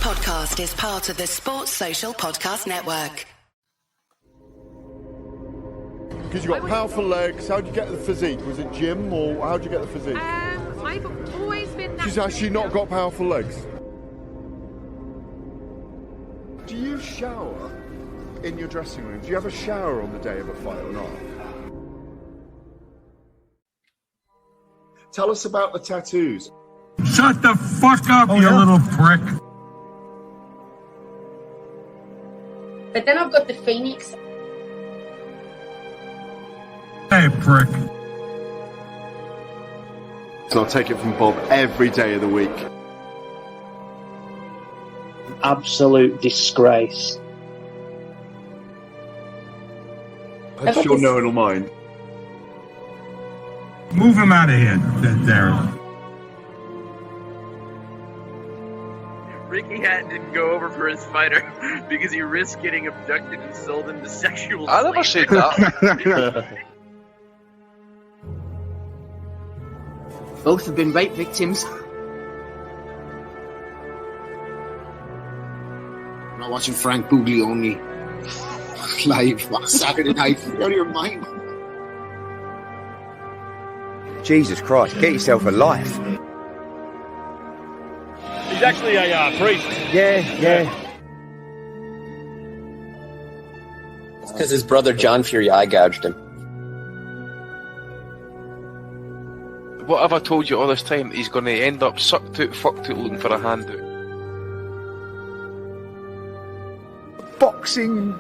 podcast is part of the Sports Social Podcast Network. Because you've got powerful legs. How'd you get the physique? Was it gym or how'd you get the physique? I've always been... She's actually not got powerful legs. Do you shower in your dressing room? Do you have a shower on the day of a fight or not? Tell us about the tattoos. Shut the fuck up, you little prick. But then I've got the Phoenix. Hey, prick. So I'll take it from Bob every day of the week. Absolute disgrace. I hope you're no one will mind. Move him out of here, Darren. Ricky Hatton didn't go over for his fighter because he risked getting abducted and sold into sexual I never said that. Both have been rape victims. I'm not watching Frank Buglioni live on Saturday night. You're out of your mind. Jesus Christ, get yourself a life. He's actually a priest. Yeah. It's because his brother John Fury eye gouged him. What have I told you all this time? He's going to end up sucked out, fucked out, looking for a handout. Boxing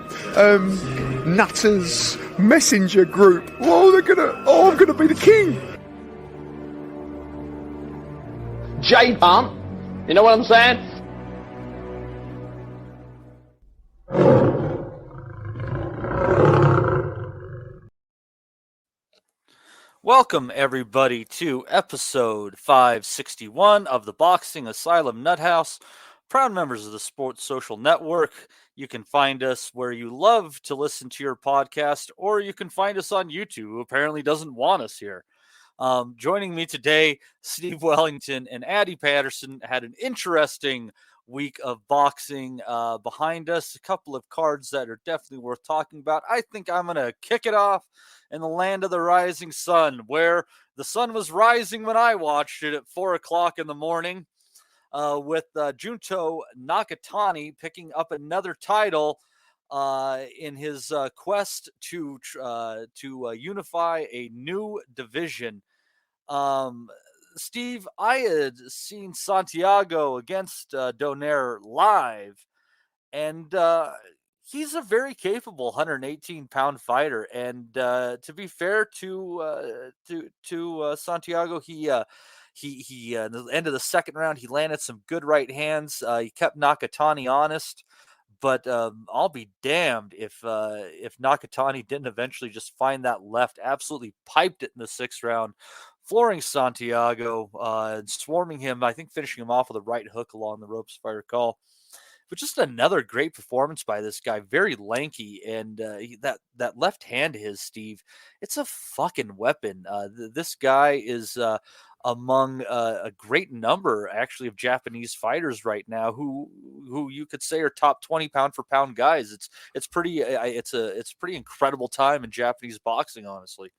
nutters messenger group. I'm gonna be the king. J-Pump. You know what I'm saying? Welcome, everybody, to episode 561 of the Boxing Asylum Nuthouse. Proud members of the Sports Social Network. You can find us where you love to listen to your podcast, or you can find us on YouTube, who apparently doesn't want us here. Joining me today, Steve Wellington and Addy Patterson had an interesting week of boxing behind us. A couple of cards that are definitely worth talking about. I think I'm going to kick it off in the land of the rising sun, where the sun was rising when I watched it at 4 o'clock in the morning, with Junto Nakatani picking up another title in his quest to unify a new division. Steve, I had seen Santiago against Donaire live, and he's a very capable 118-pound fighter. And to be fair to Santiago, he in the end of the second round, he landed some good right hands. He kept Nakatani honest. But I'll be damned if Nakatani didn't eventually just find that left, absolutely piped it in the sixth round, flooring Santiago and swarming him, I think finishing him off with a right hook along the ropes, if I recall. But just another great performance by this guy, very lanky, and that left hand of his, Steve, it's a fucking weapon. This guy is among a great number, actually, of Japanese fighters right now who you could say are top 20 pound for pound guys. It's pretty incredible time in Japanese boxing, honestly.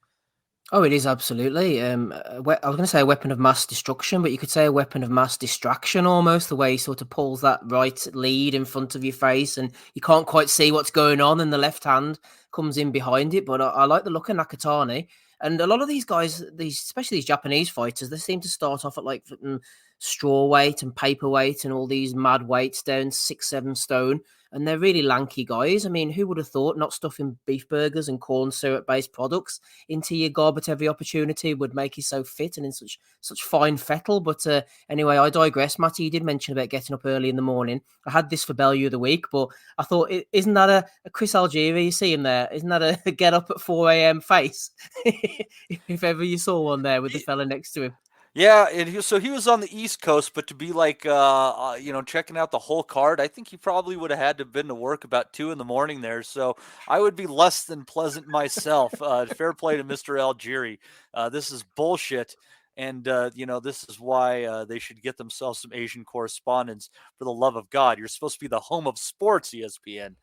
Oh, it is absolutely. I was going to say a weapon of mass destruction, but you could say a weapon of mass distraction almost, the way he sort of pulls that right lead in front of your face and you can't quite see what's going on and the left hand comes in behind it. But I like the look of Nakatani. And a lot of these guys, especially these Japanese fighters, they seem to start off at like straw weight and paperweight and all these mad weights down 6-7 stone. And they're really lanky guys. I mean, who would have thought not stuffing beef burgers and corn syrup-based products into your gob at every opportunity would make you so fit and in such fine fettle? But anyway, I digress. Matty, you did mention about getting up early in the morning. I had this for Bellew of the week, but I thought, isn't that a Chris Algieri you see him there? Isn't that a get up at 4 a.m. face? If ever you saw one there with the fella next to him. Yeah, so he was on the East Coast, but to be like, checking out the whole card, I think he probably would have had to have been to work about 2 a.m. there. So I would be less than pleasant myself. Fair play to Mr. Algieri. This is bullshit. And, this is why they should get themselves some Asian correspondents, for the love of God. You're supposed to be the home of sports, ESPN.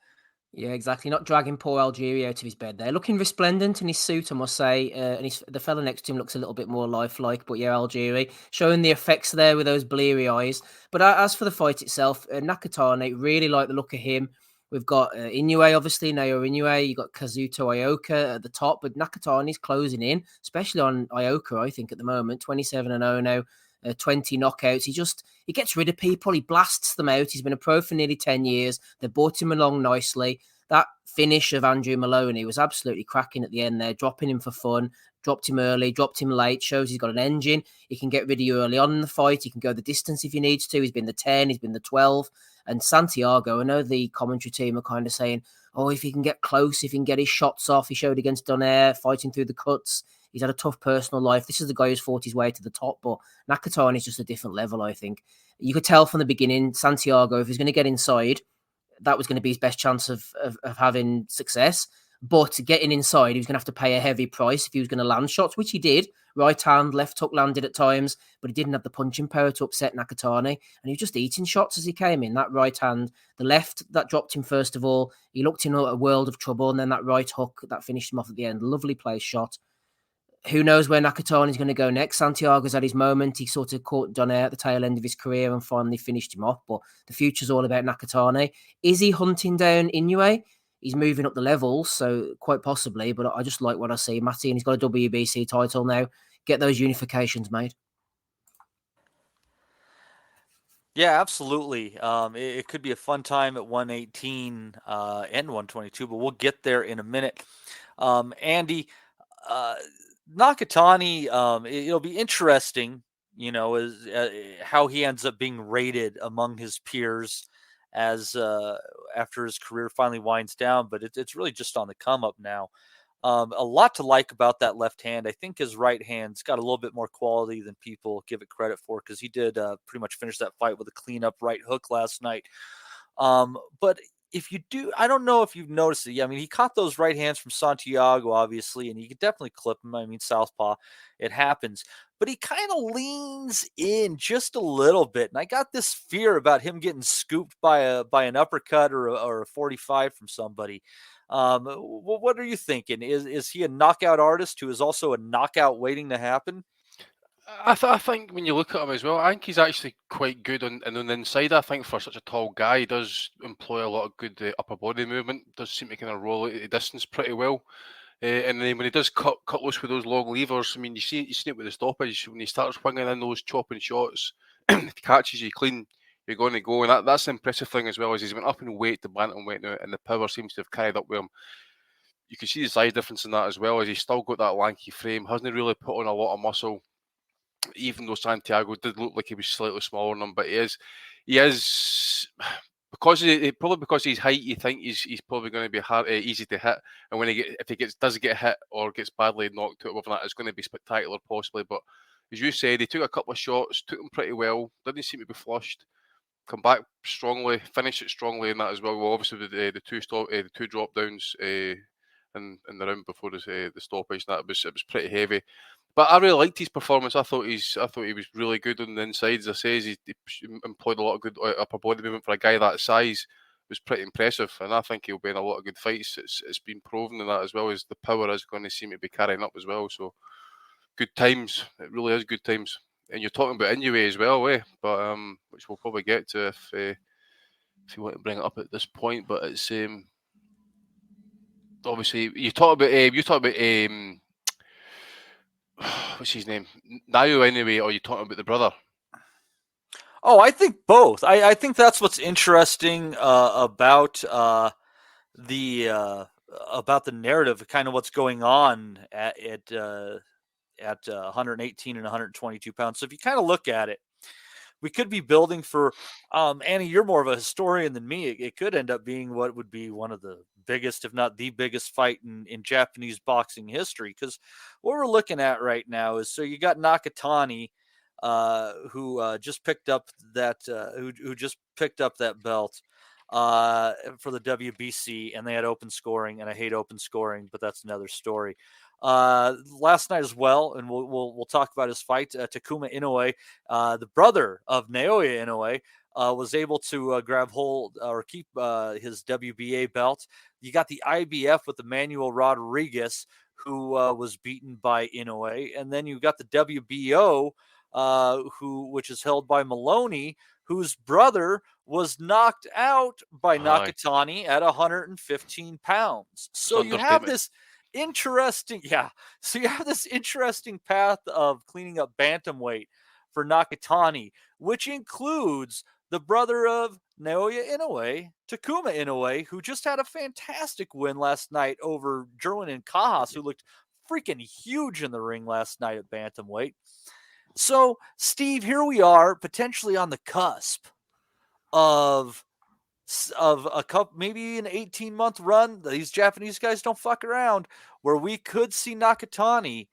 Yeah, exactly. Not dragging poor Algeria out of his bed there. Looking resplendent in his suit, I must say. And the fella next to him looks a little bit more lifelike. But yeah, Algeria showing the effects there with those bleary eyes. But as for the fight itself, Nakatani, really like the look of him. We've got Inoue, obviously, Naoya Inoue. You've got Kazuto Ioka at the top. But Nakatani's closing in, especially on Ioka, I think, at the moment. 27-0 now. 20 knockouts. He gets rid of people. He blasts them out. He's been a pro for nearly 10 years. They brought him along nicely. That finish of Andrew Maloney was absolutely cracking at the end there, dropping him for fun, dropped him early, dropped him late, shows he's got an engine. He can get rid of you early on in the fight. He can go the distance if he needs to. He's been the 10, he's been the 12. And Santiago, I know the commentary team are kind of saying, oh, if he can get close, if he can get his shots off, he showed against Donaire, fighting through the cuts. He's had a tough personal life. This is the guy who's fought his way to the top, but Nakatani is just a different level, I think. You could tell from the beginning, Santiago, if he's going to get inside, that was going to be his best chance of having success. But getting inside, he was going to have to pay a heavy price if he was going to land shots, which he did. Right hand, left hook landed at times, but he didn't have the punching power to upset Nakatani. And he was just eating shots as he came in. That right hand, the left, that dropped him first of all. He looked in a world of trouble, and then that right hook, that finished him off at the end. Lovely placed shot. Who knows where Nakatani is going to go next? Santiago's had his moment. He sort of caught Donaire at the tail end of his career and finally finished him off. But the future's all about Nakatani. Is he hunting down Inoue? He's moving up the levels, so quite possibly. But I just like what I see. Matty, and he's got a WBC title now. Get those unifications made. Yeah, absolutely. It could be a fun time at 118 and 122, but we'll get there in a minute. Andy, Nakatani, it'll be interesting, as how he ends up being rated among his peers as after his career finally winds down. But it's really just on the come up now. A lot to like about that left hand. I think his right hand's got a little bit more quality than people give it credit for, because he did pretty much finish that fight with a clean up right hook last night. But if you do, I don't know if you've noticed it. I mean, he caught those right hands from Santiago, obviously, and he could definitely clip him. I mean, southpaw, it happens. But he kind of leans in just a little bit. And I got this fear about him getting scooped by an uppercut or a 45 from somebody. What are you thinking? Is he a knockout artist who is also a knockout waiting to happen? I think when you look at him as well, I think he's actually quite good on the inside. I think for such a tall guy, he does employ a lot of good upper body movement. Does seem to kind of roll out the distance pretty well. And then when he does cut loose with those long levers, I mean, you see it with the stoppage when he starts winging in those chopping shots. If he catches you clean, you're going to go, and that's the impressive thing as well. As he's went up in weight, the bantamweight now, and the power seems to have carried up with him. You can see the size difference in that as well, as he's still got that lanky frame, hasn't really put on a lot of muscle. Even though Santiago did look like he was slightly smaller than him, but he is because of his height. You think he's probably going to be easy to hit, and when if he does get hit or gets badly knocked out of that, it's going to be spectacular possibly. But as you said, he took a couple of shots, took them pretty well, didn't seem to be flushed, come back strongly, finish it strongly in that as well. Well, obviously the two drop downs in the round before the stoppage, it was pretty heavy. But I really liked his performance. I thought he was really good on the inside. As I say, he employed a lot of good upper body movement for a guy that size. It was pretty impressive, and I think he'll be in a lot of good fights. It's been proven in that, as well as the power is going to seem to be carrying up as well. So good times. It really is good times. And you're talking about Inoue as well, but which we'll probably get to if you want to bring it up at this point. But it's obviously you talk about what's his name? Naoya Inoue, or are you talking about the brother? Oh, I think both. I think that's what's interesting about the narrative, kind of what's going on at 118 and 122 pounds. So if you kind of look at it, we could be building for Annie. You're more of a historian than me. It could end up being what would be one of the biggest, if not the biggest, fight in Japanese boxing history. Because what we're looking at right now is, so you got Nakatani, who just picked up that who just picked up that belt for the WBC, and they had open scoring, and I hate open scoring, but that's another story. last night as well, and we'll talk about his fight. Takuma Inoue, the brother of Naoya Inoue, was able to grab hold or keep his WBA belt. You got the IBF with Emmanuel Rodriguez, who was beaten by Inoue, and then you got the WBO, which is held by Maloney, whose brother was knocked out by Nakatani at 115 pounds. So you have this interesting, So you have this interesting path of cleaning up bantamweight for Nakatani, which includes the brother of Naoya Inoue, Takuma Inoue, who just had a fantastic win last night over Jerwin Cajas, who looked freaking huge in the ring last night at bantamweight. So, Steve, here we are, potentially on the cusp of a couple, maybe an 18-month run. These Japanese guys don't fuck around, where we could see Nakatani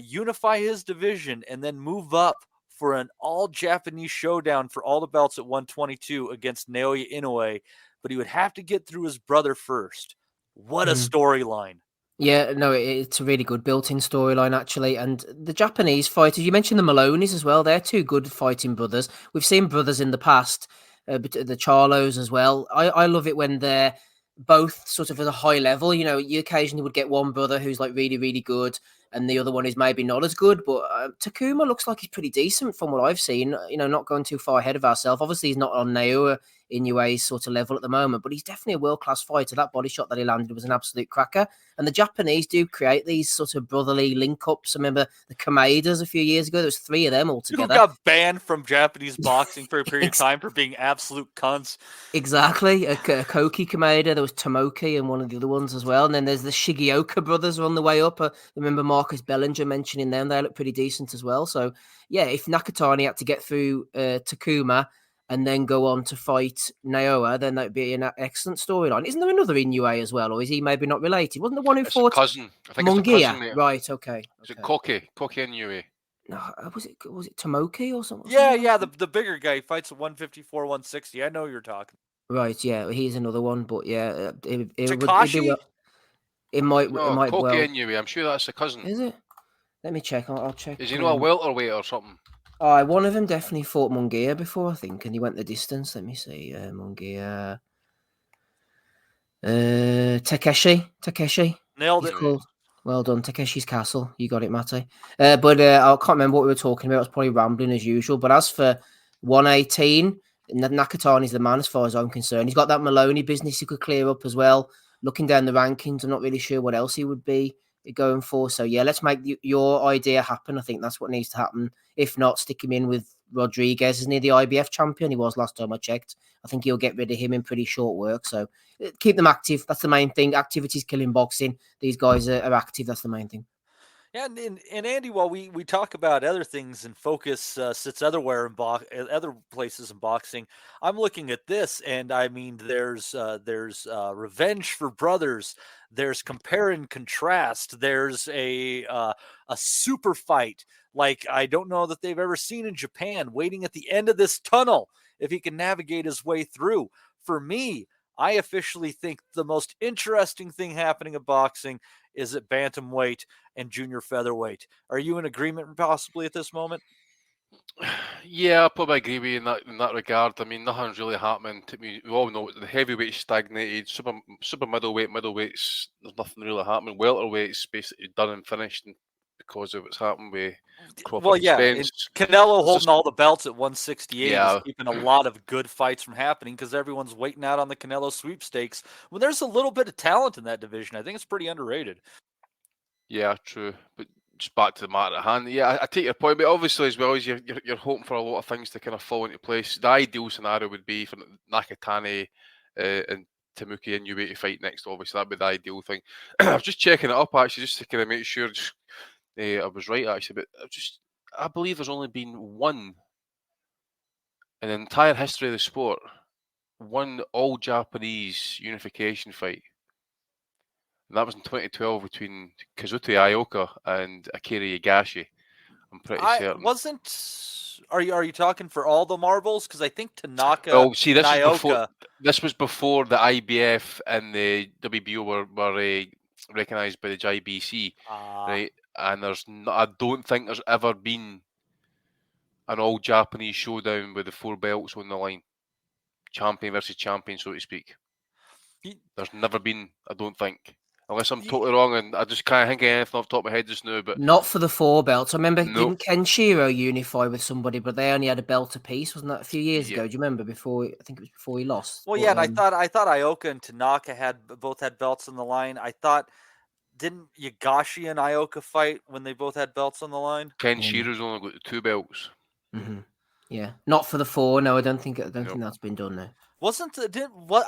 unify his division and then move up for an all-Japanese showdown for all the belts at 122 against Naoya Inoue, but he would have to get through his brother first. What a storyline. Yeah, no, it's a really good built-in storyline, actually. And the Japanese fighters, you mentioned the Maloneys as well. They're two good fighting brothers. We've seen brothers in the past, the Charlos as well. I love it when they're both sort of at a high level. You know, you occasionally would get one brother who's like really, really good, and the other one is maybe not as good. But Takuma looks like he's pretty decent from what I've seen. You know, not going too far ahead of ourselves. Obviously, he's not on Naoya Inoue's sort of level at the moment, but he's definitely a world-class fighter. That body shot that he landed was an absolute cracker. And the Japanese do create these sort of brotherly link-ups. I remember the Kamedas a few years ago. There was 3 of them all together. Who got banned from Japanese boxing for a period of time for being absolute cunts. Exactly. Koki Kameda. There was Tomoki and one of the other ones as well. And then there's the Shigeoka brothers on the way up. I remember Marcus Bellinger mentioning them. They look pretty decent as well. So, yeah, if Nakatani had to get through Takuma and then go on to fight Naoya, then that'd be an excellent storyline. Isn't there another Inoue as well, or is he maybe not related? Wasn't the one who fought cousin? I think Mungia? It's a cousin, mate. Right, okay. Is it Koki Inoue? No, was it Tomoki or something? Yeah, the bigger guy fights at 154, 160. I know you're talking. Right, yeah, he's another one, but yeah, Takashi? It might Koki well. Inoue, I'm sure that's a cousin. Is it? Let me check. I'll check. Is he not a welterweight or something? One of them definitely fought Mungia before, I think, and he went the distance. Let me see. Mungia. Takeshi. Nailed it. Called. Well done, Takeshi's Castle. You got it, Matty. But I can't remember what we were talking about. I was probably rambling as usual. But as for 118, Nakatani's the man as far as I'm concerned. He's got that Maloney business he could clear up as well. Looking down the rankings, I'm not really sure what else he would be going for. So, yeah, let's make your idea happen. I think that's what needs to happen. If not, stick him in with Rodriguez. Isn't he the IBF champion? He was last time I checked. I think he'll get rid of him in pretty short work. So keep them active. That's the main thing. Activity's killing boxing. These guys are active. That's the main thing. Yeah, and Andy, while we talk about other things and focus sits other places in boxing, I'm looking at this, and I mean, there's revenge for brothers, there's compare and contrast, there's a super fight like I don't know that they've ever seen in Japan, waiting at the end of this tunnel if he can navigate his way through. For me, I officially think the most interesting thing happening in boxing is at bantamweight and junior featherweight. Are you in agreement possibly at this moment? Yeah, I probably agree with you in that regard. I mean, nothing's really happening to me. We all know the heavyweight stagnated. Super middleweights, there's nothing really happening. Welterweight's basically done and finished because of what's happened with Crawford. Well, yeah, Canelo holding all the belts at 168 is keeping a lot of good fights from happening because everyone's waiting out on the Canelo sweepstakes. When there's a little bit of talent in that division, I think it's pretty underrated. Yeah, true. But just back to the matter at hand. Yeah, I take your point, but obviously as well as you're hoping for a lot of things to kind of fall into place. The ideal scenario would be for Nakatani and Tamuki Inoue to fight next. Obviously, that'd be the ideal thing. I was just checking it up actually, just to kind of make sure. I was right actually, but I believe there's only been one in the entire history of the sport, one all Japanese unification fight. And that was in 2012 between Kazuto Ioka and Akira Higashi. I'm pretty certain. Are you talking for all the marbles? Because I think Tanaka. Oh, see, this was before the IBF and the WBO were recognised by the JBC, right? And I don't think there's ever been an all Japanese showdown with the 4 belts on the line, champion versus champion, so to speak. There's never been, I don't think. Unless I'm totally wrong, and I just can't think of anything off the top of my head just now. But not for the 4 belts. I remember didn't Kenshiro unify with somebody, but they only had a belt apiece, wasn't that a few years ago? Do you remember? I think it was before he lost. Well, yeah, and I thought Ioka and Tanaka both had belts on the line. I thought didn't Yagashi and Ioka fight when they both had belts on the line? Kenshiro's only got 2 belts. Mm-hmm. Yeah, not for the 4. No, I don't think that's been done now. Wasn't Ioka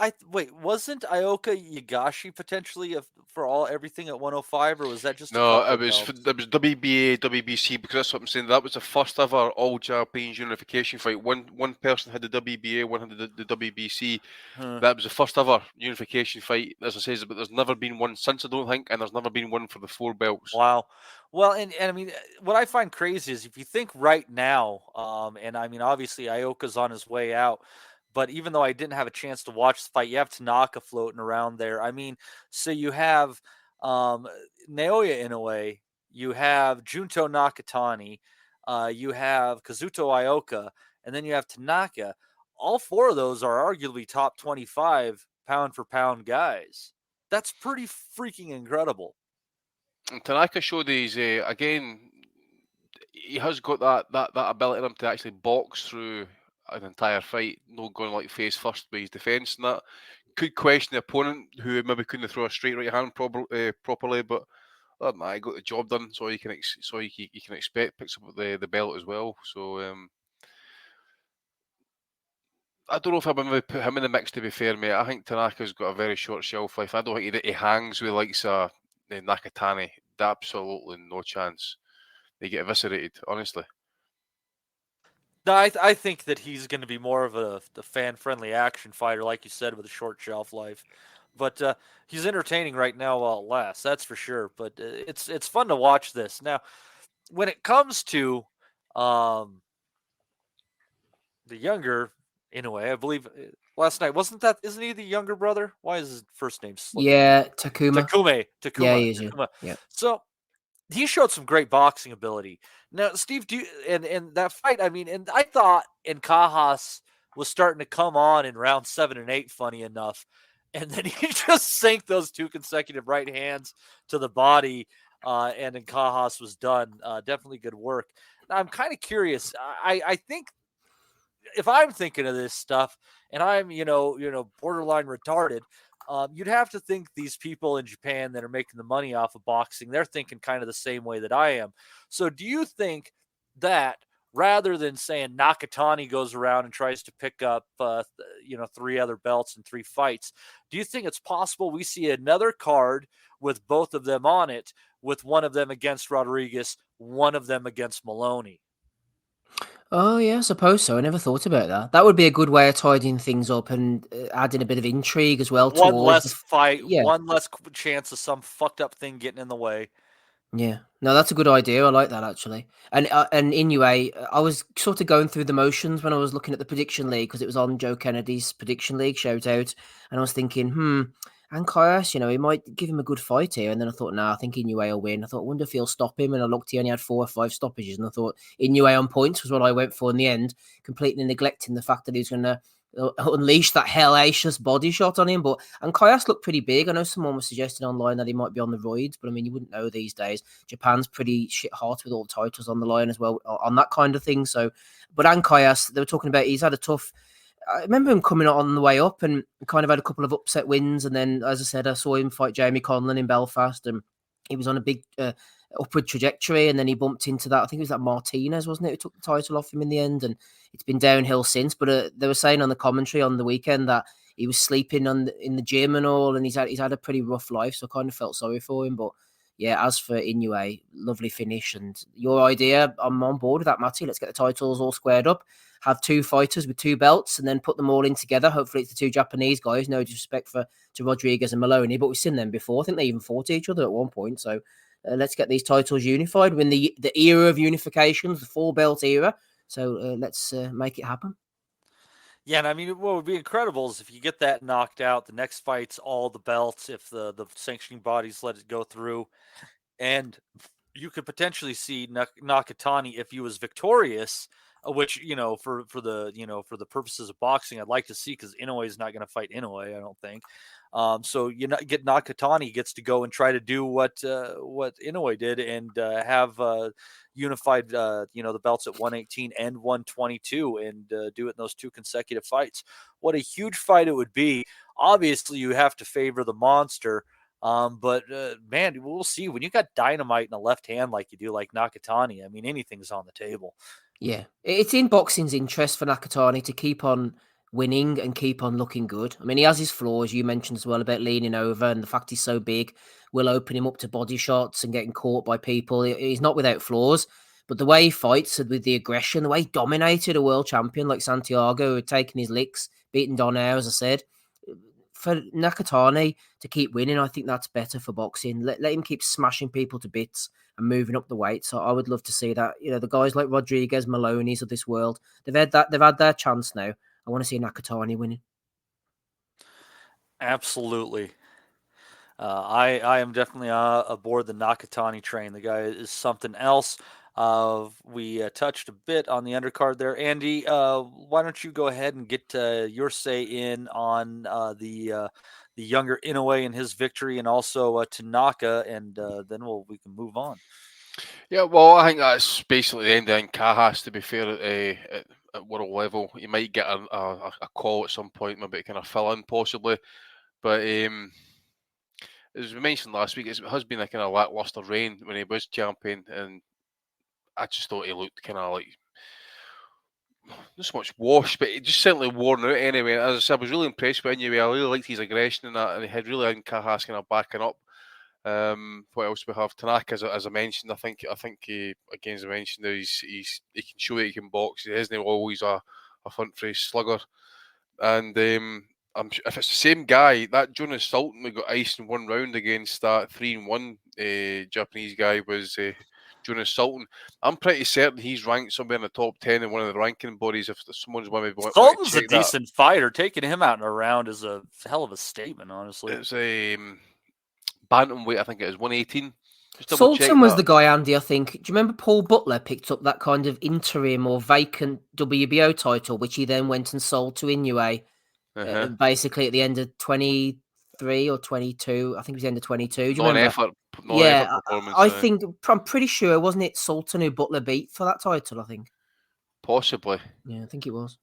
Yagashi potentially for everything at 105, or was that just it was WBA, WBC, because that's what I'm saying. That was the first ever all Japanese unification fight. One person had the WBA, one had the WBC. That was the first ever unification fight, as I say, but there's never been one since, I don't think, and there's never been one for the 4 belts. Wow. Well, and I mean, what I find crazy is if you think right now, and I mean, obviously Ioka's on his way out. But even though I didn't have a chance to watch the fight, you have Tanaka floating around there. I mean, so you have Naoya Inoue, you have Junto Nakatani, you have Kazuto Ioka, and then you have Tanaka. All 4 of those are arguably top 25 pound for pound guys. That's pretty freaking incredible. And Tanaka showed his, again, he has got that ability in him to actually box through an entire fight, no going like face first with his defence and that. Could question the opponent who maybe couldn't throw a straight right hand properly, but I got the job done. So you can expect picks up the belt as well. So I don't know if I'm going to put him in the mix. To be fair, mate, I think Tanaka's got a very short shelf life. I don't think he hangs with likes Nakatani. Absolutely no chance. They get eviscerated, honestly. No, I think that he's going to be more of a fan-friendly action fighter, like you said, with a short shelf life. But he's entertaining right now while it lasts, that's for sure. But it's fun to watch this. Now, when it comes to the younger Inoue, I believe last night, isn't he the younger brother? Why is his first name slipping? Yeah, Takuma. Yeah, he is. Takuma. Yeah. So he showed some great boxing ability. Now, Steve, and that fight, I mean, and I thought Cajas was starting to come on in round 7 and 8, funny enough. And then he just sank those 2 consecutive right hands to the body, and then Cajas was done. Definitely good work. Now, I'm kind of curious. I think if I'm thinking of this stuff and I'm, borderline retarded, you'd have to think these people in Japan that are making the money off of boxing, they're thinking kind of the same way that I am. So do you think that rather than saying Nakatani goes around and tries to pick up, 3 other belts in 3 fights, do you think it's possible we see another card with both of them on it, with one of them against Rodriguez, one of them against Maloney? Oh, yeah, I suppose so. I never thought about that. That would be a good way of tidying things up and adding a bit of intrigue as well. One less fight, one less chance of some fucked up thing getting in the way. Yeah, no, that's a good idea. I like that, actually. And Inoue, I was sort of going through the motions when I was looking at the prediction league because it was on Joe Kennedy's prediction league, shout out. And I was thinking, Ancajas, he might give him a good fight here. And then I thought, I think Inoue will win. I thought, I wonder if he'll stop him. And I looked, he only had 4 or 5 stoppages. And I thought Inoue on points was what I went for in the end, completely neglecting the fact that he was going to unleash that hellacious body shot on him. But Ancajas looked pretty big. I know someone was suggesting online that he might be on the roids, but I mean, you wouldn't know these days. Japan's pretty shit hot with all the titles on the line as well on that kind of thing. So, but Ancajas, they were talking about he's had a tough. I remember him coming on the way up and kind of had a couple of upset wins. And then, as I said, I saw him fight Jamie Conlon in Belfast and he was on a big upward trajectory. And then he bumped into that. I think it was that Martinez, wasn't it, who took the title off him in the end. And it's been downhill since. But they were saying on the commentary on the weekend that he was sleeping in the gym and all. And he's had a pretty rough life. So I kind of felt sorry for him. But yeah, as for Inoue, lovely finish. And your idea, I'm on board with that, Matty. Let's get the titles all squared up. Have 2 fighters with 2 belts and then put them all in together. Hopefully it's the 2 Japanese guys. No disrespect to Rodriguez and Maloney, but we've seen them before. I think they even fought each other at one point. So let's get these titles unified. We're in the era of unifications, the 4 belt era. So let's make it happen. Yeah, and I mean, what would be incredible is if you get that knocked out, the next fight's all the belts, if the sanctioning bodies let it go through. And you could potentially see Nakatani, if he was victorious, which, for the purposes of boxing, I'd like to see, because Inoue is not going to fight Inoue, I don't think. So get Nakatani gets to go and try to do what Inoue did, and have unified the belts at 118 and 122, and do it in those 2 consecutive fights. What a huge fight it would be. Obviously, you have to favor the monster. But man, we'll see. When you got dynamite in the left hand like you do, like Nakatani, I mean, anything's on the table. Yeah, it's in boxing's interest for Nakatani to keep on winning and keep on looking good. I mean, he has his flaws. You mentioned as well about leaning over, and the fact he's so big will open him up to body shots and getting caught by people. He's not without flaws, but the way he fights with the aggression, the way he dominated a world champion like Santiago, who had taken his licks, beaten Donaire, as I said. For Nakatani to keep winning, I think that's better for boxing. Let him keep smashing people to bits and moving up the weight. So I would love to see that. The guys like Rodriguez, Maloney's of this world, they've had their chance now. I want to see Nakatani winning. Absolutely. I am definitely aboard the Nakatani train. The guy is something else. We touched a bit on the undercard there. Andy, why don't you go ahead and get your say in on the younger Inoue and his victory, and also Tanaka, and then we can move on. Yeah, well, I think that's basically the end of Cajas, to be fair, at world level. You might get a call at some point, maybe to kind of fill in possibly. But as we mentioned last week, it has been a kind of lackluster reign when he was champion, and I just thought he looked kind of like not so much washed, but he just certainly worn out anyway. As I said, I was really impressed with Inoue. I really liked his aggression in that, and he had really Cajas kind of backing up. What else we have? Tanaka, as I mentioned, I think he, again, as I mentioned, he can show that he can box. He isn't always a front face slugger, and if it's the same guy, that Jonas Sultan we got iced in 1 round against that 3-1 Japanese guy was Jonas Sultan. I'm pretty certain he's ranked somewhere in the top 10 in one of the ranking bodies. If someone's maybe Sultan's a decent fighter. Taking him out in a round is a hell of a statement, honestly. It's bantamweight, I think it is 118. Sultan was the guy, Andy, I think. Do you remember Paul Butler picked up that kind of interim or vacant WBO title, which he then went and sold to Inoue, basically at the end of 23 or 22. I think it was the end of 22. Do you remember? Yeah, I'm pretty sure, wasn't it Sultan who Butler beat for that title, I think? Possibly. Yeah, I think it was.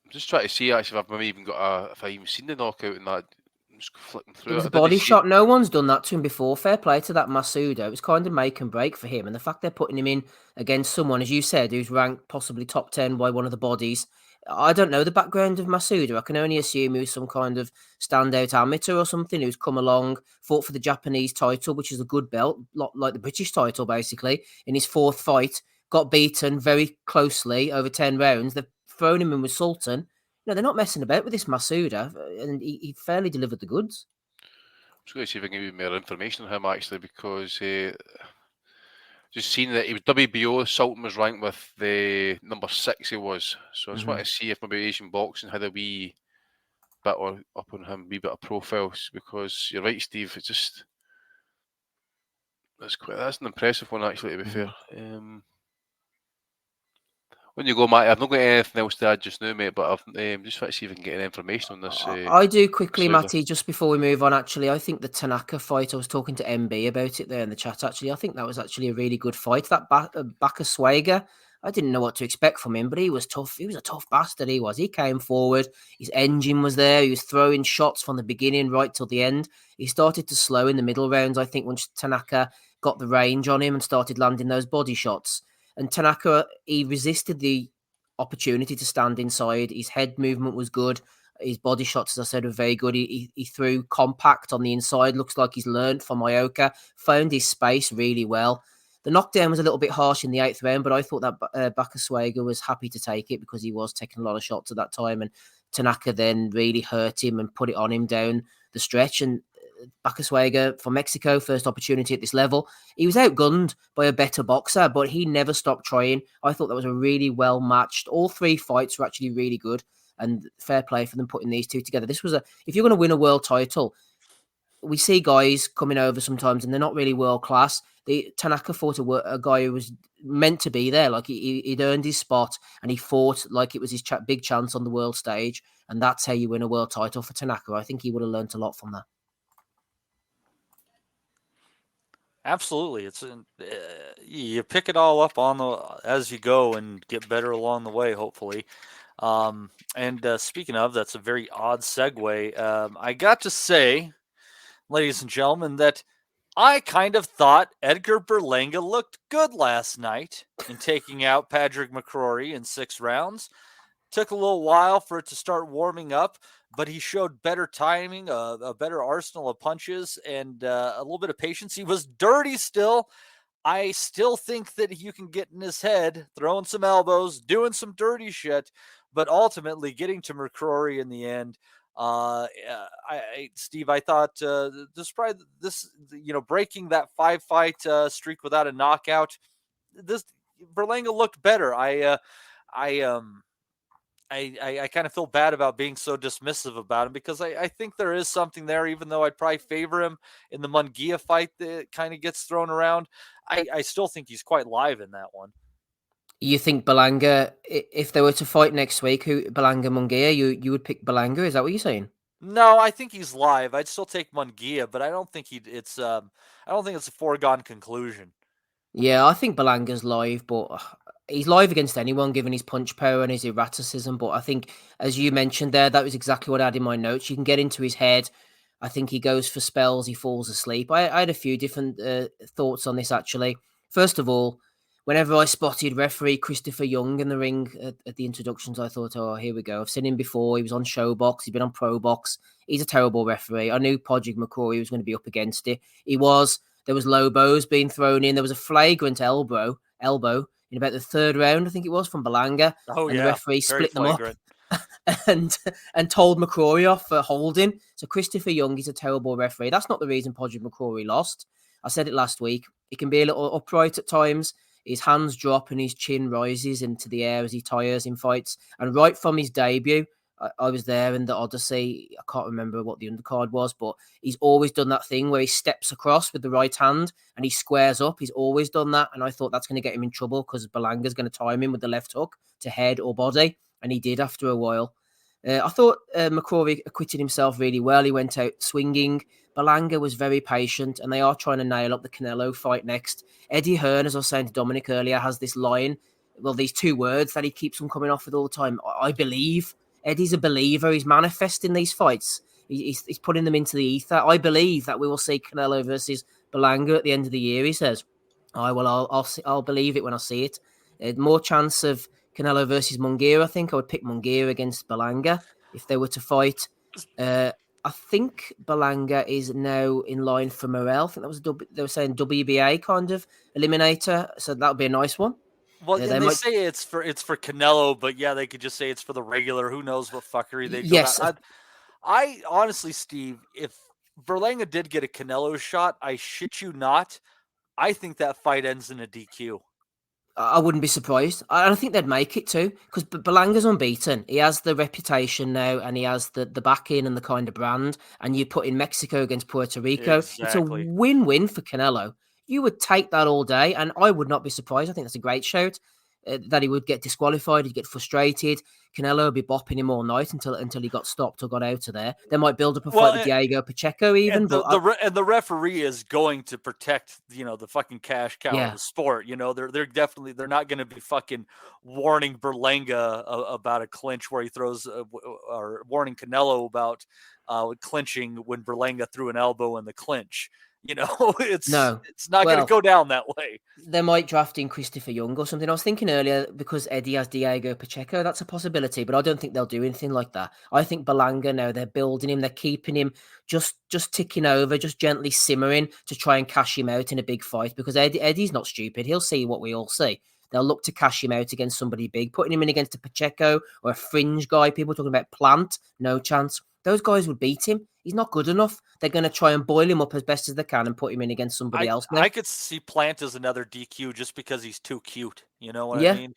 I'm just trying to see actually if I've even if I even seen the knockout in that. I'm just flicking through it. Was a body shot. No one's done that to him before. Fair play to that Masuda. It was kind of make and break for him. And the fact they're putting him in against someone, as you said, who's ranked possibly top 10 by one of the bodies. I don't know the background of Masuda. I can only assume he was some kind of standout amateur or something who's come along, fought for the Japanese title, which is a good belt, like the British title, basically. In his 4th fight, got beaten very closely over 10 rounds. They've thrown him in with Sultan. They're not messing about with this Masuda, and he fairly delivered the goods. I'm just going to see if I can give you more information on him, actually, because just seeing that he was WBO, Sultan was ranked with the number 6 he was. So I just want to see if maybe Asian Boxing had a wee bit up on him, a wee bit of profiles, because you're right, Steve, it's just... That's an impressive one, actually, to be fair. When you go, Matty, I've not got anything else to add just now, mate, but I've just trying to see if I can get any information on this. I do quickly, Matty, just before we move on, actually. I think the Tanaka fight, I was talking to MB about it there in the chat, actually. I think that was actually a really good fight. That Bakaswager, I didn't know what to expect from him, but he was tough. He was a tough bastard, he was. He came forward. His engine was there. He was throwing shots from the beginning right till the end. He started to slow in the middle rounds, I think, once Tanaka got the range on him and started landing those body shots. And Tanaka, he resisted the opportunity to stand inside. His head movement was good. His body shots, as I said, were very good. He threw compact on the inside. Looks like he's learned from Ioka. Found his space really well. The knockdown was a little bit harsh in the 8th round, but I thought that Bakaswager was happy to take it because he was taking a lot of shots at that time. And Tanaka then really hurt him and put it on him down the stretch. And Bacaswega from Mexico, first opportunity at this level. He was outgunned by a better boxer, but he never stopped trying. I thought that was a really well matched. All 3 fights were actually really good, and fair play for them putting these two together. This was if you're going to win a world title, we see guys coming over sometimes and they're not really world class. Tanaka fought a guy who was meant to be there. Like he'd earned his spot and he fought like it was his big chance on the world stage. And that's how you win a world title for Tanaka. I think he would have learned a lot from that. Absolutely. It's you pick it all up as you go and get better along the way, hopefully. And speaking of, that's a very odd segue. I got to say, ladies and gentlemen, that I kind of thought Edgar Berlanga looked good last night in taking out Padraig McCrory in 6 rounds. Took a little while for it to start warming up, but he showed better timing, a better arsenal of punches, and a little bit of patience. He was dirty still. I still think that you can get in his head, throwing some elbows, doing some dirty shit, but ultimately getting to McCrory in the end. Steve, I thought breaking that 5-fight streak without a knockout, this Berlanga looked better. I kind of feel bad about being so dismissive about him because I think there is something there, even though I'd probably favor him in the Munguia fight that kind of gets thrown around. I still think he's quite live in that one. You think Berlanga, if they were to fight next week, Berlanga Munguia, you would pick Berlanga? Is that what you're saying? No, I think he's live. I'd still take Munguia, but I don't think it's a foregone conclusion. Yeah, I think Belanga's live, but he's live against anyone given his punch power and his erraticism. But I think, as you mentioned there, that was exactly what I had in my notes. You can get into his head. I think he goes for spells. He falls asleep. I had a few different thoughts on this, actually. First of all, whenever I spotted referee Christopher Young in the ring at the introductions, I thought, oh, here we go. I've seen him before. He was on Showbox. He's been on Pro Box. He's a terrible referee. I knew Padraig McCrory was going to be up against it. He was. There was Lobos being thrown in. There was a flagrant elbow in about the 3rd round, I think it was, from Berlanga. Oh, and yeah. The referee split them flagrant. up and told McCrory off for holding. So Christopher Young is a terrible referee. That's not the reason Padraig McCrory lost. I said it last week. He can be a little upright at times. His hands drop and his chin rises into the air as he tires in fights. And right from his debut, I was there in the Odyssey. I can't remember what the undercard was, but he's always done that thing where he steps across with the right hand and he squares up. He's always done that. And I thought that's going to get him in trouble because Berlanga's going to time him with the left hook to head or body. And he did after a while. I thought McCrory acquitted himself really well. He went out swinging. Berlanga was very patient, and they are trying to nail up the Canelo fight next. Eddie Hearn, as I was saying to Dominic earlier, has this line, well, these 2 words that he keeps on coming off with all the time. I believe. Eddie's a believer. He's manifesting these fights. He's putting them into the ether. I believe that we will see Canelo versus Berlanga at the end of the year, he says. I'll believe it when I see it. More chance of Canelo versus Munguia, I think. I would pick Munguia against Berlanga if they were to fight. I think Berlanga is now in line for Morel. I think that was they were saying WBA kind of eliminator, so that would be a nice one. Well, they say it's for Canelo, but yeah, they could just say it's for the regular. Who knows what fuckery they do? Yes. I honestly, Steve, if Berlanga did get a Canelo shot, I shit you not, I think that fight ends in a DQ. I wouldn't be surprised. I think they'd make it too, because Berlanga's unbeaten. He has the reputation now, and he has the backing and the kind of brand. And you put in Mexico against Puerto Rico. Exactly. It's a win-win for Canelo. You would take that all day, and I would not be surprised. I think that's a great shout. That he would get disqualified, he'd get frustrated. Canelo would be bopping him all night until he got stopped or got out of there. They might build up a fight with Diego Pacheco even. And the referee is going to protect, the fucking cash cow of the sport. They're not going to be fucking warning Berlanga about a clinch where he throws, or warning Canelo about clinching when Berlanga threw an elbow in the clinch. It's not going to go down that way. They might draft in Christopher Young or something. I was thinking earlier, because Eddie has Diego Pacheco, that's a possibility, but I don't think they'll do anything like that. I think Berlanga now, they're building him, they're keeping him just ticking over, just gently simmering to try and cash him out in a big fight, because Eddie's not stupid. He'll see what we all see. They'll look to cash him out against somebody big, putting him in against a Pacheco or a fringe guy. People talking about Plant, no chance. Those guys would beat him. He's not good enough. They're going to try and boil him up as best as they can and put him in against somebody else. Now. I could see Plant as another DQ just because he's too cute. You know what I mean?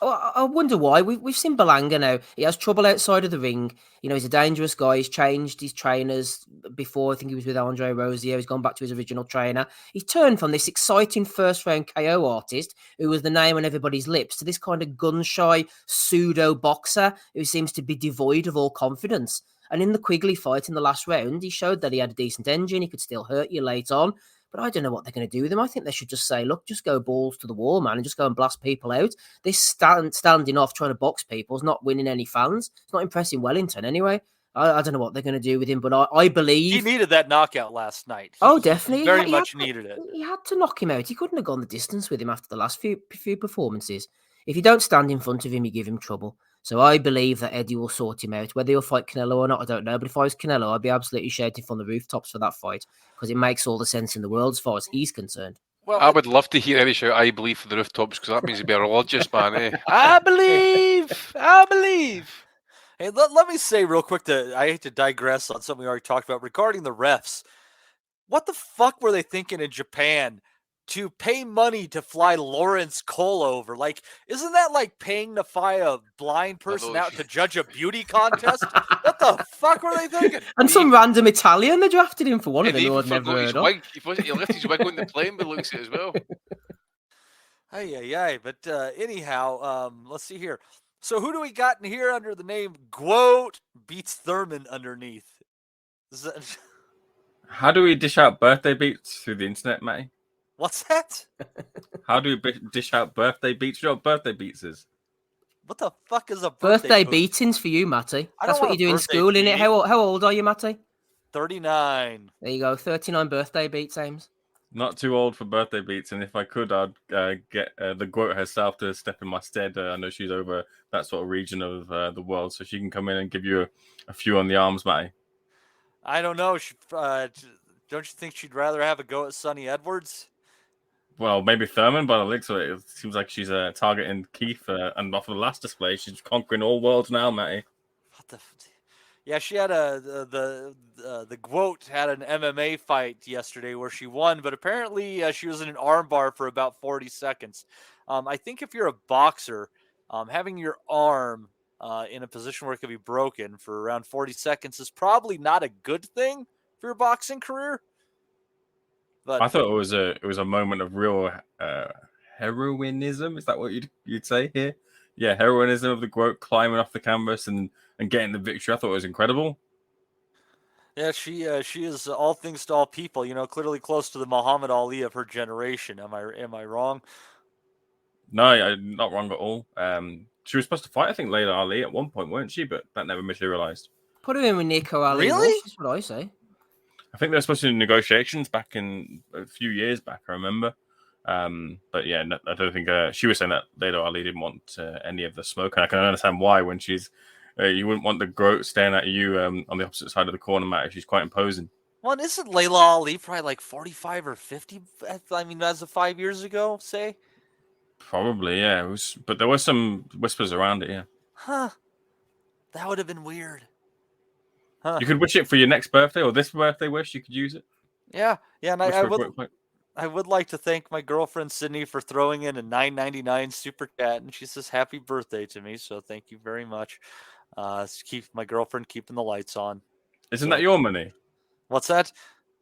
I wonder why. We've seen Berlanga now. He has trouble outside of the ring. You know, he's a dangerous guy. He's changed his trainers before. I think he was with Andre Rosio. He's gone back to his original trainer. He's turned from this exciting first-round KO artist who was the name on everybody's lips to this kind of gun-shy pseudo-boxer who seems to be devoid of all confidence. And in the Quigley fight in the last round, he showed that he had a decent engine. He could still hurt you late on. But I don't know what they're going to do with him. I think they should just say, look, just go balls to the wall, man, and just go and blast people out. This standing off trying to box people is not winning any fans. It's not impressing Wellington anyway. I don't know what they're going to do with him, but I believe... He needed that knockout last night. Definitely. He very much needed it. He had to knock him out. He couldn't have gone the distance with him after the last few performances. If you don't stand in front of him, you give him trouble. So I believe that Eddie will sort him out. Whether he'll fight Canelo or not, I don't know. But if I was Canelo, I'd be absolutely shouting from the rooftops for that fight because it makes all the sense in the world as far as he's concerned. Well, I would love to hear Eddie shout, I believe, for the rooftops because that means he'd be a religious man, eh? I believe. Hey, let me say real quick that I hate to digress on something we already talked about regarding the refs. What the fuck were they thinking in Japan to pay money to fly Lawrence Cole over? Like, isn't that like paying to fly a blind person out to judge a beauty contest? What the fuck were they thinking? And some random Italian, they drafted him for one of them who I'd never heard of. He left his wig on the plane, but looks at it as well. Aye. But anyhow, let's see here. So who do we got in here under the name Quote beats Thurman underneath? How do we dish out birthday beats through the internet, Matty? What's that? How do we dish out birthday beats? You know what birthday beats is? What the fuck is a birthday beatings for you, Matty? That's what you do in school, innit? How old are you, Matty? 39. There you go. 39 birthday beats, Ames. Not too old for birthday beats, and if I could, I'd get the Goat herself to step in my stead. I know she's over that sort of region of the world, so she can come in and give you a few on the arms, Matty. I don't know. Don't you think she'd rather have a go at Sonny Edwards? Well, maybe Thurman, by the looks of it seems like she's targeting Keith, and off of the last display, she's conquering all worlds now, Matty. What the? Yeah, she had the Gwoat had an MMA fight yesterday where she won, but apparently she was in an armbar for about 40 seconds. I think if you're a boxer, having your arm in a position where it could be broken for around 40 seconds is probably not a good thing for your boxing career. But I thought it was a moment of real heroinism. Is that what you'd say here? Yeah, heroinism of the Gwoat climbing off the canvas and getting the victory. I thought it was incredible. Yeah, she is all things to all people. You know, clearly close to the Muhammad Ali of her generation. Am I wrong? No, I'm not wrong at all. She was supposed to fight, I think, Layla Ali at one point, weren't she? But that never materialized. Put her in with Nico Ali. Really? That's what I say. I think they were supposed to do negotiations back in a few years back, I remember. But yeah, I don't think she was saying that Layla Ali didn't want any of the smoke. And I can understand why when she's you wouldn't want the Goat staring at you on the opposite side of the corner, Matt. She's quite imposing. Well, isn't Layla Ali probably like 45 or 50? I mean, as of 5 years ago, say? Probably, yeah. But there were some whispers around it, yeah. Huh. That would have been weird. Huh. You could wish it for your next birthday or this birthday wish. You could use it. Yeah. And I would like to thank my girlfriend Sydney for throwing in a $9.99 super chat, and she says happy birthday to me. So thank you very much. Keep my girlfriend keeping the lights on. Isn't that your money? What's that?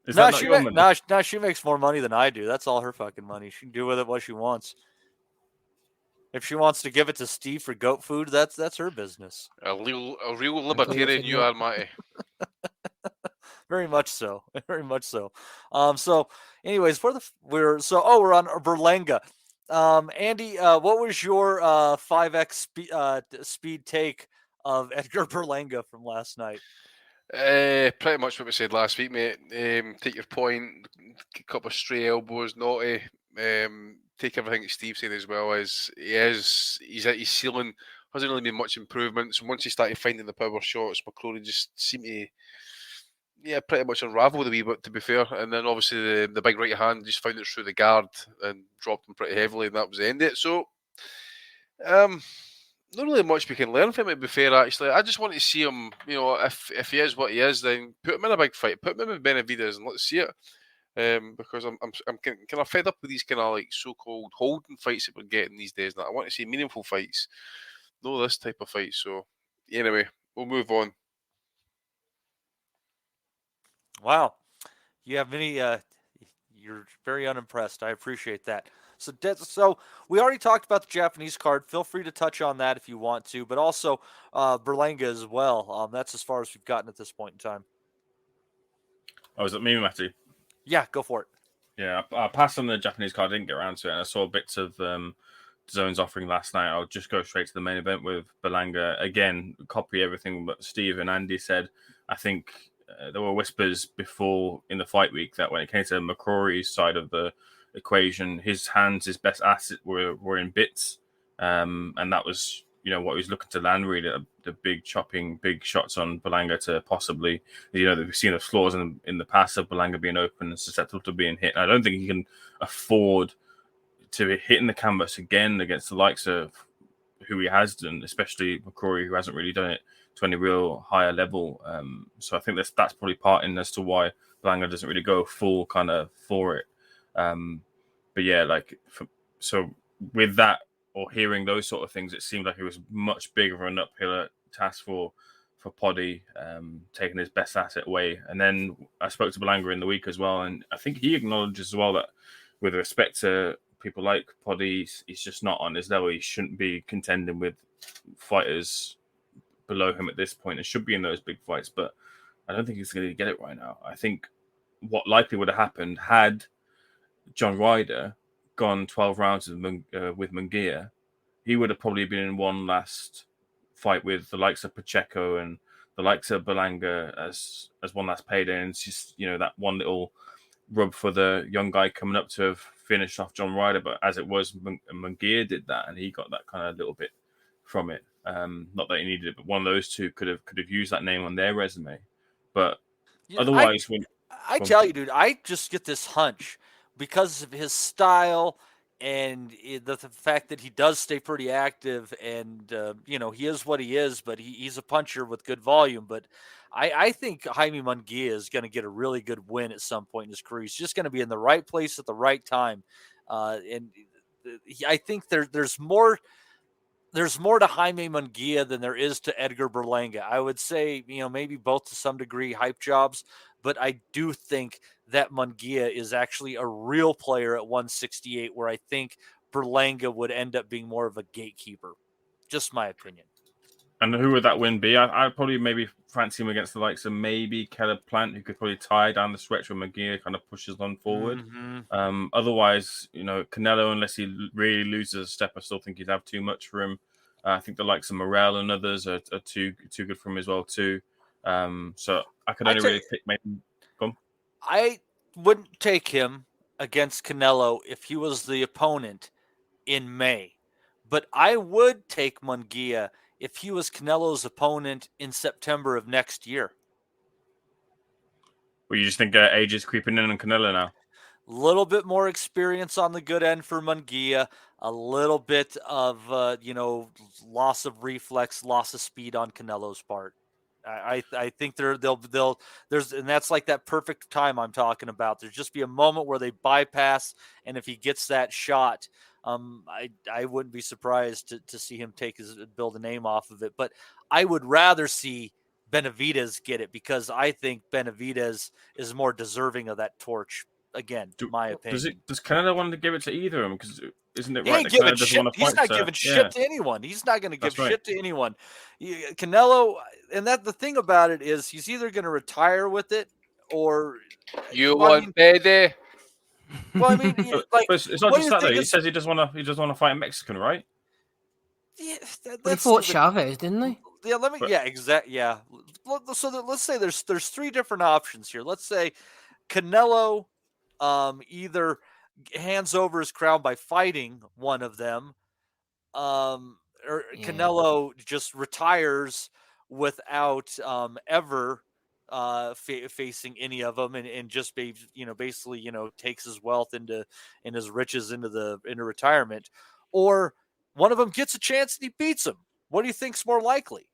Is that not your money? No, she makes more money than I do. That's all her fucking money. She can do with it what she wants. If she wants to give it to Steve for goat food, that's her business. A real libertarian you are, Matty. Very much so. Very much so. So anyways, we're on Berlanga. Andy, what was your 5x speed take of Edgar Berlanga from last night? Pretty much what we said last week, mate. Take your point, a couple of stray elbows, naughty. Take everything that Steve said as well as he's at his ceiling. Hasn't really been much improvements. Once he started finding the power shots, McCrory just seemed to pretty much unravel the wee bit, to be fair. And then obviously the big right hand just found it through the guard and dropped him pretty heavily, and that was the end of it. So not really much we can learn from it, to be fair, actually. I just want to see him, if he is what he is, then put him in a big fight. Put him in with Benavidez and let's see it. Because I'm kind of fed up with these kind of like so-called holding fights that we're getting these days. Now I want to see meaningful fights, no this type of fight. So anyway, we'll move on. Wow, you have many. You're very unimpressed. I appreciate that. So we already talked about the Japanese card. Feel free to touch on that if you want to, but also Berlanga as well. That's as far as we've gotten at this point in time. Oh, is it me, Matty? Yeah, go for it. Yeah, I passed on the Japanese card. I didn't get around to it, and I saw bits of Zone's offering last night. I'll just go straight to the main event with Berlanga. Again, copy everything what Steve and Andy said. I think there were whispers before in the fight week that when it came to McCrory's side of the equation, his hands, his best asset were in bits, and that was what he was looking to land really, the big chopping, big shots on Berlanga to possibly, we've seen the flaws in the past of Berlanga being open and susceptible to being hit. I don't think he can afford to be hitting the canvas again against the likes of who he has done, especially McCrory, who hasn't really done it to any real higher level. So I think that's probably part in as to why Berlanga doesn't really go full kind of for it. But yeah, so with that, or hearing those sort of things, it seemed like it was much bigger of an uphill task for Poddy, taking his best asset away. And then I spoke to Berlanga in the week as well, and I think he acknowledges as well that with respect to people like Poddy, he's just not on his level. He shouldn't be contending with fighters below him at this point. It should be in those big fights, but I don't think he's going to get it right now. I think what likely would have happened had John Ryder gone 12 rounds with Munguia, he would have probably been in one last fight with the likes of Pacheco and the likes of Berlanga as one last payday. And it's just, that one little rub for the young guy coming up to have finished off John Ryder. But as it was, Munguia did that, and he got that kind of little bit from it. Not that he needed it, but one of those two could have used that name on their resume. But otherwise, I tell you, dude, I just get this hunch because of his style and the fact that he does stay pretty active, and he is what he is, but he's a puncher with good volume. But I think Jaime Munguia is going to get a really good win at some point in his career. He's just going to be in the right place at the right time, and I think there's more. There's more to Jaime Munguia than there is to Edgar Berlanga. I would say, maybe both to some degree hype jobs, but I do think that Munguia is actually a real player at 168, where I think Berlanga would end up being more of a gatekeeper. Just my opinion. And who would that win be? I'd probably maybe fancy him against the likes of maybe Caleb Plant, who could probably tie down the stretch when Munguia kind of pushes on forward. Mm-hmm. Otherwise, Canelo, unless he really loses a step, I still think he'd have too much for him. I think the likes of Morel and others are too good for him as well too. So I could only really pick maybe. Come. I wouldn't take him against Canelo if he was the opponent in May, but I would take Munguia if he was Canelo's opponent in September of next year. Well, you just think age is creeping in on Canelo now? A little bit more experience on the good end for Munguia, a little bit of, loss of reflex, loss of speed on Canelo's part. I think there's, and that's like that perfect time I'm talking about. There's just be a moment where they bypass, and if he gets that shot, I wouldn't be surprised to see him build a name off of it. But I would rather see Benavidez get it, because I think Benavidez is more deserving of that torch. Again, my opinion. Does Canelo want to give it to either of them? Because isn't it he right? Ain't giving shit. He's not giving shit to anyone. He's not going to give shit to anyone. Canelo, and the thing about it is, he's either going to retire with it, or payday. Well, I mean, it's not just that though. He says he doesn't want to fight a Mexican, right? Yeah, he fought Chavez, didn't he? Yeah, exactly. Yeah. So let's say there's three different options here. Let's say Canelo either hands over his crown by fighting one of them, or Canelo just retires without ever facing any of them, and just basically takes his wealth and his riches into retirement, or one of them gets a chance and he beats him. What do you think's more likely?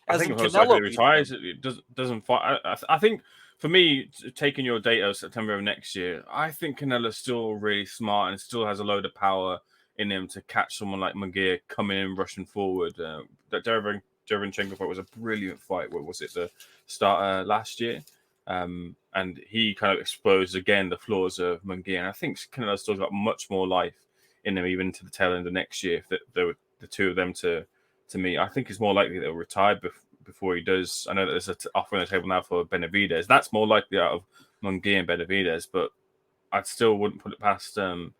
I think most likely retires. It doesn't fight. I think for me, taking your data of September of next year, I think Canelo's still really smart and still has a load of power in him to catch someone like Munguia coming in, rushing forward. That Derevanchenko fight was a brilliant fight. What was it, the start last year? And he kind of exposed again the flaws of Munguia. And I think Canelo's still got much more life in him, even to the tail end of next year. If there were the two of them to me, I think it's more likely that he'll retire before he does. I know that there's an offer on the table now for Benavidez. That's more likely out of Munguia and Benavidez, but I still wouldn't put it past Canelo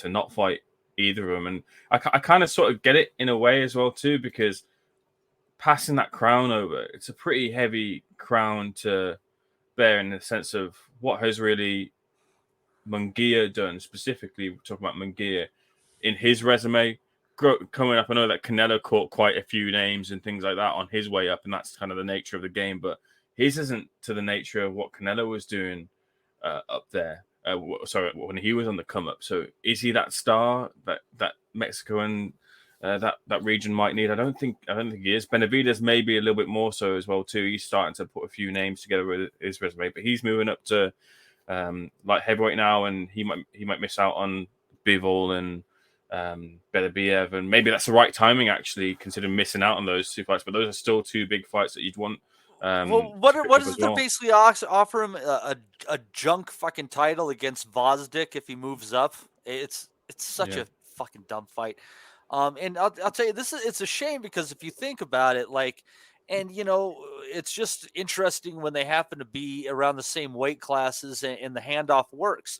to not fight either of them. And I kind of sort of get it in a way as well too, because passing that crown over, it's a pretty heavy crown to bear in the sense of what has really Munguia done, specifically talking about Munguia in his resume. Coming up, I know that Canelo caught quite a few names and things like that on his way up, and that's kind of the nature of the game. But his isn't to the nature of what Canelo was doing up there. When he was on the come up. So is he that star that Mexico and that region might need? I don't think he is. Benavidez maybe a little bit more so as well too. He's starting to put a few names together with his resume, but he's moving up to light heavyweight now, and he might miss out on Bivol and Bellew, and maybe that's the right timing actually, considering missing out on those two fights. But those are still two big fights that you'd want. What is it to basically offer him a junk fucking title against Vosdick if he moves up? It's such a fucking dumb fight. And I'll tell you, it's a shame because if you think about it, like, and it's just interesting when they happen to be around the same weight classes and the handoff works.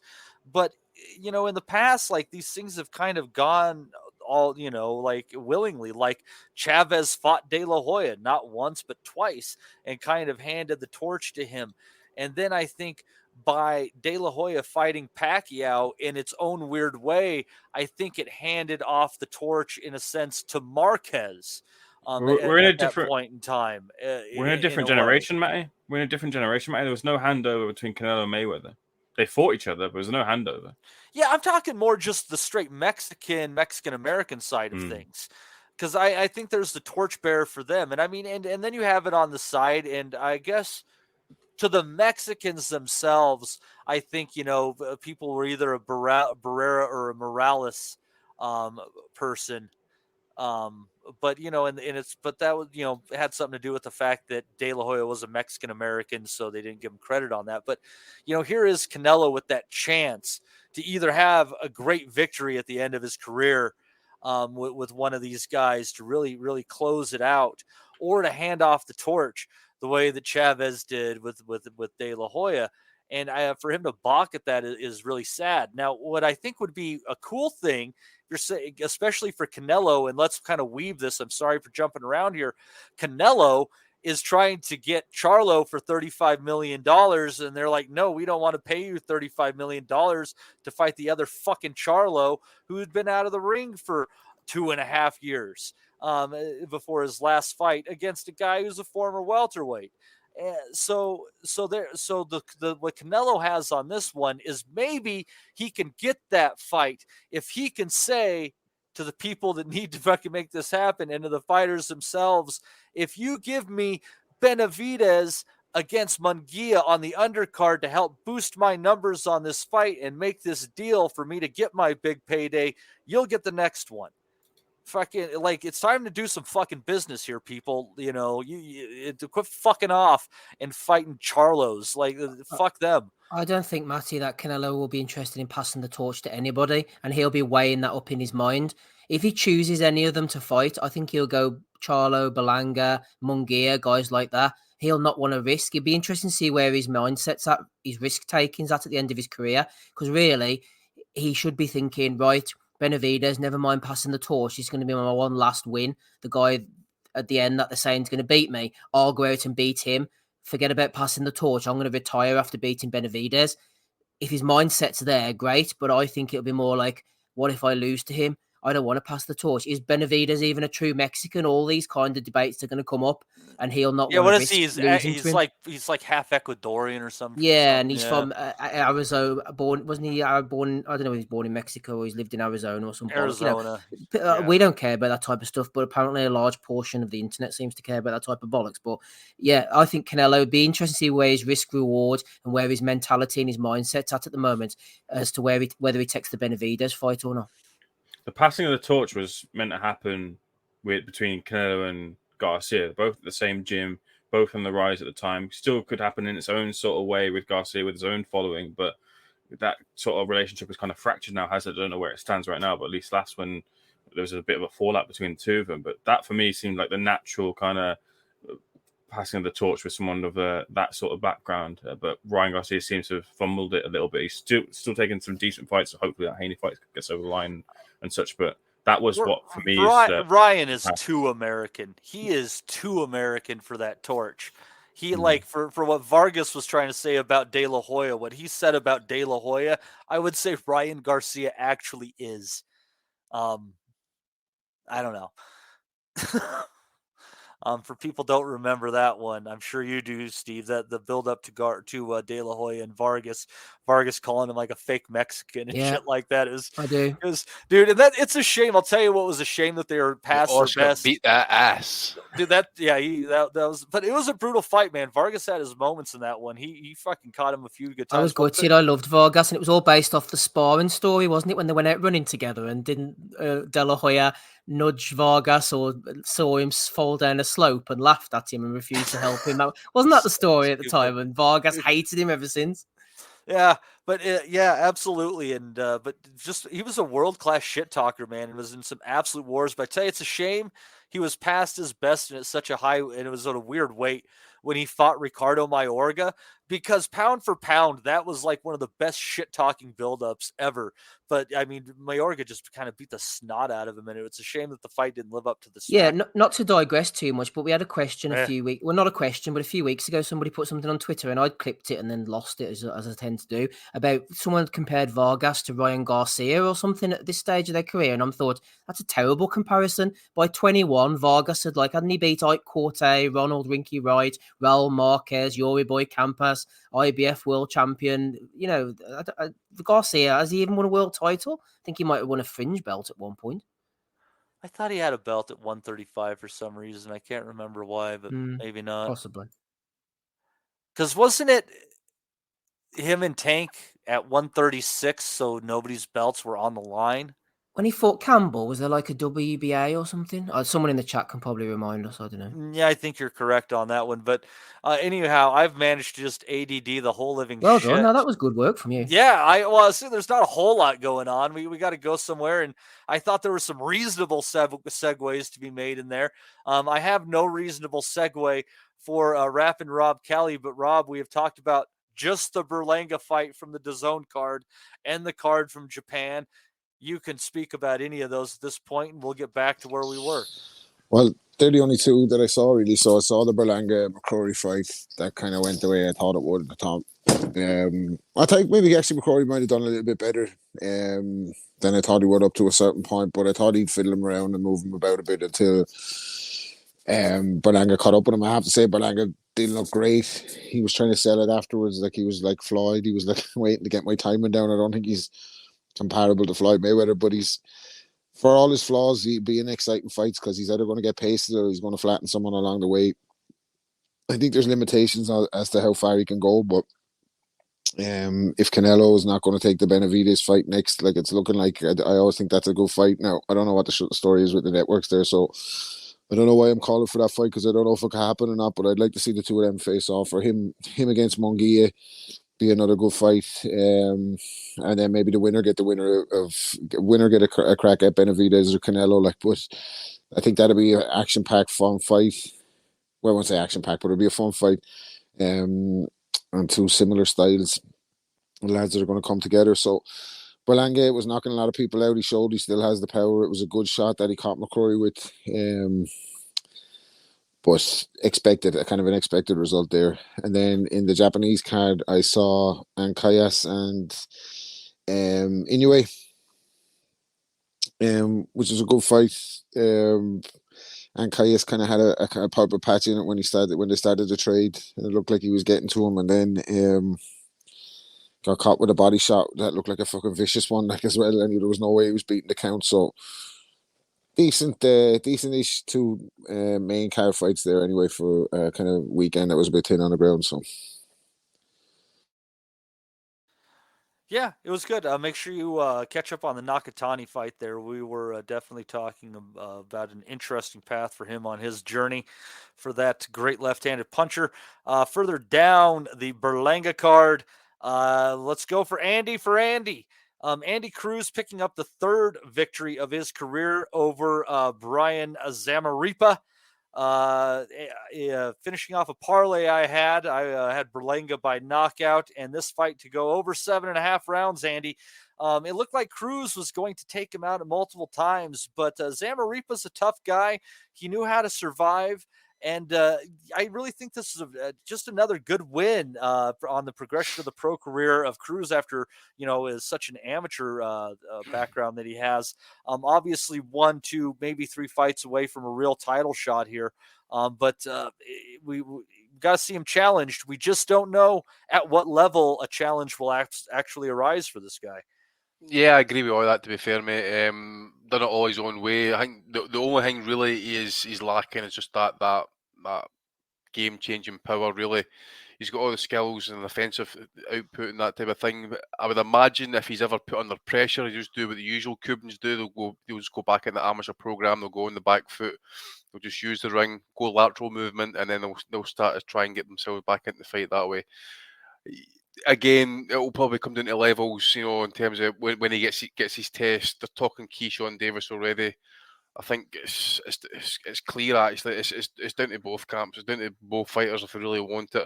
But in the past, like, these things have kind of gone all, like, willingly. Like, Chavez fought De La Hoya not once but twice and kind of handed the torch to him. And then I think by De La Hoya fighting Pacquiao in its own weird way, I think it handed off the torch in a sense to Marquez. We're in a different point in time. We're in a different generation, Matty. We're in a different generation, Matty. There was no handover between Canelo and Mayweather. They fought each other, but there was no handover. Yeah, I'm talking more just the straight Mexican-American side of things. Because I think there's the torchbearer for them. And I mean, and then you have it on the side, and I guess to the Mexicans themselves, I think, people were either a Barrera or a Morales person. But that was, had something to do with the fact that De La Hoya was a Mexican American, so they didn't give him credit on that. But, here is Canelo with that chance to either have a great victory at the end of his career with one of these guys to really, really close it out, or to hand off the torch the way that Chavez did with De La Hoya. And for him to balk at that is really sad. Now, what I think would be a cool thing, you're saying, especially for Canelo, and let's kind of weave this. I'm sorry for jumping around here. Canelo is trying to get Charlo for $35 million, and they're like, no, we don't want to pay you $35 million to fight the other fucking Charlo who had been out of the ring for 2.5 years before his last fight against a guy who's a former welterweight. So what Canelo has on this one is maybe he can get that fight if he can say to the people that need to fucking make this happen and to the fighters themselves, if you give me Benavidez against Munguia on the undercard to help boost my numbers on this fight and make this deal for me to get my big payday, you'll get the next one. Fucking, like, it's time to do some fucking business here, people. You to quit fucking off and fighting Charlos. Like, fuck them. I don't think, Matty, that Canelo will be interested in passing the torch to anybody, and he'll be weighing that up in his mind. If he chooses any of them to fight, I think he'll go Charlo, Berlanga, Munguia, guys like that. He'll not want to risk. It'd be interesting to see where his mindset's at, his risk taking's at the end of his career, because really, he should be thinking, right, Benavidez, never mind passing the torch. He's going to be my one last win. The guy at the end that they're saying is going to beat me. I'll go out and beat him. Forget about passing the torch. I'm going to retire after beating Benavidez. If his mindset's there, great. But I think it'll be more like, what if I lose to him? I don't want to pass the torch. Is Benavidez even a true Mexican? All these kind of debates are going to come up, and he'll not want to risk losing to him. He's like half Ecuadorian or something. Yeah, and he's from Arizona. Wasn't he born? I don't know if he's born in Mexico or he's lived in Arizona or something. Arizona. We don't care about that type of stuff, but apparently a large portion of the internet seems to care about that type of bollocks. But yeah, I think Canelo would be interesting to see where his risk reward and where his mentality and his mindset's at the moment, as to whether he takes the Benavidez fight or not. The passing of the torch was meant to happen between Canelo and Garcia, both at the same gym, both on the rise at the time. Still could happen in its own sort of way with Garcia, with his own following, but that sort of relationship is kind of fractured now, has it? I don't know where it stands right now, but at least last when there was a bit of a fallout between the two of them. But that for me seemed like the natural kind of passing of the torch with someone of that sort of background. But Ryan Garcia seems to have fumbled it a little bit. He's still taking some decent fights, so hopefully that Haney fight gets over the line and such. But that was what for me. Ryan is too American. He is too American for that torch. He like for what Vargas was trying to say about De La Hoya, what he said about De La Hoya, I would say Ryan Garcia actually is. I don't know. For people don't remember that one, I'm sure you do, Steve. That the build up to De La Hoya and Vargas calling him like a fake Mexican and shit like that is. I do. Dude, and it's a shame. I'll tell you what was a shame that they were past their best. Beat that ass, dude. That was, but it was a brutal fight, man. Vargas had his moments in that one. He fucking caught him a few good times. I was gutted. I loved Vargas, and it was all based off the sparring story, wasn't it? When they went out running together and didn't De La Hoya nudge Vargas or saw him fall down a slope and laughed at him and refused to help him. Wasn't that the story at the time? And Vargas hated him ever since. Yeah, but yeah, absolutely. And but just he was a world-class shit talker, man. It was in some absolute wars. But I tell you, it's a shame he was past his best and at such a high, and it was at a weird weight when he fought Ricardo Mayorga, because pound for pound, that was like one of the best shit talking buildups ever. But I mean, Mayorga just kind of beat the snot out of him, and it's a shame that the fight didn't live up to the. Yeah, not to digress too much, but we had a question a few weeks. Well, not a question, but a few weeks ago, somebody put something on Twitter, and I clipped it and then lost it, as I tend to do, about someone compared Vargas to Ryan Garcia or something at this stage of their career, and I thought that's a terrible comparison. By 21, Vargas had hadn't he beat Ike Corte, Ronald Rinky Wright, Raul Marquez, Yuri Boy Campas, IBF world champion? You know, Garcia, has he even won a world title? I think he might have won a fringe belt at one point. I thought he had a belt at 135 for some reason. I can't remember why, but maybe not. Possibly. Because wasn't it him and Tank at 136, so nobody's belts were on the line? When he fought Campbell, was there like a WBA or something? Someone in the chat can probably remind us. I don't know. Yeah, I think you're correct on that one. But anyhow, I've managed to just ADD the whole living well shit. Done. No, that was good work from you. Yeah, see, there's not a whole lot going on. We got to go somewhere, and I thought there were some reasonable segues to be made in there. I have no reasonable segue for Rappin' Rob Kelly, but Rob, we have talked about just the Berlanga fight from the DAZN card and the card from Japan. You can speak about any of those at this point, and we'll get back to where we were. Well, they're the only two that I saw, really. So I saw the Berlanga-McCrory fight. That kind of went the way I thought it would at the top. I think maybe actually McCrory might have done a little bit better than I thought he would up to a certain point, but I thought he'd fiddle him around and move him about a bit until Berlanga caught up with him. I have to say, Berlanga didn't look great. He was trying to sell it afterwards, like he was like Floyd. He was like waiting to get my timing down. I don't think he's comparable to Floyd Mayweather, but he's, for all his flaws, he'd be in exciting fights because he's either going to get pasted or he's going to flatten someone along the way. I think there's limitations as to how far he can go, but if Canelo is not going to take the Benavidez fight next, like it's looking like, I always think that's a good fight. Now, I don't know what the story is with the networks there, so I don't know why I'm calling for that fight because I don't know if it can happen or not, but I'd like to see the two of them face off, or him against Munguia be another good fight, and then maybe the winner get a crack at Benavidez or Canelo. But I think that'll be an action-packed, fun fight. Well, I won't say action-packed, but it'll be a fun fight. And two similar styles, lads that are going to come together. So Berlanga was knocking a lot of people out. He showed he still has the power. It was a good shot that he caught McCrory with. But a kind of an expected result there. And then in the Japanese card, I saw Giyasov and Inoue. which was a good fight. And Caius kind of had a purple patch in it when they started the trade. It looked like he was getting to him, and then got caught with a body shot that looked like a fucking vicious one, like as well. And there was no way he was beating the count. So decent-ish two main card fights there anyway for kind of weekend that was a bit thin on the ground. So. Yeah, it was good. Make sure you catch up on the Nakatani fight there. We were definitely talking about an interesting path for him on his journey for that great left-handed puncher. Further down the Berlanga card, let's go for Andy. Andy Cruz picking up the third victory of his career over Brian Zamaripa. Finishing off a parlay I had Berlanga by knockout, and this fight to go over 7.5 rounds, Andy. It looked like Cruz was going to take him out multiple times, but Zamaripa's a tough guy. He knew how to survive, and I really think this is just another good win on the progression of the pro career of Cruz after, is such an amateur background that he has. Obviously 1, 2, maybe 3 fights away from a real title shot here. But we got to see him challenged. We just don't know at what level a challenge will actually arise for this guy. Yeah, I agree with all that, to be fair, mate. Done it all his own way. I think the only thing really he's lacking is just that game-changing power, really. He's got all the skills and offensive output and that type of thing. But I would imagine if he's ever put under pressure, he'll just do what the usual Cubans do. They'll just go back in the amateur program. They'll go on the back foot. They'll just use the ring, go lateral movement, and then they'll start to try and get themselves back into the fight that way. Again, it will probably come down to levels, in terms of when he gets his test. They're talking Keyshawn Davis already. I think it's clear, actually. It's down to both camps. It's down to both fighters if they really want it.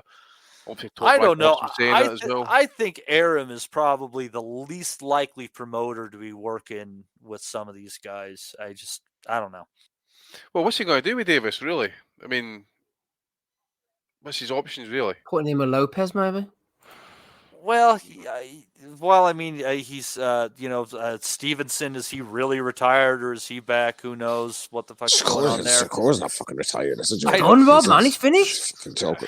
I don't know. I think Aram is probably the least likely promoter to be working with some of these guys. I don't know. Well, what's he going to do with Davis, really? I mean, what's his options, really? Putting him with Lopez, maybe? Well, he's, Stevenson, is he really retired or is he back? Who knows what the fuck's going on there? Shakur's not fucking retired. That's a joke. Rob, man, he's finished. Fucking joke.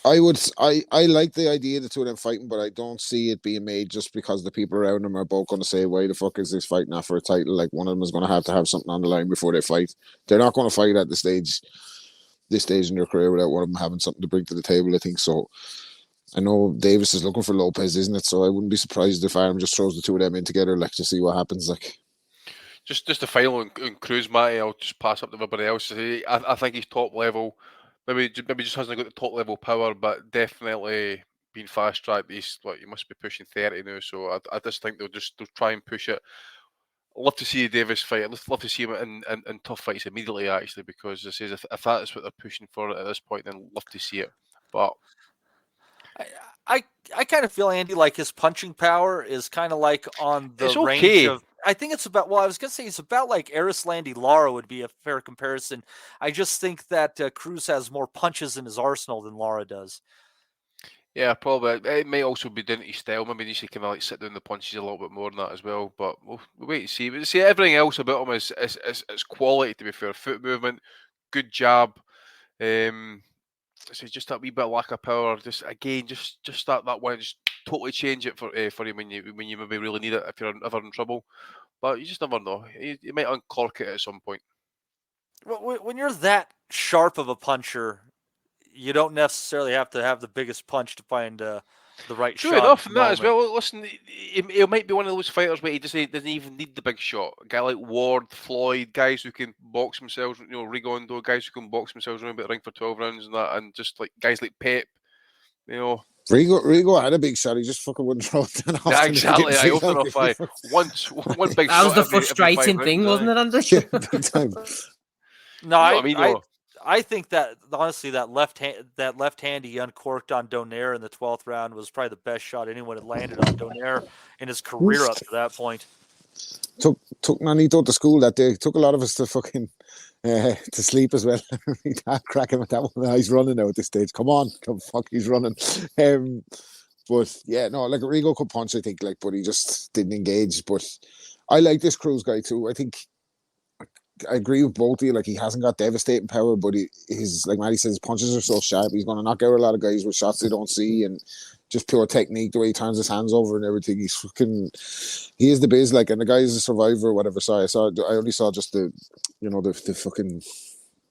I like the idea of the two of them fighting, but I don't see it being made just because the people around them are both going to say, why the fuck is this fight not for a title? Like, one of them is going to have something on the line before they fight. They're not going to fight at this stage in their career without one of them having something to bring to the table, I think. So I know Davis is looking for Lopez, isn't it? So I wouldn't be surprised if Aram just throws the two of them in together, like, to see what happens. Like, just the final on Cruz, Matty. I'll just pass up to everybody else. I think he's top level. Maybe just hasn't got the top level power, but definitely being fast tracked. He must be pushing 30 now. So I just think they'll try and push it. I'd love to see Davis fight. I'd love to see him in tough fights immediately, actually, because I says if that is what they're pushing for at this point, then I'd love to see it. But I kind of feel, Andy, like his punching power is kind of like on the range of. I think it's about. Well, I was gonna say it's about like Erislandy Lara would be a fair comparison. I just think that Cruz has more punches in his arsenal than Lara does. Yeah, probably. It may also be down to his style. Maybe he needs to kind of like sit down the punches a little bit more than that as well. But we'll wait and see. But see, everything else about him is quality, to be fair. Foot movement, good jab. So just that wee bit of lack of power. Just start that one. Just totally change it for him when you maybe really need it if you're ever in trouble. But you just never know. You might uncork it at some point. When you're that sharp of a puncher, you don't necessarily have to have the biggest punch to find the right shot. True enough, and that as well. Listen, he might be one of those fighters where he doesn't even need the big shot. A guy like Ward, Floyd, guys who can box themselves, Rigondo, guys who can box themselves around the ring for 12 rounds and that, and just like guys like Pep, Rigo had a big shot. He just fucking wouldn't throw it down. Yeah, exactly. I open off one big that shot. That was the frustrating thing, wasn't it, Andy? Yeah, big time. No, I think that honestly that left hand he uncorked on Donaire in the 12th round was probably the best shot anyone had landed on Donaire in his career up to that point. Took Nanito to school that day. Took a lot of us to fucking to sleep as well. I'd crack him at that one. He's running now at this stage. Come on, he's running. But yeah, no, like Rigo could punch, I think, but he just didn't engage. But I like this Cruz guy too. I think I agree with both of you. Like, he hasn't got devastating power, but his, like Matty says, his punches are so sharp. He's going to knock out a lot of guys with shots they don't see, and just pure technique, the way he turns his hands over and everything. He is the biz. Like, and the guy is a survivor or whatever. So I only saw just the fucking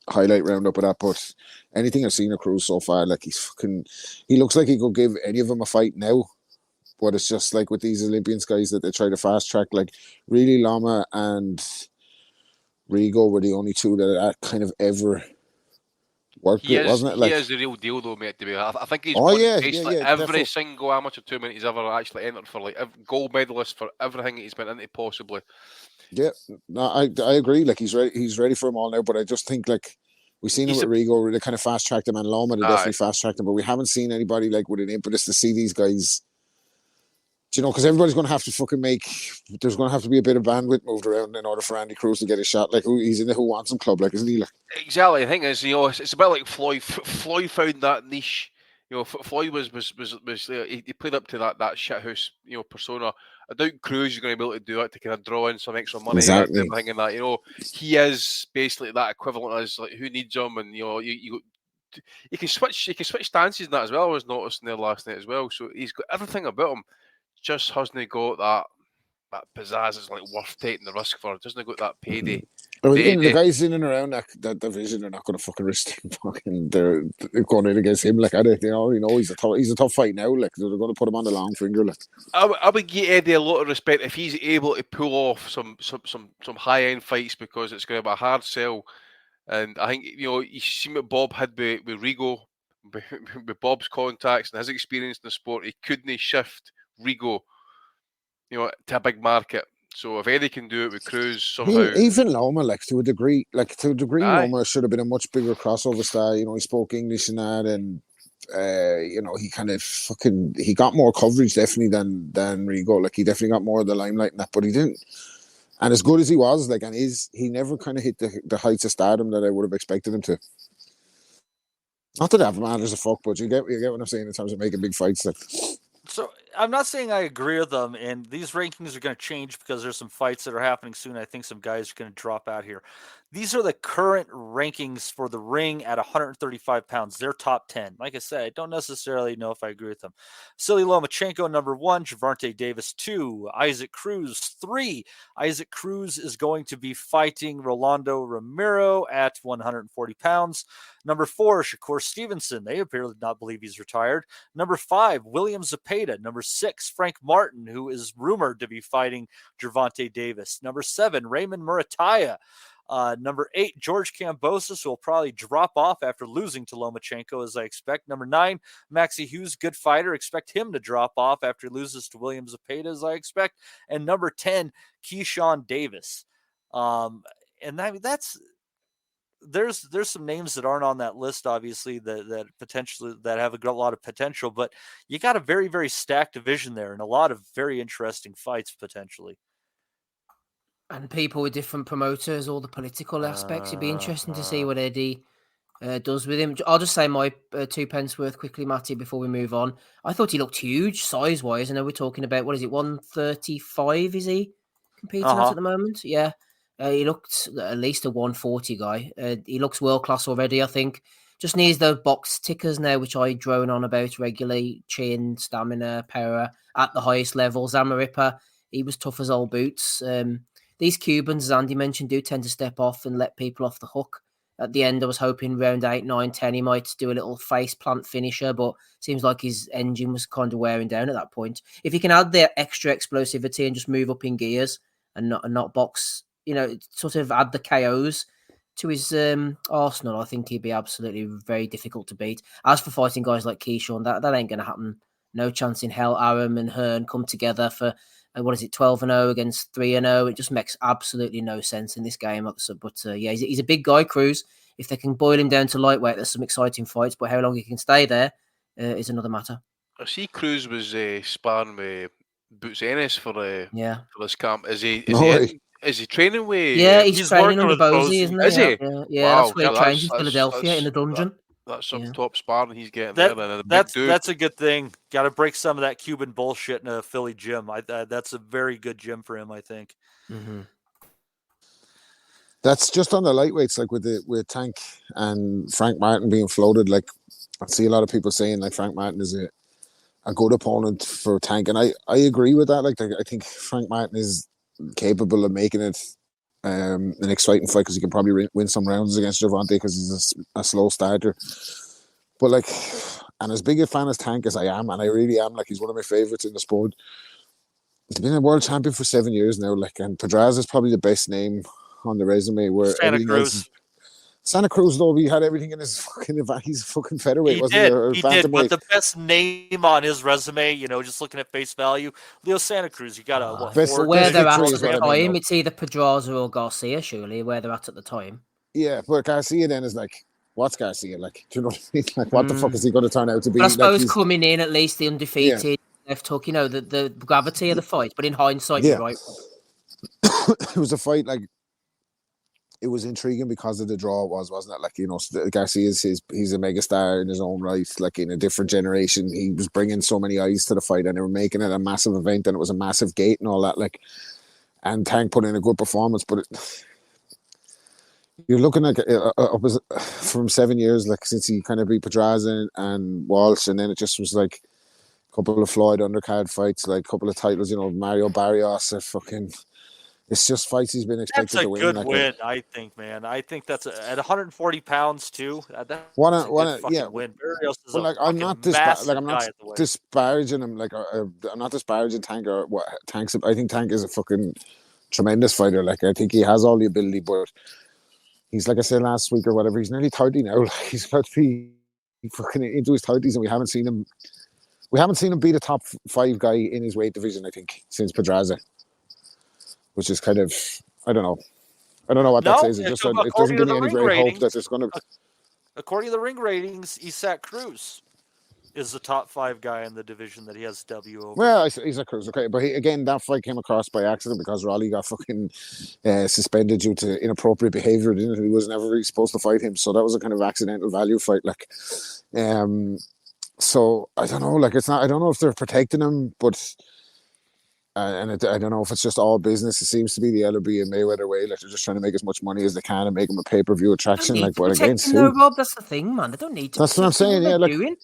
highlight roundup of that. But anything I've seen of Cruz so far, like, he looks like he could give any of them a fight now. But it's just like with these Olympians guys that they try to fast track. Like, really, Lama and Rigo were the only two that kind of ever worked with, wasn't it? Like, he is the real deal, though, mate. To be, I think he's every definitely. Single amateur tournament he's ever actually entered for, like, gold medalist for everything he's been into, possibly. Yeah, no, I agree. Like, he's ready for them all now. But I just think, like, we've seen him with Rigo, they kind of fast tracked him, and Loma, they definitely fast tracked him. But we haven't seen anybody like with an impetus to see these guys. Do you know, because everybody's going to have to fucking there's going to have to be a bit of bandwidth moved around in order for Andy Cruz to get a shot. Like, he's in the Who Wants Him club, like, isn't he? Like, exactly. The thing is, it's a bit like Floyd. Floyd found that niche. Floyd was he played up to that shithouse, persona. I doubt Cruz is going to be able to do that to kind of draw in some extra money. Exactly. And everything, and that, he is basically that equivalent as, like, who needs him, and you can switch stances in that as well. I was noticing there last night as well. So he's got everything about him. Just hasn't got that pizzazz is, like, worth taking the risk for. Doesn't got that payday. The guys in and around that division are not going to fucking risk they're going in against him. Like, he's a tough fight now. Like, they're going to put him on the long finger. Like, I would give Eddie a lot of respect if he's able to pull off some high end fights, because it's going to be a hard sell. And I think you see what Bob had with Rigo, with Bob's contacts and his experience in the sport. He couldn't shift Rigo, to a big market. So if Eddie can do it with Cruz somehow, even Loma, to a degree, Loma should have been a much bigger crossover star. He spoke English and that, and he kind of he got more coverage definitely than Rigo. Like, he definitely got more of the limelight and that, but he didn't. And as good as he was, like, and he never kind of hit the heights of stardom that I would have expected him to. Not that that matters a fuck, but you get what I'm saying in terms of making big fights. Like, so I'm not saying I agree with them, and these rankings are going to change because there's some fights that are happening soon. I think some guys are going to drop out here. These are the current rankings for the ring at 135 pounds. They're top 10. Like I said, I don't necessarily know if I agree with them. Vasily Lomachenko, number 1. Gervonta Davis, 2. Isaac Cruz, 3. Isaac Cruz is going to be fighting Rolando Romero at 140 pounds. Number 4, Shakur Stevenson. They appear to not believe he's retired. Number 5, William Zepeda. Number 6, Frank Martin, who is rumored to be fighting Gervonta Davis. Number 7, Raymond Murataya. Number 8, George Kambosos, who will probably drop off after losing to Lomachenko, as I expect. Number 9, Maxie Hughes, good fighter. Expect him to drop off after he loses to William Zepeda, as I expect. And number 10, Keyshawn Davis. And that's there's some names that aren't on that list, obviously, that potentially that have a lot of potential. But you got a very, very stacked division there, and a lot of very interesting fights potentially. And people with different promoters, all the political aspects. It'd be interesting to see what Eddie does with him. I'll just say my 2 pence worth quickly, Matty, before we move on. I thought he looked huge size-wise. I know we're talking about, 135 is he competing at the moment? Yeah. He looked at least a 140 guy. He looks world-class already, I think. Just needs those box tickers now, which I drone on about regularly. Chin, stamina, power at the highest level. Zamarripa, he was tough as old boots. These Cubans, as Andy mentioned, do tend to step off and let people off the hook. At the end, I was hoping round 8, 9, 10, he might do a little face plant finisher, but seems like his engine was kind of wearing down at that point. If he can add the extra explosivity and just move up in gears and not box, sort of add the KOs to his arsenal, I think he'd be absolutely very difficult to beat. As for fighting guys like Keyshawn, that ain't going to happen. No chance in hell. Aram and Hearn come together for 12-0 against 3-0. It just makes absolutely no sense in this game. But he's a big guy, Cruz. If they can boil him down to lightweight, there's some exciting fights. But how long he can stay there is another matter. I see Cruz was sparring with Boots Ennis for this camp. Is he training with? Yeah, he's training under Bosey, isn't he? Is he? Yeah, wow, that's where he trains in Philadelphia in the dungeon. That's some top sparring he's getting there. That's a good thing. Got to break some of that Cuban bullshit in a Philly gym. That's a very good gym for him, I think. Mm-hmm. That's just on the lightweights, like with Tank and Frank Martin being floated. Like I see a lot of people saying like Frank Martin is a good opponent for Tank, and I agree with that. Like I think Frank Martin is capable of making it an exciting fight because he can probably win some rounds against Gervonta because he's a slow starter. But like, and as big a fan as Tank as I am, and I really am, like he's one of my favorites in the sport. He's been a world champion for 7 years now. Like, and Pedraza is probably the best name on the resume. Where Santa Cruz. Santa Cruz, though, he had everything in his fucking. He's a fucking featherweight, He wasn't did. he? Or He did. But bantamweight. the best name on his resume, just looking at face value, Leo Santa Cruz. You got a Best- four- Where they're at victory at is the what I mean, time, though. it's either Pedraza or Garcia, surely, where they're at the time. Yeah, but Garcia then is like, what's Garcia like? Do you know what I mean? Like, what the fuck is he going to turn out to be? But I Like, suppose he's- coming in, at least the undefeated, left hook, the gravity of the fight. But in hindsight, Yeah. you're right. it was a fight like it was intriguing because of the draw it was, wasn't it? Like, Garcia's he's a megastar in his own right, like in a different generation. He was bringing so many eyes to the fight and they were making it a massive event and it was a massive gate and all that. Like, and Tank put in a good performance, but you're looking at from 7 years, like since he kind of beat Pedraza and Walsh, and then it just was like a couple of Floyd undercard fights, like a couple of titles, Mario Barrios, it's just fights he's been expected That's a to win. good like win, I think, man. I think that's at 140 pounds too. That's a Wanna- good fucking yeah. win. Barrios is But a like, I'm not fucking massive like I'm guy not at the weight. disparaging him. Like, I'm not disparaging Tank or what Tank's. I think Tank is a fucking tremendous fighter. Like, I think he has all the ability, but he's, like I said last week or whatever, he's nearly 30 now. Like, he's got to be fucking into his 30s, and we haven't seen him beat a top 5 guy in his weight division, I think, since Pedraza, which is kind of, I don't know what that says. It just it doesn't give me any great hope that there's going to. According to the ring ratings, Isaac Cruz is the top 5 guy in the division that he has W over. Well, he's a Cruz, okay, but again, that fight came across by accident because Raleigh got fucking suspended due to inappropriate behavior. He was never really supposed to fight him, so that was a kind of accidental value fight. Like, so I don't know. Like, it's not. I don't know if they're protecting him, but. I don't know if it's just all business. It seems to be the LRB and Mayweather way. Like, they're just trying to make as much money as they can and make him a pay-per-view attraction. Like, but against who? Rob, that's the thing, man. They don't need to. That's what I'm saying. Yeah, like, doing.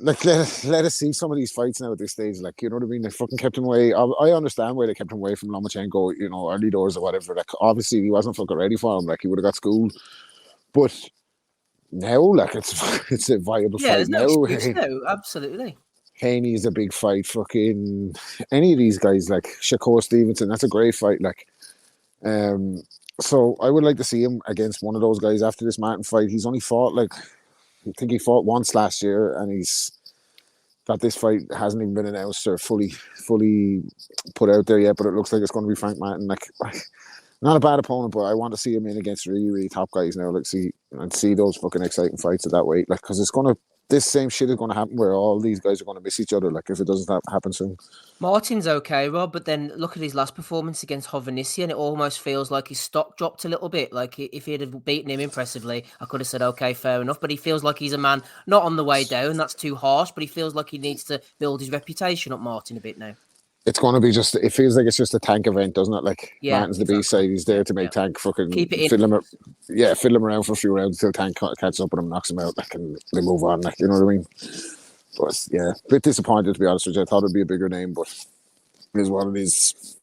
let us see some of these fights now at this stage. Like, you know what I mean? They fucking kept him away. I understand why they kept him away from Lomachenko, early doors or whatever. Like, obviously he wasn't fucking ready for him. Like, he would have got schooled. But now, like, it's a viable fight now. No, absolutely. Haney's a big fight. Fucking any of these guys, like Shakur Stevenson, that's a great fight. Like, so I would like to see him against one of those guys after this Martin fight. He's only fought I think he fought once last year, and he's got this fight hasn't even been announced or fully put out there yet. But it looks like it's going to be Frank Martin. Like, not a bad opponent, but I want to see him in against really, really top guys now. Like, see those fucking exciting fights at that weight. Like, because this same shit is going to happen where all these guys are going to miss each other. Like, if it doesn't happen soon. Martin's okay, Rob, but then look at his last performance against Hovhannissian, and it almost feels like his stock dropped a little bit. Like, if he'd have beaten him impressively, I could have said, okay, fair enough. But he feels like he's a man not on the way down. That's too harsh, but he feels like he needs to build his reputation up, Martin, a bit now. It's going to be it feels like it's just a Tank event, doesn't it? Like, Martin's the B-side. He's there to make Tank fucking fiddle him around for a few rounds until Tank catches up with him, knocks him out, like, and they move on. Like, you know what I mean? But yeah, a bit disappointed, to be honest with you. I thought it'd be a bigger name, but it is what it is.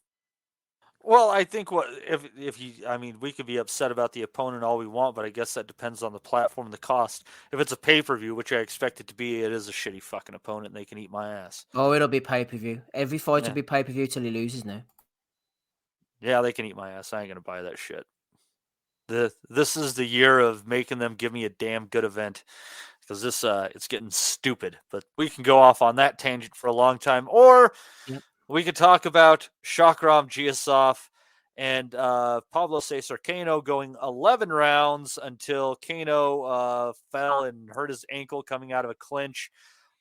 Well, I think we could be upset about the opponent all we want, but I guess that depends on the platform and the cost. If it's a pay-per-view, which I expect it to be, it is a shitty fucking opponent and they can eat my ass. Oh, it'll be pay-per-view. Every fight will be pay-per-view till he loses now. Yeah, they can eat my ass. I ain't gonna buy that shit. This is the year of making them give me a damn good event, because this it's getting stupid. But we can go off on that tangent for a long time, or we could talk about Shakram Giyasov and Pablo Cesar Cano going 11 rounds until Cano fell and hurt his ankle coming out of a clinch,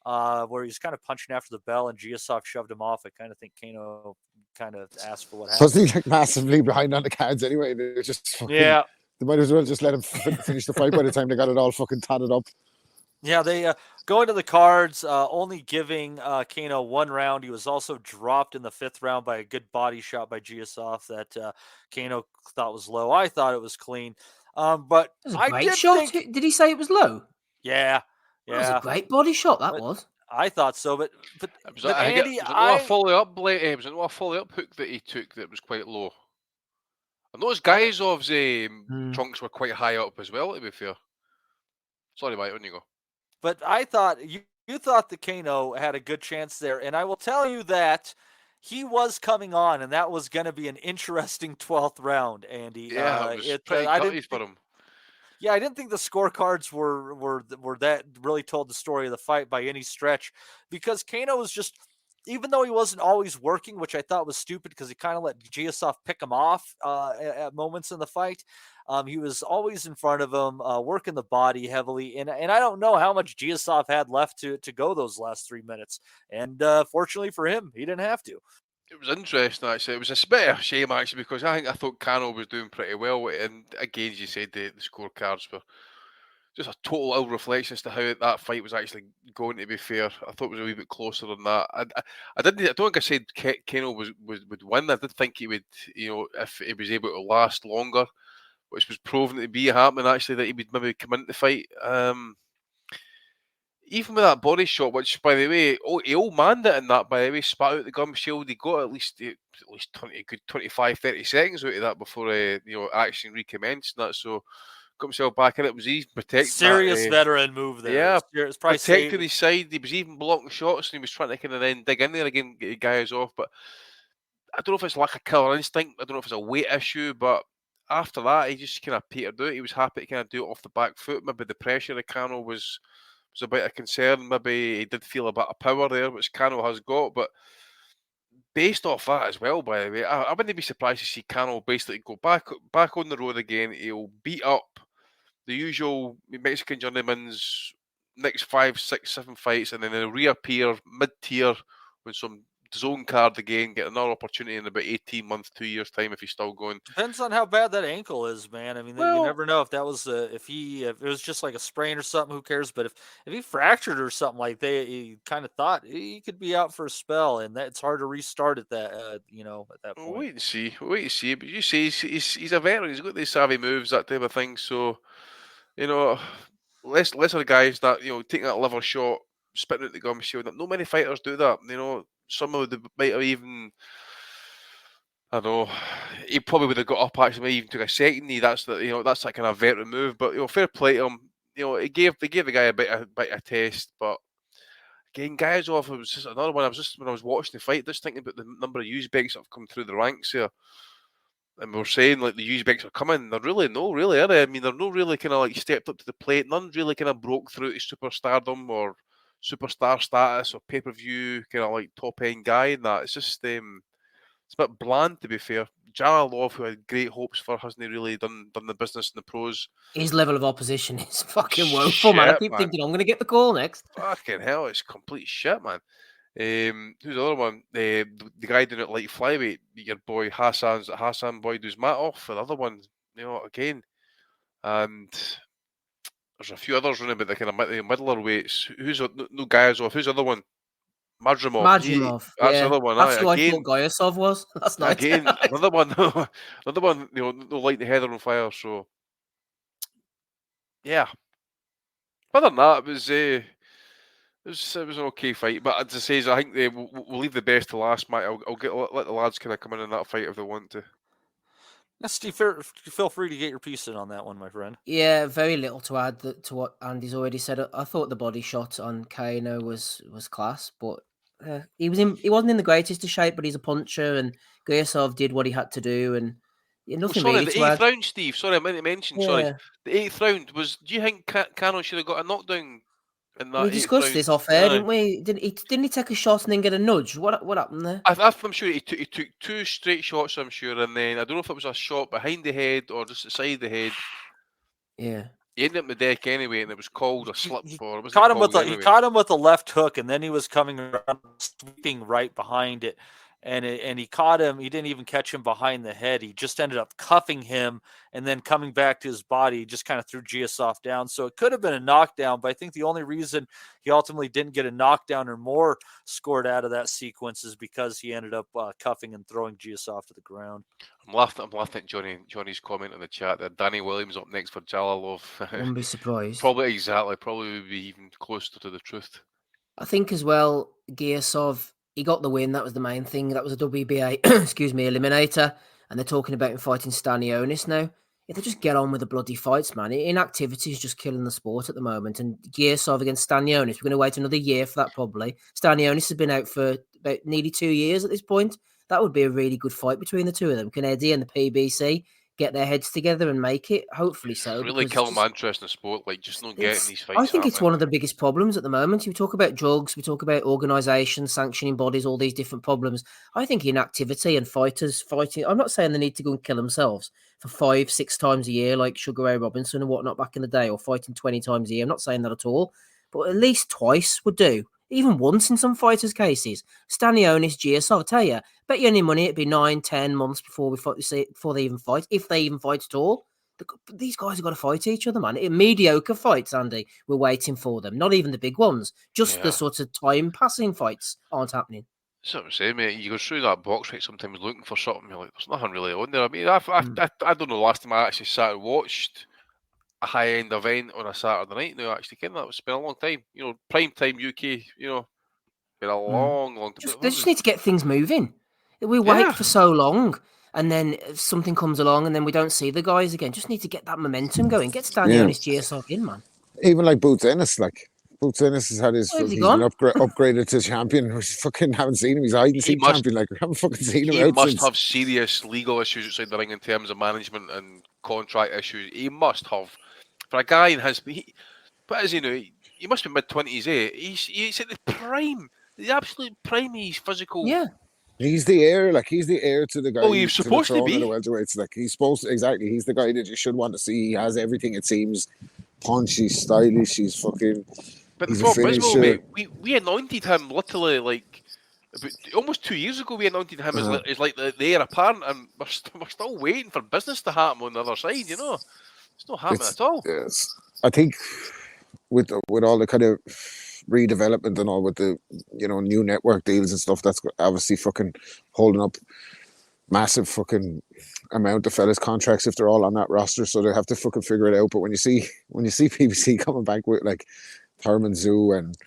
where he's kind of punching after the bell and Giyasov shoved him off. I kind of think Cano kind of asked for what happened. Wasn't he like massively behind on the cards anyway? They were just fucking, they might as well just let him finish the fight by the time they got it all fucking tatted up. Yeah, they going to the cards, only giving Kano 1 round. He was also dropped in the 5th round by a good body shot by Giyasov that Kano thought was low. I thought it was clean. But It was a I great did shot. think, Did he say it was low? yeah, That was a great body shot. That was. I thought so, but Andy, was it a follow-up was it not a follow-up hook that he took that was quite low? And those Giyasov's trunks were quite high up as well, to be fair. Sorry, Mike, on you go. But I thought you thought that Kano had a good chance there, and I will tell you that he was coming on, and that was going to be an interesting 12th round, Andy. Yeah, it was pretty gutty for him. Yeah, I didn't think the scorecards were that really told the story of the fight by any stretch, because Kano was just, even though he wasn't always working, which I thought was stupid because he kind of let Giyasov pick him off at moments in the fight. He was always in front of him, working the body heavily, and I don't know how much Giyasov had left to go those last 3 minutes. And fortunately for him, he didn't have to. It was interesting, actually. It was a bit of a shame, actually, because I thought Kano was doing pretty well. And again, as you said, the scorecards were just a total ill reflection as to how that fight was actually going, to be fair. I thought it was a wee bit closer than that. I don't think I said Kano would win. I did think he would, if he was able to last longer, which was proven to be happening, actually, that he would maybe come into the fight. Even with that body shot, which, by the way, he old-manned it in that, by the way, spat out the gum shield. He got at least 25, 30 seconds out of that before action recommenced and that. So got himself back in it. Was he protecting serious veteran move there? Yeah, it's protecting his side. He was even blocking shots, and he was trying to kind of then dig in there again, get guys off. But I don't know if it's like a killer instinct. I don't know if it's a weight issue, but after that, he just kind of petered out. He was happy to kind of do it off the back foot. Maybe the pressure of Kano was a bit of concern. Maybe he did feel a bit of power there, which Kano has got. But based off that as well, by the way, I wouldn't be surprised to see Kano basically go back on the road again. He'll beat up the usual Mexican journeyman's next 5, 6, 7 fights, and then he'll reappear mid-tier with some zone card again, get another opportunity in about 18 months, 2 years time if he's still going. Depends on how bad that ankle is, man. I mean, you never know if that was if it was just like a sprain or something. Who cares? But if he fractured or something like he kind of thought he could be out for a spell, and it's hard to restart at that at that point. Wait and see. But you see, he's a veteran. He's got these savvy moves, that type of thing. So lesser guys that taking that liver shot, spitting out the gum shield. Not many fighters do that. Some of them might have even, I don't know, he probably would have got up actually, maybe even took a second knee. That's that's that kind of veteran move. But fair play to him. He gave the guy a bit of test. But again, Giyasov was just another one. When I was watching the fight, just thinking about the number of Uzbeks that have come through the ranks here. And we were saying like the Uzbeks are coming. They're really are they? I mean, they're not really kind of like stepped up to the plate. None really kind of broke through to superstardom or superstar status or pay-per-view kind of like top-end guy and that. It's just it's a bit bland, to be fair. Jalilov, who I had great hopes for, hasn't really done the business in the pros. His level of opposition is fucking woeful, man. I keep thinking I'm going to get the call next. Fucking hell, it's complete shit, man. Who's the other one? The guy doing it like flyweight, your boy Hassan Boyd Uzmatov. The other one, again. And there's a few others running, but the kind of middler weights. Who's no Giyasov? Who's the other one? Madrimov. That's the other one. That's who I thought Giyasov was. That's nice. Again, another one. No light the header on fire. So, yeah. Other than that, it was an okay fight. But as I say, I think we'll leave the best to last, Mike. I'll let the lads kind of come in that fight if they want to. Yes, Steve, feel free to get your piece in on that one, my friend. Yeah, very little to add to what Andy's already said. I thought the body shot on Kano was class, but he wasn't in the greatest of shape, but he's a puncher, and Giyasov did what he had to do, and nothing really the to add. 8th round, Steve. Sorry, I meant to mention. Yeah. Sorry, the 8th round was. Do you think Kano should have got a knockdown? We discussed this off air, didn't we? Didn't he take a shot and then get a nudge? What happened there? I'm sure he took 2 straight shots. I'm sure, and then I don't know if it was a shot behind the head or just the side of the head. Yeah, he ended up in the deck anyway, and it was called a slip. He caught him with a left hook, and then he was coming around, sweeping right behind it. and he caught him. He didn't even catch him behind the head. He just ended up cuffing him, and then coming back to his body, he just kind of threw Giyasov down. So it could have been a knockdown, but I think the only reason he ultimately didn't get a knockdown or more scored out of that sequence is because he ended up cuffing and throwing Giyasov to the ground. I'm laughing at Johnny's comment in the chat that Danny Williams up next for Jalalov. Wouldn't be surprised. Probably would be even closer to the truth. I think as well, Giyasov, he got the win. That was the main thing. That was a WBA, eliminator. And they're talking about him fighting Stanionis now. If they just get on with the bloody fights, man, inactivity is just killing the sport at the moment. And Giyasov against Stanionis, we're going to wait another year for that probably. Stanionis has been out for about nearly 2 years at this point. That would be a really good fight between the two of them. Can Eddie and the PBC get their heads together and make it? Hopefully so. Really kill my interest in the sport, just not getting these fights. I think it's one of the biggest problems at the moment. We talk about drugs, we talk about organisations, sanctioning bodies, all these different problems. I think inactivity and fighters fighting, I'm not saying they need to go and kill themselves for 5-6 times a year like Sugar Ray Robinson and whatnot back in the day, or fighting 20 times a year. I'm not saying that at all, but at least twice would do. Even once in some fighters' cases. Stanionis, Giyasov, I tell you, bet you any money it'd be 9-10 months before they even fight, if they even fight at all. These guys have got to fight each other, man. Mediocre fights, Andy, we're waiting for them. Not even the big ones. Just the sort of time-passing fights aren't happening. That's what I'm saying, mate. You go through that box fight sometimes looking for something, you're like, there's nothing really on there. I mean, I don't know the last time I actually sat and watched a high-end event on a Saturday night. No, actually, Ken, it's been a long time. Prime time UK, been a long time. They just need to get things moving. We wait for so long, and then something comes along, and then we don't see the guys again. Just need to get that momentum going. Get Stanionis, Giyasov in, man. Even like Boots Ennis, Boots Ennis has had his he's been upgraded to champion. We fucking haven't seen him. He's a hide and seek champion. We haven't fucking seen him. He must have serious legal issues outside the ring in terms of management and contract issues. He must have. For a guy in his, but as you know, he must be mid-20s. He's at the prime, the absolute prime. He's physical. Yeah, he's the heir. He's the heir to the guy. Oh, he's supposed to be. The welterweights. He's supposed to, exactly. He's the guy that you should want to see. He has everything. It seems punch. He's stylish. He's fucking. But the problem is, mate, we anointed him literally almost 2 years ago. We anointed him as the heir apparent, and we're still waiting for business to happen on the other side. It's not happening at all. Yes, I think with all the kind of redevelopment and all with the new network deals and stuff, that's obviously fucking holding up massive fucking amount of fellas' contracts if they're all on that roster. So they have to fucking figure it out. But when you see PBC coming back with Thurman Zoo and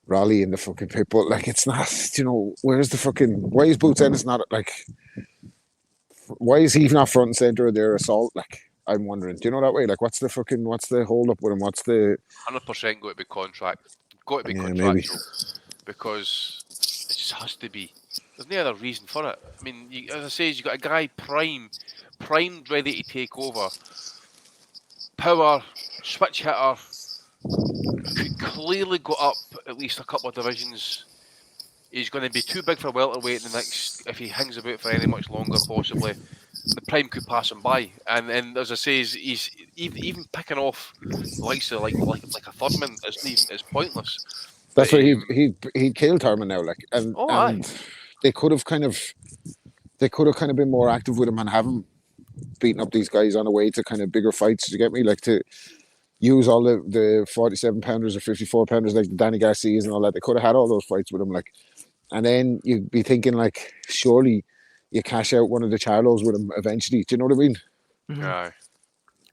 Raleigh in the fucking pitbull, it's not. Where's the fucking? Why is Boots Ennis not Why is he not front and center of their assault? I'm wondering. Do you know that way? What's the hold up with him? What's the 100% got to be contract? Got to be contractual maybe. Because it just has to be. There's no other reason for it. I mean, as I say, you've got a guy primed, ready to take over. Power, switch hitter, could clearly go up at least a couple of divisions. He's going to be too big for welterweight in the next, if he hangs about for any much longer, possibly. The prime could pass him by, and as I say, he's even picking off the likes of like a Thurman is pointless. That's why he killed Thurman now, and they could have kind of been more active with him and have him beating up these guys on the way to kind of bigger fights. You get me? To use all the 47 pounders or 54 pounders like the Danny Garcias and all that. They could have had all those fights with him, and then you'd be thinking surely you cash out one of the Charlos with him eventually. Do you know what I mean? No.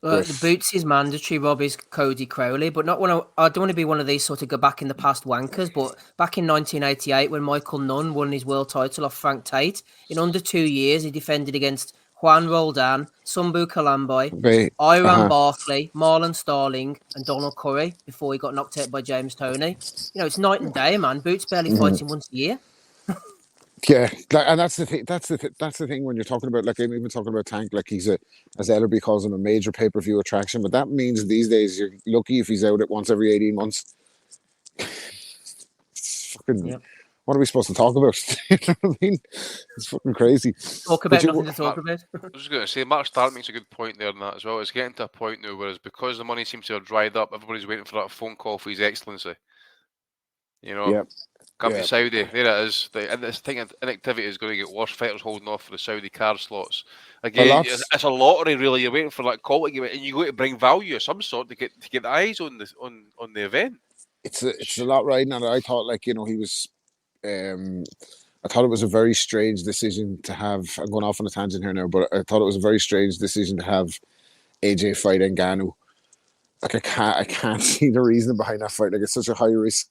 Well, the boots is mandatory, Rob, is Cody Crowley, but I don't want to be one of these sort of go back in the past wankers, but back in 1988 when Michael Nunn won his world title off Frank Tate, in under 2 years he defended against Juan Roldan, Sumbu Kalambai, Iran Barkley, Marlon Starling and Donald Curry before he got knocked out by James Toney. It's night and day, man. Boots barely fighting once a year. Yeah, and that's the thing. That's the thing when you're talking about I'm even talking about Tank. He's as Ellerby calls him, a major pay-per-view attraction. But that means these days you're lucky if he's out at once every 18 months. It's fucking. Yep. What are we supposed to talk about? You know what I mean? It's fucking crazy. Talk about nothing to talk about. I was just going to say, Mark Stark makes a good point there on that as well. It's getting to a point now where because the money seems to have dried up, everybody's waiting for that phone call for His Excellency. Yep. Come to Saudi, there it is. And this thing, inactivity is going to get worse. Fighters holding off for the Saudi card slots. Again, it's a lottery, really. You're waiting for that call to give it, and you got to bring value of some sort to get the eyes on this on the event. It's a lot riding on it. I thought, like, he was. I thought it was a very strange decision to have. I'm going off on a tangent here now, but I thought it was a very strange decision to have AJ fight Ngannou. Like, I can't see the reason behind that fight. Like, it's such a high risk.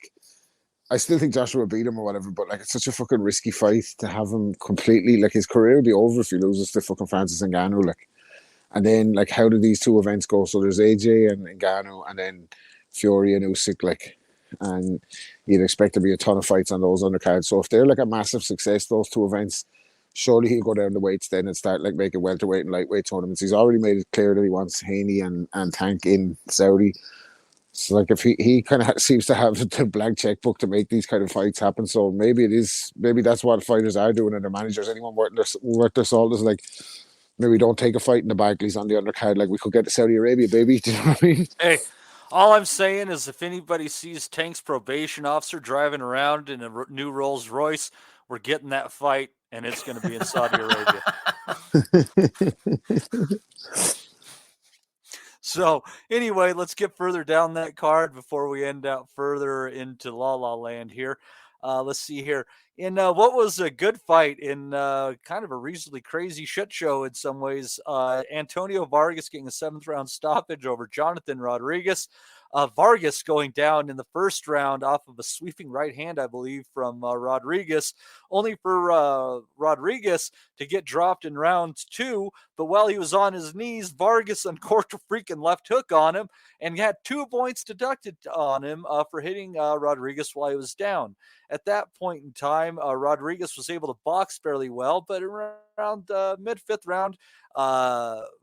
I still think Joshua beat him or whatever, but like, it's such a fucking risky fight to have him completely. Like, his career will be over if he loses to fucking Francis Ngannou. Like, and then, like, how do these two events go? So there's AJ and Ngannou, and then Fury and Usyk. Like, and you'd expect there to be a ton of fights on those undercards. So if they're like a massive success, those two events, surely he'll go down the weights then and start like making welterweight and lightweight tournaments. He's already made it clear that he wants Haney and Tank in Saudi. So like, if he kind of seems to have the blank checkbook to make these kind of fights happen. So maybe that's what fighters are doing, and their managers, anyone worth their salt, is like, maybe don't take a fight in the Barclays on the undercard. Like, we could get to Saudi Arabia, baby. Do you know what I mean? Hey, all I'm saying is, if anybody sees Tank's probation officer driving around in a new Rolls Royce, we're getting that fight, and it's going to be in Saudi Arabia. So anyway, let's get further down that card before we end out further into La La Land here. Let's see here. In what was a good fight in kind of a reasonably crazy shit show in some ways, Antonio Vargas getting a 7th round stoppage over Jonathan Rodriguez. Vargas going down in the first round off of a sweeping right hand, I believe, from Rodriguez, only for Rodriguez to get dropped in round 2. But while he was on his knees, Vargas uncorked a freaking left hook on him and had 2 points deducted on him for hitting Rodriguez while he was down. At that point in time, Rodriguez was able to box fairly well, but around mid-5th round,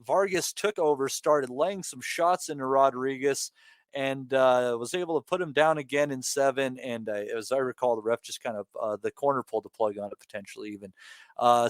Vargas took over, started laying some shots into Rodriguez, and was able to put him down again in 7. And as I recall, the ref just kind of, the corner pulled the plug on it, potentially even.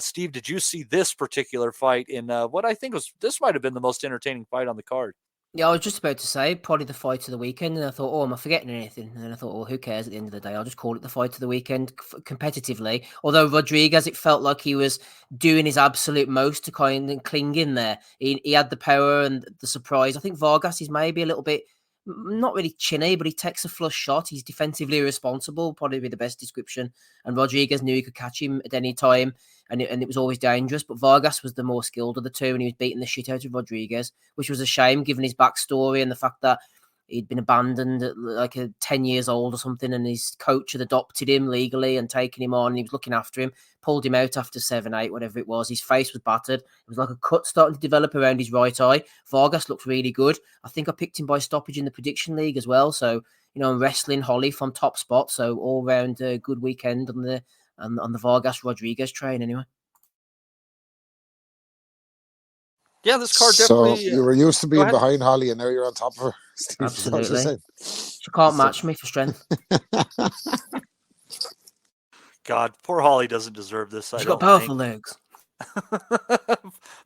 Steve, did you see this particular fight in what I think this might have been the most entertaining fight on the card? Yeah, I was just about to say, probably the fight of the weekend, and I thought, am I forgetting anything? And then I thought, well, who cares at the end of the day? I'll just call it the fight of the weekend competitively. Although Rodriguez, it felt like he was doing his absolute most to kind of cling in there. He had the power and the surprise. I think Vargas is maybe a little bit, not really chinny, but he takes a flush shot. He's defensively irresponsible, probably be the best description. And Rodriguez knew he could catch him at any time, and it was always dangerous. But Vargas was the more skilled of the two, and he was beating the shit out of Rodriguez, which was a shame given his backstory and the fact that he'd been abandoned at like 10 years old or something, and his coach had adopted him legally and taken him on, and he was looking after him, pulled him out after 7, 8, whatever it was. His face was battered. It was like a cut starting to develop around his right eye. Vargas looked really good. I think I picked him by stoppage in the prediction league as well. So, I'm wrestling Holly from top spot. So all round a good weekend on the Vargas Rodriguez train anyway. Yeah, this card definitely. So you were used to being behind Holly, and now you're on top of her. Steve, absolutely. She can't match me for strength. God, poor Holly doesn't deserve this. She's got powerful legs.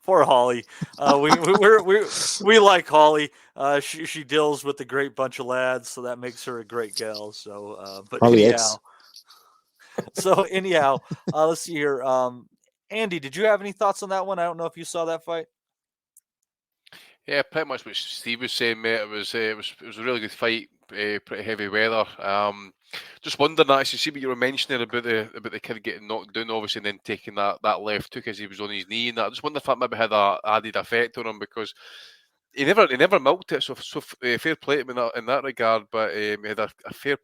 Poor Holly. We like Holly. She deals with a great bunch of lads, so that makes her a great gal. So, but Holly anyhow. Let's see here. Andy, did you have any thoughts on that one? I don't know if you saw that fight. Yeah, pretty much what Steve was saying, mate. It was a really good fight. Pretty heavy weather. Just wondering, actually, see what you were mentioning about the kid getting knocked down, obviously, and then taking that left hook as he was on his knee, and that. I just wonder if that maybe had a added effect on him, because he never milked it. So fair play to him in that regard, but he had a fair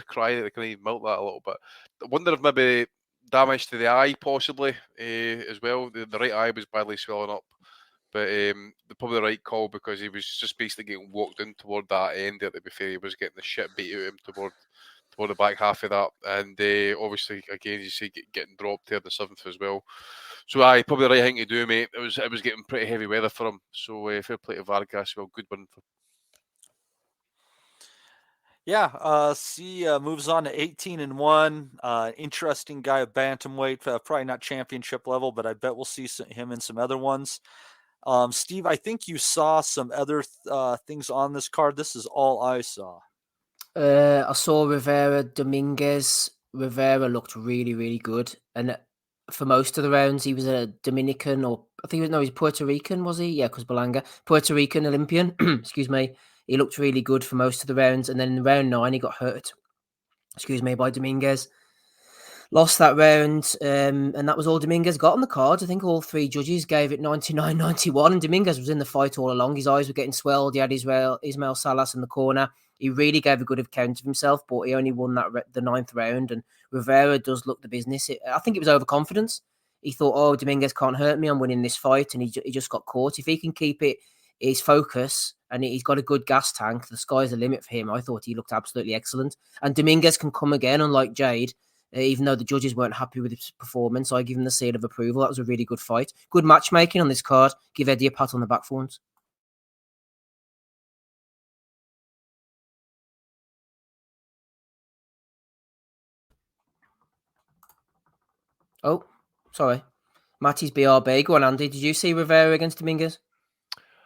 cry that they kind of milked that a little bit. I wonder if maybe damage to the eye possibly as well. The right eye was badly swelling up. But probably the right call, because he was just basically getting walked in toward that end there, to be fair. He was getting the shit beat out of him toward the back half of that. And obviously, again, you see, getting dropped there the 7th as well. So, probably the right thing to do, mate. It was getting pretty heavy weather for him. So, fair play to Vargas. Well, good one. Yeah, moves on to 18-1. Interesting guy at bantamweight. Probably not championship level, but I bet we'll see him in some other ones. Steve, I think you saw some other things on this card. This is all I saw. I saw Rivera Dominguez. Rivera looked really, really good, and for most of the rounds, he was a Dominican or I think he's Puerto Rican, was he? Yeah, because Berlanga, Puerto Rican Olympian. Excuse me. He looked really good for most of the rounds, and then in round 9, he got hurt. Excuse me, by Dominguez. Lost that round, and that was all Dominguez got on the card. I think all 3 judges gave it 99-91, and Dominguez was in the fight all along. His eyes were getting swelled. He had Ismail Salas in the corner. He really gave a good account of himself, but he only won the 9th round, and Rivera does look the business. I think it was overconfidence. He thought, oh, Dominguez can't hurt me. I'm winning this fight, and he just got caught. If he can keep his focus, and he's got a good gas tank, the sky's the limit for him. I thought he looked absolutely excellent. And Dominguez can come again, unlike Jade. Even though the judges weren't happy with his performance, I give him the seal of approval. That was a really good fight. Good matchmaking on this card. Give Eddie a pat on the back for once. Oh, sorry. Matty's BRB. Go on, Andy. Did you see Rivera against Dominguez?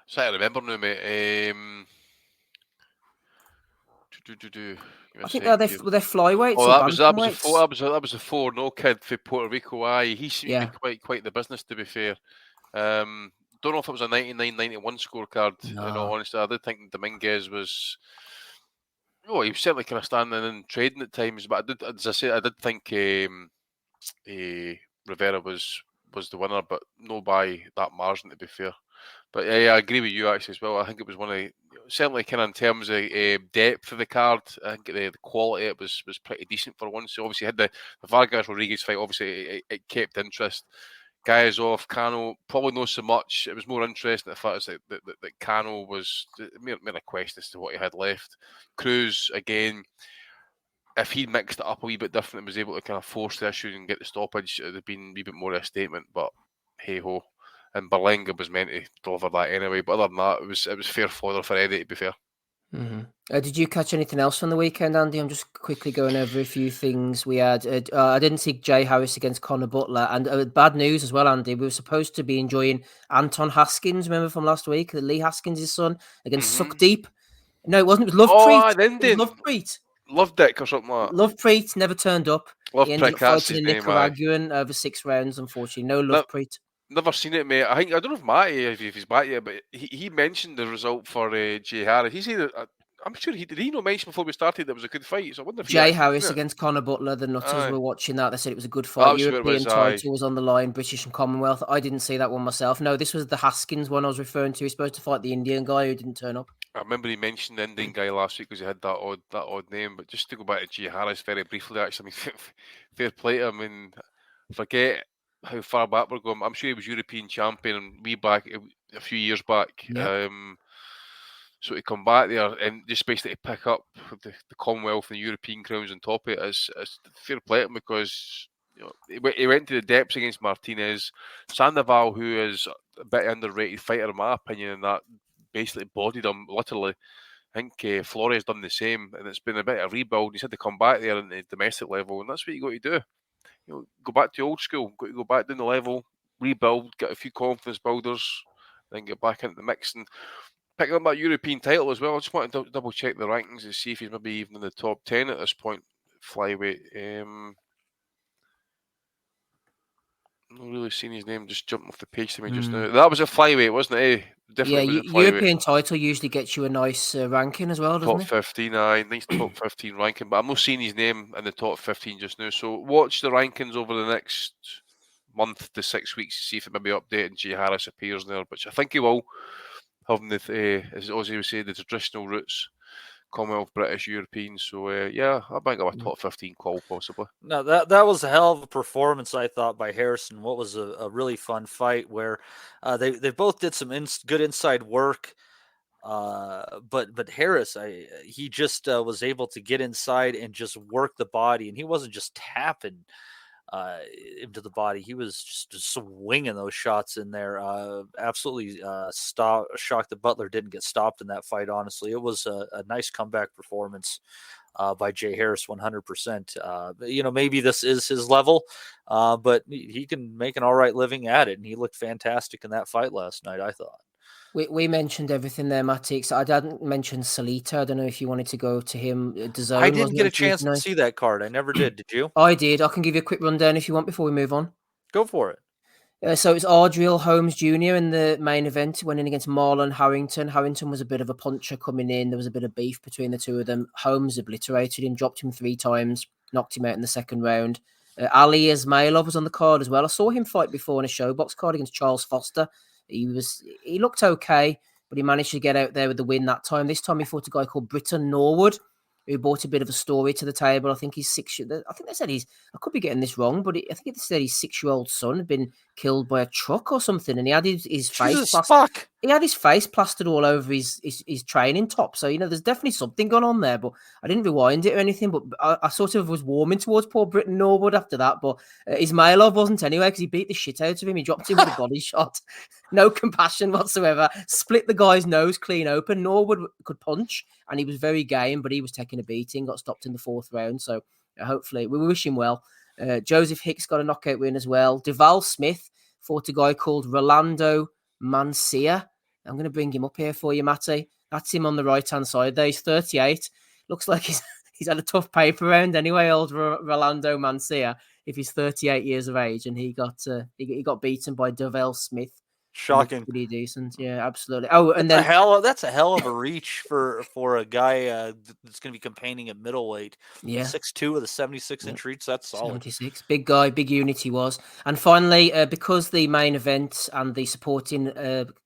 So I remember now, mate. I think they're flyweights. Oh, or that was a 4-0 kid for Puerto Rico. Aye, he seemed to be quite the business, to be fair. Don't know if it was a 99-91 scorecard. No. In all honesty, I did think Dominguez was. Oh, he was certainly kind of standing and trading at times, but I did think Rivera was the winner, but no by that margin, to be fair. But yeah, I agree with you actually as well. I think it was one of certainly kind of in terms of depth of the card. I think the quality it was pretty decent for once. So obviously had the Vargas Rodriguez fight. Obviously it kept interest. Giyasov, Cano, probably not so much. It was more interesting the fact that Cano was mere a question as to what he had left. Cruz again. If he mixed it up a wee bit different and was able to kind of force the issue and get the stoppage, it would have been a wee bit more of a statement. But hey ho. And Berlanga was meant to deliver that anyway. But other than that, it was fair fodder for Eddie, to be fair. Mm-hmm. Did you catch anything else from the weekend, Andy? I'm just quickly going over a few things we had. I didn't see Jay Harris against Conor Butler. And bad news as well, Andy. We were supposed to be enjoying Anton Haskins, remember from last week? Lee Haskins' son against Suck Deep. No, it wasn't. It was Lovepreet. Lovepreet. Love Dick or something like that. Lovepreet never turned up. Love he ended Prick, up fighting a Nicaraguan over 6 rounds, unfortunately. No Lovepreet. Never seen it, mate. I don't know if Matty, if he's back yet, but he mentioned the result for Jay Harris. He said that, I'm sure did he not mention before we started that it was a good fight? So I wonder if Jay Harris against Conor Butler. The Nutters were watching that. They said it was a good fight. European title was on the line. British and Commonwealth. I didn't see that one myself. No, this was the Haskins one I was referring to. He's supposed to fight the Indian guy who didn't turn up. I remember he mentioned the Indian guy last week because he had that odd name. But just to go back to Jay Harris very briefly, actually, I mean, fair play to him. I mean, forget how far back we're going. I'm sure he was European champion and back a few years back. Yep. So to come back there and just basically pick up the Commonwealth and the European crowns on top of it is fair play to him because he went to the depths against Martinez. Sandoval, who is a bit underrated fighter in my opinion, and that basically bodied him literally. I think Flores done the same, and it's been a bit of a rebuild. He's had to come back there at the domestic level, and that's what you got to do. Go back to old school. Got to go back down the level, rebuild, get a few confidence builders, then get back into the mix and pick up that European title as well. I just want to double check the rankings to see if he's maybe even in the top 10 at this point. Flyweight. Not really seen his name just jumping off the page to me just now. That was a flyweight, wasn't it? European title usually gets you a nice ranking as well, doesn't it? Top 15, nice top 15 ranking, but I'm not seeing his name in the top 15 just now. So watch the rankings over the next month to 6 weeks to see if it maybe updating Jay Harris appears there, which I think he will, having the, as Ozzy would say, the traditional roots. Commonwealth, British, European. So, I might go a top 15 call, possibly. No, that was a hell of a performance, I thought, by Harrison. What was a really fun fight where they both did some good inside work. But Harris, he just was able to get inside and just work the body. And he wasn't just tapping into the body. He was just swinging those shots in there. Absolutely shocked that Butler didn't get stopped in that fight, honestly. It was a nice comeback performance by Jay Harris, 100%. Maybe this is his level, but he can make an all right living at it, and he looked fantastic in that fight last night, I thought. We mentioned everything there, Matix. I didn't mention Salita. I don't know if you wanted to go to him. DAZN, I didn't get a chance to see that card. I never did. Did you? I did. I can give you a quick rundown if you want before we move on. Go for it. So it's Ardreal Holmes Jr. in the main event, went in against Marlon Harrington. Harrington was a bit of a puncher coming in. There was a bit of beef between the two of them. Holmes obliterated him, dropped him 3 times, knocked him out in the second round. Ali Ismailov was on the card as well. I saw him fight before in a showbox card against Charles Foster. He looked okay, but he managed to get out there with the win that time. This time he fought a guy called Britton Norwood, who brought a bit of a story to the table. I think he's 6. I think they said I could be getting this wrong, but I think they said his 6-year-old son had been killed by a truck or something, and he had his face plastered. He had his face plastered all over his training top. So there's definitely something going on there. But I didn't rewind it or anything. But I sort of was warming towards poor Britton Norwood after that. But Ismailov wasn't anyway, because he beat the shit out of him. He dropped him with a body shot. No compassion whatsoever. Split the guy's nose clean open. Norwood could punch, and he was very game, but he was taking a beating. Got stopped in the 4th round. So hopefully we wish him well. Joseph Hicks got a knockout win as well. Duval Smith fought a guy called Rolando Mancia. I'm going to bring him up here for you, Matty. That's him on the right-hand side there. He's 38. Looks like he's had a tough paper round anyway, old Rolando Mancia, if he's 38 years of age, and he got beaten by Duval Smith. Shocking. Pretty decent. Yeah, absolutely. Oh, and that's then that's a hell of a reach for a guy that's going to be campaigning at middleweight. Yeah. 6'2" with a 76-inch reach. That's solid. 76. Big guy, big unit he was. And finally, because the main event and the supporting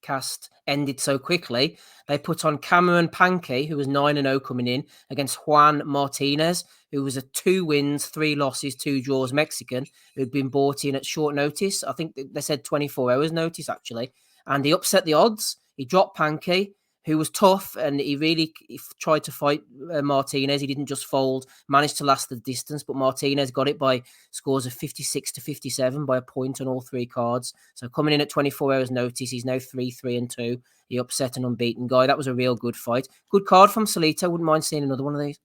cast ended so quickly, they put on Cameron Pankey, who was 9-0 coming in, against Juan Martinez, who was a 2 wins, 3 losses, 2 draws Mexican, who'd been brought in at short notice. I think they said 24 hours notice, actually. And he upset the odds. He dropped Pankey, who was tough, and he tried to fight Martinez. He didn't just fold, managed to last the distance, but Martinez got it by scores of 56-57 by a point on all 3 cards. So coming in at 24 hours notice, he's now 3-3-2. He upset an unbeaten guy. That was a real good fight. Good card from Salita. Wouldn't mind seeing another one of these.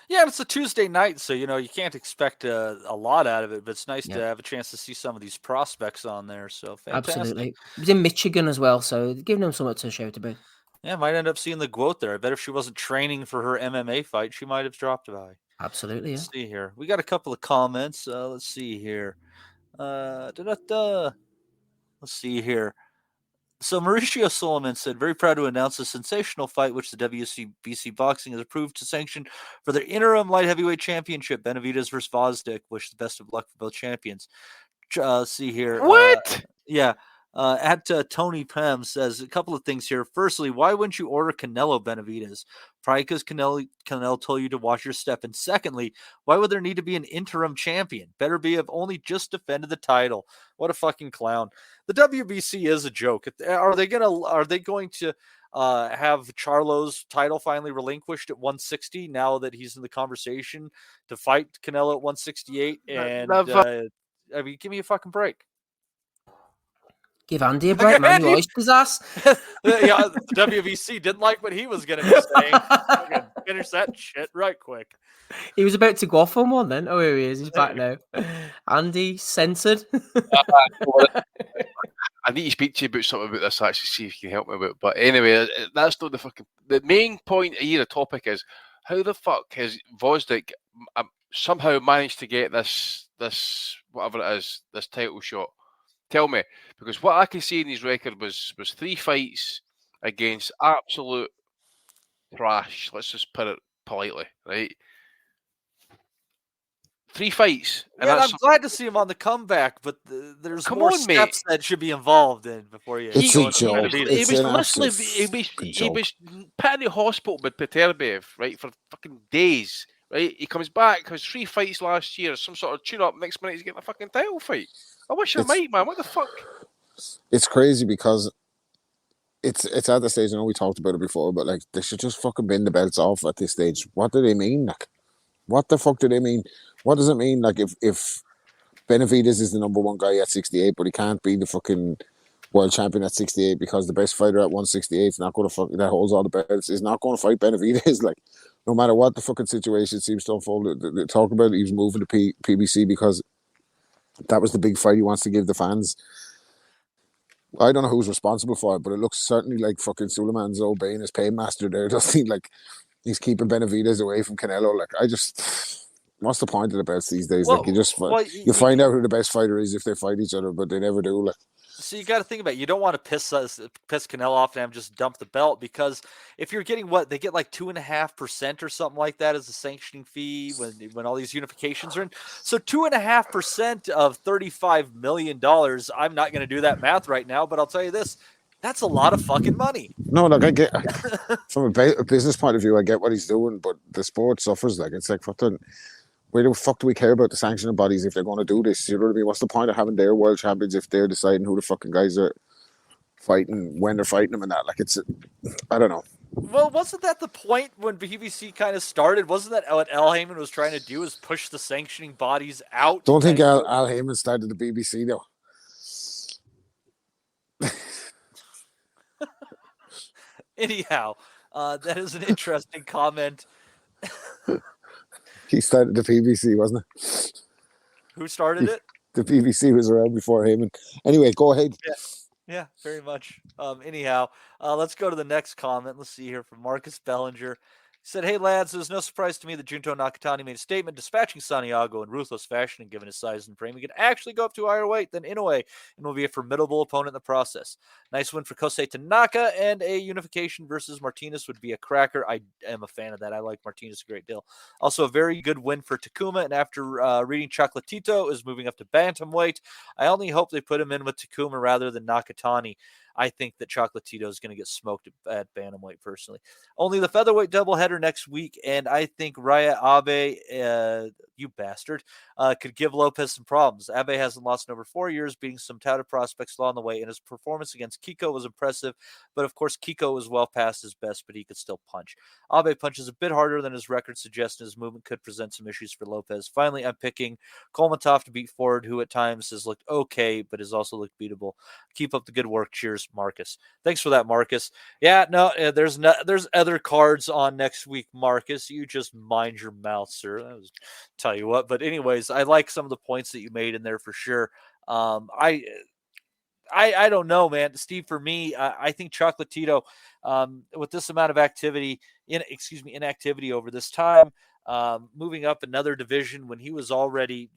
Yeah, it's a Tuesday night, so you can't expect a lot out of it, but it's nice to have a chance to see some of these prospects on there. So fantastic. Absolutely. It was in Michigan as well, so giving them something to shout about. Yeah, might end up seeing the quote there. I bet if she wasn't training for her MMA fight, she might have dropped by. Absolutely. Yeah. Let's see here. We got a couple of comments. Let's see here. Let's see here. So Mauricio Solomon said, very proud to announce a sensational fight which the WCBC Boxing has approved to sanction for their interim light heavyweight championship, Benavidez versus Vosdick. Wish the best of luck for both champions. Let's see here. What? At Tony Pem says a couple of things here. Firstly, why wouldn't you order Canelo Benavidez? Probably because Canelo told you to watch your step. And secondly, why would there need to be an interim champion? Better be have only just defended the title. What a fucking clown. The WBC is a joke. Are they going to have Charlo's title finally relinquished at 160 now that he's in the conversation to fight Canelo at 168? And give me a fucking break. Give Andy a break, man. You iced his ass. Yeah, the WBC didn't like what he was going to be saying. Finish that shit right quick. He was about to go off on one then. Oh, here he is. He's back now. Andy, censored. I need to speak to you about something about this, actually, see if you can help me with it. But anyway, that's not the main point here. The topic is, how the fuck has Vosdick somehow managed to get this whatever it is, this title shot? Tell me, because what I can see in his record was 3 fights against absolute trash. Let's just put it politely, right? 3 fights. And I'm glad to see him on the comeback, but there's more steps that should be involved in before you. It's a joke. He was put in the hospital with Peterbiev, right, for fucking days. Right, he comes back, has 3 fights last year, some sort of tune-up. Next minute, he's getting a fucking title fight. I wish I might, man. What the fuck? It's crazy because it's at the stage. I know we talked about it before, but like they should just fucking bin the belts off at this stage. What do they mean? Like, what the fuck do they mean? What does it mean? Like, if Benavidez is the number 1 guy at 68, but he can't be the fucking world champion at 68 because the best fighter at 168 is not going to fuck that holds all the belts is not going to fight Benavidez. Like, no matter what the fucking situation seems to unfold, they talk about it, he was moving to PBC because that was the big fight he wants to give the fans. I don't know who's responsible for it, but it looks certainly like fucking Suleiman's obeying his paymaster there. Doesn't he? Like he's keeping Benavidez away from Canelo. Like what's the point of the bets these days? Like you find out who the best fighter is if they fight each other, but they never do. Like. So you got to think about it. You don't want to piss Canelo off and have him just dump the belt, because if you're getting they get like 2.5% or something like that as a sanctioning fee when all these unifications are in. So 2.5% of $35 million. I'm not going to do that math right now, but I'll tell you this. That's a lot of fucking money. No, like I get from a business point of view, I get what he's doing, but the sport suffers. Like it's like fucking. Why the fuck do we care about the sanctioning bodies if they're going to do this? You know what I mean? What's the point of having their world champions if they're deciding who the fucking guys are fighting, when they're fighting them and that? Like, I don't know. Well, wasn't that the point when BBC kind of started? Wasn't that what Al Heyman was trying to do, is push the sanctioning bodies out? Don't think Al Heyman started the BBC, though. Anyhow, that is an interesting comment. He started the BBC, wasn't it? Who started it? The BBC was around before Heyman. Anyway, go ahead. Yeah, very much. Anyhow, let's go to the next comment. Let's see here from Marcus Bellinger. He said, "Hey, lads, it was no surprise to me that Junto Nakatani made a statement dispatching Santiago in ruthless fashion, and given his size and frame, he could actually go up to a higher weight than Inoue and will be a formidable opponent in the process. Nice win for Kosei Tanaka, and a unification versus Martinez would be a cracker. I am a fan of that. I like Martinez a great deal. Also, a very good win for Takuma, and after reading Chocolatito is moving up to bantamweight. I only hope they put him in with Takuma rather than Nakatani. I think that Chocolatito is going to get smoked at bantamweight personally. Only the featherweight doubleheader next week, and I think Raya Abe, you bastard, could give Lopez some problems. Abe hasn't lost in over 4 years, beating some touted prospects along the way, and his performance against Kiko was impressive, but of course Kiko was well past his best, but he could still punch. Abe punches a bit harder than his record suggests, and his movement could present some issues for Lopez. Finally, I'm picking Kolmatov to beat Ford, who at times has looked okay, but has also looked beatable. Keep up the good work. Cheers, Marcus." Thanks for that, Marcus. Yeah, no, there's other cards on next week, Marcus. You just mind your mouth, sir. I was tell you what. But anyways, I like some of the points that you made in there for sure. I don't know, man. Steve, for me, I think Chocolatito, with this amount of inactivity over this time, moving up another division when he was already,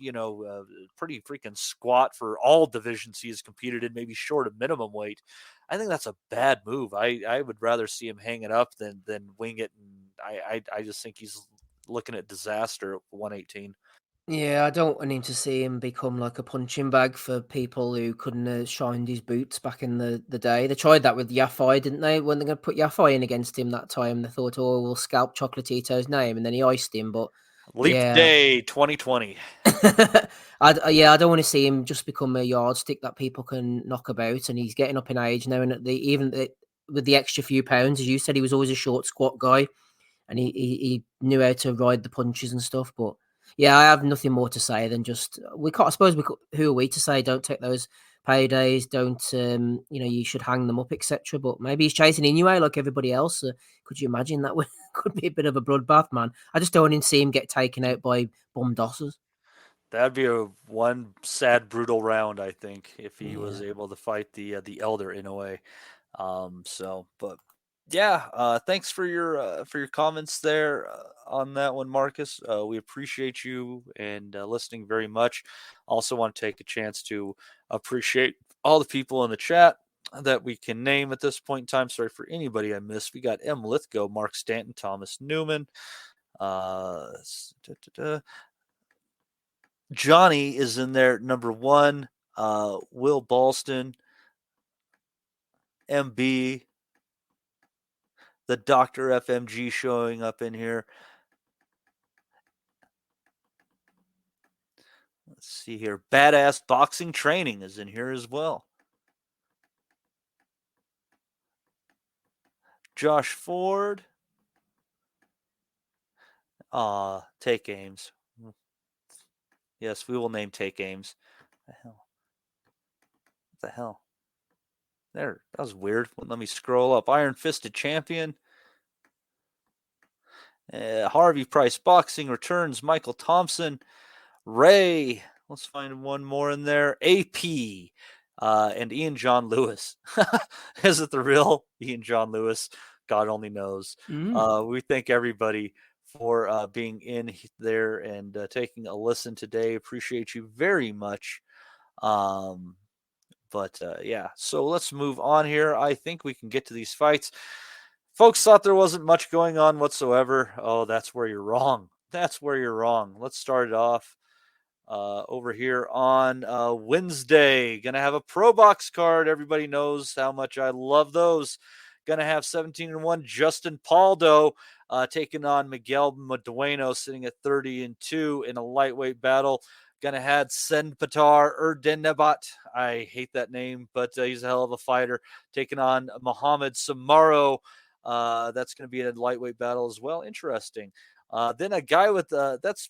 pretty freaking squat for all divisions he has competed in, maybe short of minimum weight. I think that's a bad move. I would rather see him hang it up than wing it. And I just think he's looking at disaster at 118. Yeah, I don't want him to see him become like a punching bag for people who couldn't have shined his boots back in the day. They tried that with Yafai, didn't they? When they're going to put Yafai in against him that time, they thought, oh, we'll scalp Chocolatito's name, and then he iced him. But Leap Day 2020. I don't want to see him just become a yardstick that people can knock about, and he's getting up in age now, and with the extra few pounds, as you said, he was always a short squat guy, and he knew how to ride the punches and stuff, but yeah, I have nothing more to say than just we can't. I suppose who are we to say don't take those paydays? Don't you should hang them up, etc. But maybe he's chasing Inoue like everybody else. Could you imagine that could be a bit of a bloodbath, man? I just don't want to see him get taken out by bum dossers. That'd be one sad, brutal round, I think, if he was able to fight the elder in a way. Thanks for your comments there on that one, Marcus. We appreciate you and listening very much. Also want to take a chance to appreciate all the people in the chat that we can name at this point in time. Sorry for anybody I missed. We got M. Lithgow, Mark Stanton, Thomas Newman. Johnny is in there, number 1. Will Ballston, MB, the Dr. FMG showing up in here. Let's see here. Badass Boxing Training is in here as well. Josh Ford. Take Games. Yes, we will name Take Games. What the hell? There, that was weird. Let me scroll up. Iron Fisted Champion. Harvey Price Boxing returns. Michael Thompson. Ray. Let's find one more in there. AP. And Ian John Lewis. Is it the real Ian John Lewis? God only knows. We thank everybody for being in there and taking a listen today. Appreciate you very much. Yeah, so let's move on here. I think we can get to these fights. Folks thought there wasn't much going on whatsoever. Oh, that's where you're wrong. That's where you're wrong. Let's start it off over here on Wednesday. Going to have a Pro Box card. Everybody knows how much I love those. Going to have 17-1 Justin Paldo taking on Miguel Madueno, sitting at 30-2 in a lightweight battle. Going to have Senpatar Erdenebat. I hate that name, but he's a hell of a fighter, taking on Mohamed Samaro. That's going to be in a lightweight battle as well. Interesting. Then a guy with let's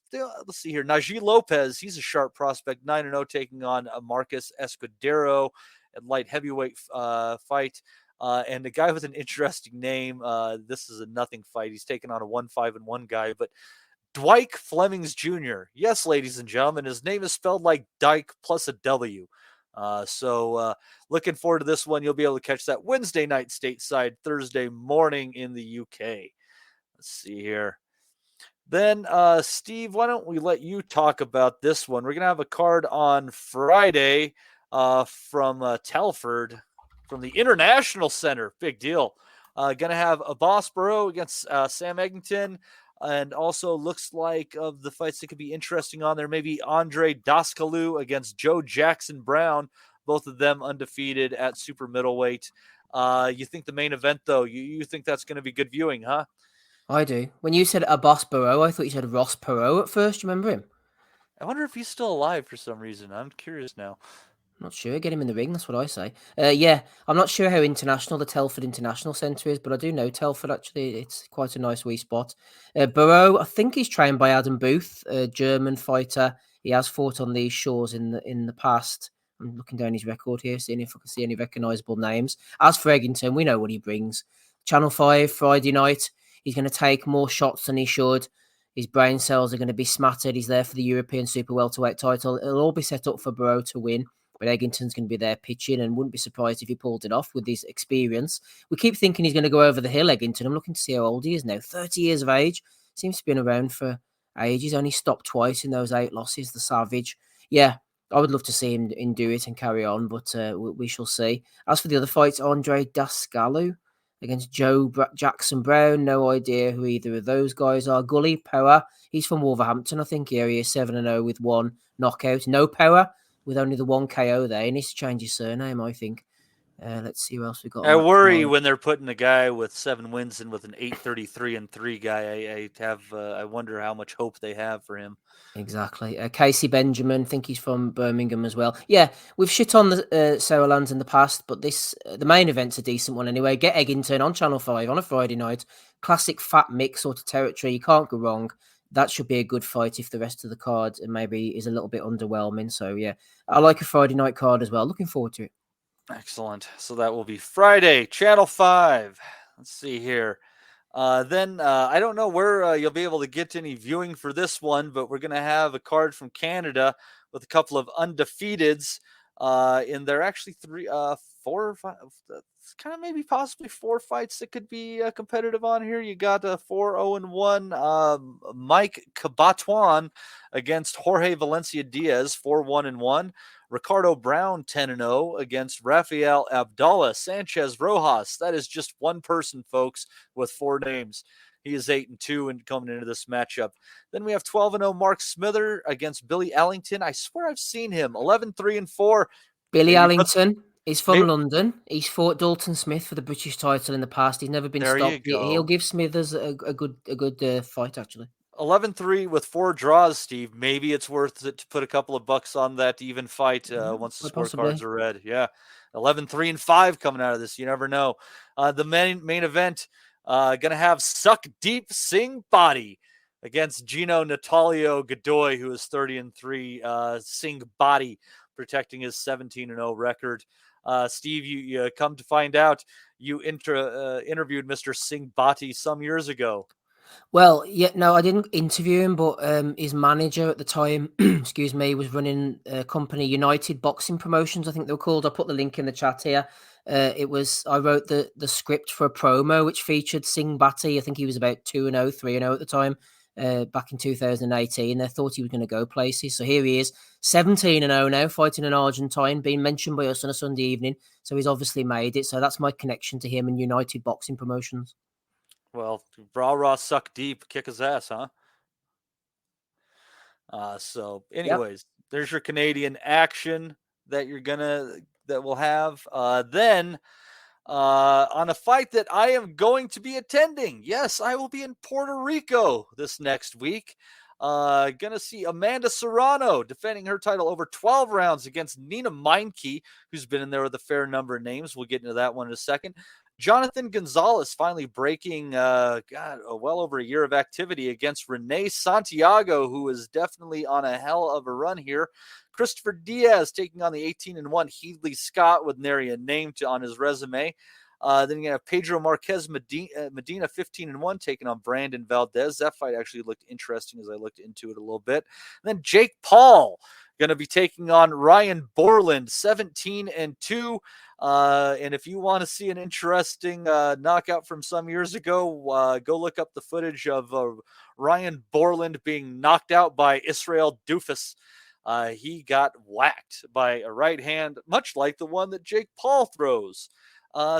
see here, Najee Lopez. He's a sharp prospect, 9-0, taking on Marcus Escudero at light heavyweight fight. And a guy with an interesting name. This is a nothing fight. He's taking on a 1-5-1 guy, but Dwight Flemings Jr. Yes, ladies and gentlemen, his name is spelled like Dyke plus a W. So looking forward to this one. You'll be able to catch that Wednesday night stateside, Thursday morning in the UK. Let's see here. Then, Steve, why don't we let you talk about this one? We're going to have a card on Friday from Telford, from the International Center. Big deal. Going to have a Boss Burrow against Sam Eggington. And also looks like of the fights that could be interesting on there, maybe Andre Daskalu against Joe Jackson Brown, both of them undefeated at super middleweight. You think the main event, though, you think that's going to be good viewing, huh? I do. When you said a Boss Burrow, I thought you said Ross Perot at first. Do you remember him? I wonder if he's still alive for some reason. I'm curious now. Not sure. Get him in the ring. That's what I say. Yeah, I'm not sure how international the Telford International Centre is, but I do know Telford, actually. It's quite a nice wee spot. Burrow, I think he's trained by Adam Booth, a German fighter. He has fought on these shores in the past. I'm looking down his record here, seeing if I can see any recognisable names. As for Eggington, we know what he brings. Channel 5, Friday night. He's going to take more shots than he should. His brain cells are going to be smattered. He's there for the European Super Welterweight title. It'll all be set up for Burrow to win. But Eggington's going to be there pitching, and wouldn't be surprised if he pulled it off with his experience. We keep thinking he's going to go over the hill, Eggington. I'm looking to see how old he is now. 30 years of age. Seems to have been around for ages. Only stopped twice in those 8 losses, the Savage. Yeah, I would love to see him do it and carry on, but we shall see. As for the other fights, Andre Daskalu against Joe Jackson Brown. No idea who either of those guys are. Gully Power. He's from Wolverhampton, I think. Here he is, 7-0 with 1 knockout. No Power, with only the 1 KO there. He needs to change his surname, I think. Let's see who else we got. I worry when they're putting a guy with 7 wins and with an 8-33-3 guy. I wonder how much hope they have for him. Exactly. Casey Benjamin, I think he's from Birmingham as well. Yeah, we've shit on the Sauerlands in the past, but the main event's a decent one anyway. Get Eggington on Channel 5 on a Friday night. Classic fat mix sort of territory. You can't go wrong. That should be a good fight if the rest of the card maybe is a little bit underwhelming. So, yeah, I like a Friday night card as well. Looking forward to it. Excellent. So that will be Friday, Channel 5. Let's see here. Then I don't know where you'll be able to get any viewing for this one, but we're going to have a card from Canada with a couple of undefeateds in there. Actually, 4 or 5, kind of maybe possibly 4 fights that could be competitive on here. You got 4-0-1 Mike Cabatuan against Jorge Valencia Diaz, 4-1-1. Ricardo Brown, 10-0 against Rafael Abdallah Sanchez Rojas. That is just one person, folks, with 4 names. He is 8-2 and coming into this matchup. Then we have 12-0 Mark Smither against Billy Ellington. I swear I've seen him. 11-3-4. Billy Ellington is from London. He's fought Dalton Smith for the British title in the past. He's never been stopped. He'll give Smithers a good fight, actually. 11-3 with 4 draws, Steve. Maybe it's worth it to put a couple of bucks on that even fight once the scorecards are read. Yeah, 11-3-5 coming out of this. You never know. The main event going to have Suck Deep Sing Body against Gino Natalio Godoy, who is 30-3. Sing Body protecting his 17-0 record. Steve, you come to find out you interviewed Mr. Singh Bhatti some years ago. Well, yeah, no, I didn't interview him, but his manager at the time, excuse me, was running a company, United Boxing Promotions, I think they were called. I put the link in the chat here. I wrote the script for a promo which featured Singh Bhatti. I think he was about 2-0, 3-0 at the time, back in 2018. They thought he was going to go places. So here he is, 17-0 now, fighting an Argentine, being mentioned by us on a Sunday evening. So he's obviously made it. So that's my connection to him and United Boxing Promotions. Well, rah suck deep, kick his ass, huh? So anyways, There's your Canadian action that we'll have. Then on a fight that I am going to be attending. Yes, I will be in Puerto Rico this next week. Gonna see Amanda Serrano defending her title over 12 rounds against Nina Meinke, who's been in there with a fair number of names. We'll get into that one in a second. Jonathan Gonzalez finally breaking, well over a year of activity against Renee Santiago, who is definitely on a hell of a run here. Christopher Diaz taking on the 18-1 Heedley Scott with nary a name on his resume. Then you have Pedro Marquez Medina 15-1 taking on Brandon Valdez. That fight actually looked interesting as I looked into it a little bit. And then Jake Paul going to be taking on Ryan Borland 17-2. And if you want to see an interesting knockout from some years ago, go look up the footage of Ryan Borland being knocked out by Israel Doofus. He got whacked by a right hand, much like the one that Jake Paul throws.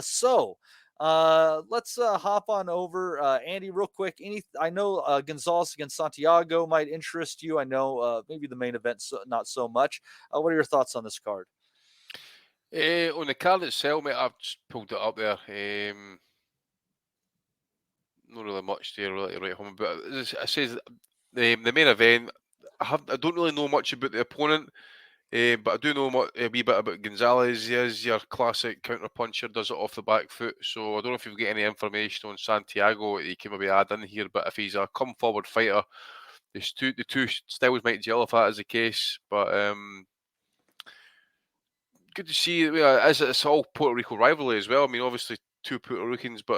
So let's hop on over. Andy, real quick. I know Gonzalez against Santiago might interest you. I know maybe the main event not so much. What are your thoughts on this card? On the card itself, mate, I've just pulled it up there. Not really much there really to write home about. I says the main event. I don't really know much about the opponent, but I do know a wee bit about Gonzalez. He is your classic counter puncher, does it off the back foot. So I don't know if you've got any information on Santiago that you can maybe add in here. But if he's a come forward fighter, the two styles might gel if that is the case. But good to see. It's all Puerto Rico rivalry as well. I mean, obviously two Puerto Ricans, but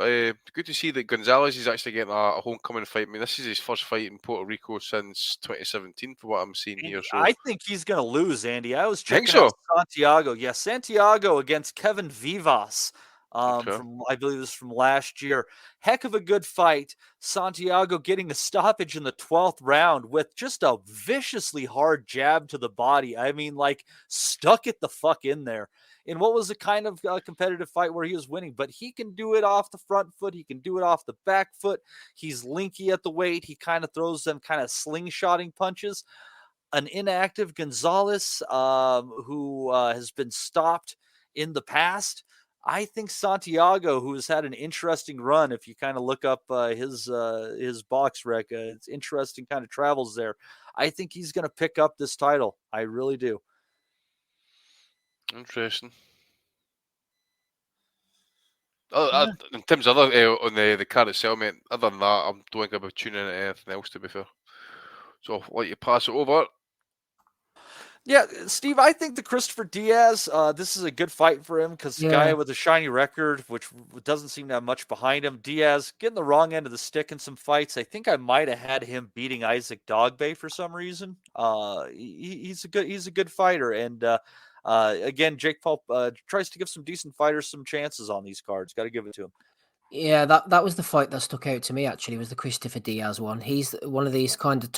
good to see that Gonzalez is actually getting a homecoming fight. I mean, this is his first fight in Puerto Rico since 2017, for what I'm seeing here. So I think he's going to lose, Andy. I was checking out Santiago. Yeah, Santiago against Kevin Vivas. From I believe this is from last year. Heck of a good fight. Santiago getting a stoppage in the 12th round with just a viciously hard jab to the body. I mean, like stuck it the fuck in there. In what was a kind of competitive fight where he was winning, but he can do it off the front foot. He can do it off the back foot. He's linky at the weight. He kind of throws them kind of slingshotting punches. An inactive Gonzalez who has been stopped in the past. I think Santiago, who has had an interesting run, if you kind of look up his box rec, it's interesting kind of travels there. I think he's going to pick up this title. I really do. Interesting. In terms of other on the card itself, mate, other than that, I don't think I'll be tuning into anything else, to be fair. So I'll let you pass it over. Yeah, Steve, I think the Christopher Diaz, this is a good fight for him because the guy with a shiny record, which doesn't seem to have much behind him. Diaz getting the wrong end of the stick in some fights. I think I might have had him beating Isaac Dogbe for some reason. He's a good fighter, and again, Jake Paul tries to give some decent fighters some chances on these cards. Got to give it to him. Yeah, that was the fight that stuck out to me, actually, was the Christopher Diaz one. He's one of these kind of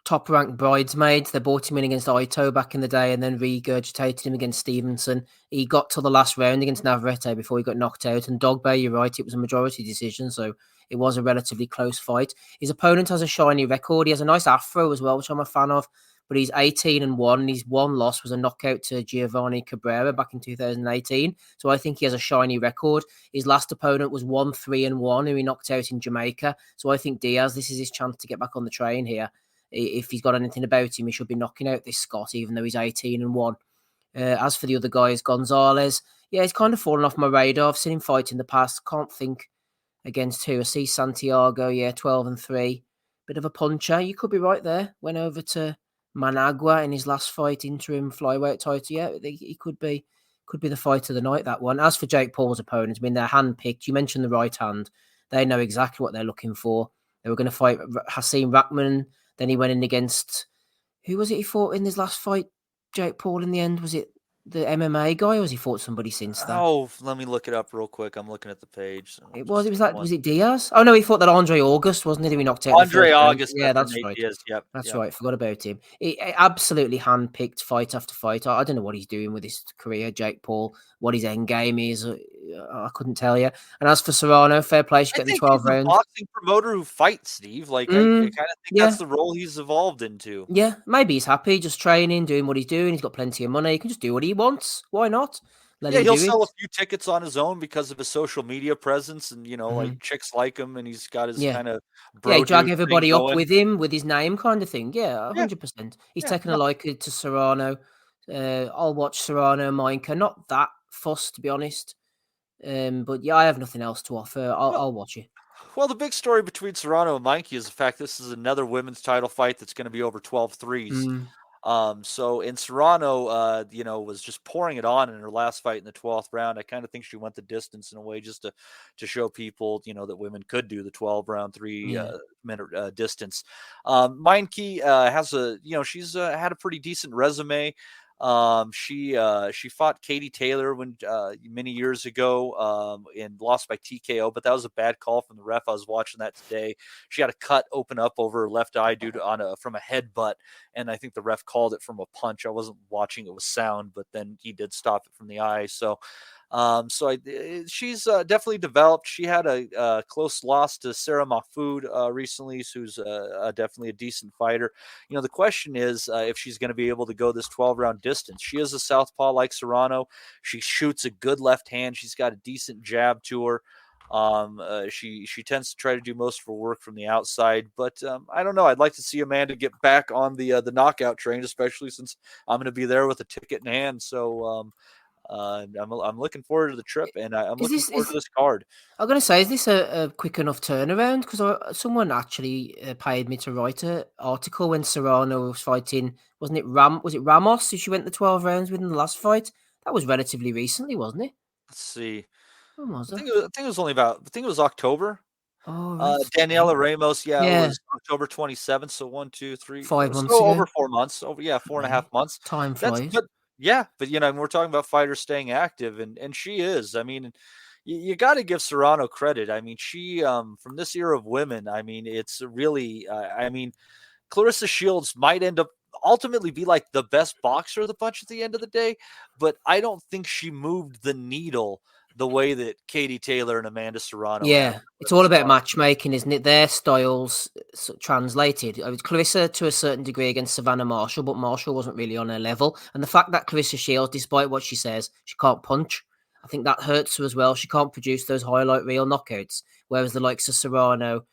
top-ranked bridesmaids. They brought him in against Ito back in the day and then regurgitated him against Stevenson. He got to the last round against Navarrete before he got knocked out. And Dogbe, you're right, it was a majority decision, so it was a relatively close fight. His opponent has a shiny record. He has a nice afro as well, which I'm a fan of. But he's 18-1. His one loss was a knockout to Giovanni Cabrera back in 2018. So I think he has a shiny record. His last opponent was 1-3-1, who he knocked out in Jamaica. So I think Diaz, this is his chance to get back on the train here. If he's got anything about him, he should be knocking out this Scott, even though he's 18-1. As for the other guys, Gonzalez, yeah, he's kind of fallen off my radar. I've seen him fight in the past. Can't think against who. I see Santiago, 12-3. Bit of a puncher. You could be right there. Went over to Managua in his last fight, interim flyweight title. Yeah, he could be the fight of the night, that one. As for Jake Paul's opponents, I mean, they're handpicked. You mentioned the right hand. They know exactly what they're looking for. They were going to fight Hasim Rahman. Then he went in against, who was it he fought in his last fight? Jake Paul in the end? Was it the MMA guy, or has he fought somebody since that? Oh, let me look it up real quick. I'm looking at the page. So was it Diaz? Oh no, he fought that Andre August, wasn't it? Who he knocked out Andre August. Yeah, that's right. Diaz. Yep, that's right. Forgot about him. He absolutely handpicked fight after fight. I don't know what he's doing with his career, Jake Paul. What his end game is, I couldn't tell you. And as for Serrano, fair play. She's getting 12 rounds. He's a boxing promoter who fights, Steve. Like I kind of think that's the role he's evolved into. Yeah, maybe he's happy, just training, doing what he's doing. He's got plenty of money. He can just do what he wants. Why not? He'll sell a few tickets on his own because of his social media presence, and like chicks like him, and he's got his kind of drag everybody up with him with his name, kind of thing. 100%. He's taken a liking to Serrano. I'll watch Serrano and Minka. Not that fussed, to be honest. But I have nothing else to offer. I'll watch it. Well, the big story between Serrano and Minka is the fact this is another women's title fight that's going to be over 12 threes. So in Serrano, was just pouring it on in her last fight in the 12th round. I kind of think she went the distance in a way just to show people, that women could do the 12 round, 3 minute distance. Meinke has she's had a pretty decent resume. She fought Katie Taylor many years ago, and lost by TKO, but that was a bad call from the ref. I was watching that today. She had a cut open up over her left eye from a headbutt, and I think the ref called it from a punch. I wasn't watching it with sound, but then he did stop it from the eye. So she's definitely developed. She had a close loss to Sarah Mahfoud recently, who's definitely a decent fighter. The question is if she's going to be able to go this 12-round distance. She is a southpaw like Serrano. She shoots a good left hand. She's got a decent jab to her. She tends to try to do most of her work from the outside, but I don't know. I'd like to see Amanda get back on the knockout train, especially since I'm going to be there with a ticket in hand. So I'm looking forward to the trip, and I'm looking forward to this card. I'm going to say, is this a quick enough turnaround? Because someone actually paid me to write an article when Serrano was fighting. Wasn't it Was it Ramos who she went the 12 rounds with in the last fight? That was relatively recently, wasn't it? Let's see. When was I think it was only about. I think it was October. Oh, right. Daniela Ramos, it was October 27th. So 1, 2, 3, 5 months. Over 4 months. 4.5 months. Time flies. But we're talking about fighters staying active, and she is. I mean, you got to give Serrano credit. I mean, she from this era of women. I mean, it's really. Clarissa Shields might end up ultimately be like the best boxer of the bunch at the end of the day, but I don't think she moved the needle the way that Katie Taylor and Amanda Serrano. Yeah, it's all about matchmaking, isn't it? Their styles translated. I was Clarissa to a certain degree against Savannah Marshall, but Marshall wasn't really on her level. And the fact that Clarissa Shields, despite what she says, she can't punch, I think that hurts her as well. She can't produce those highlight reel knockouts, whereas the likes of Serrano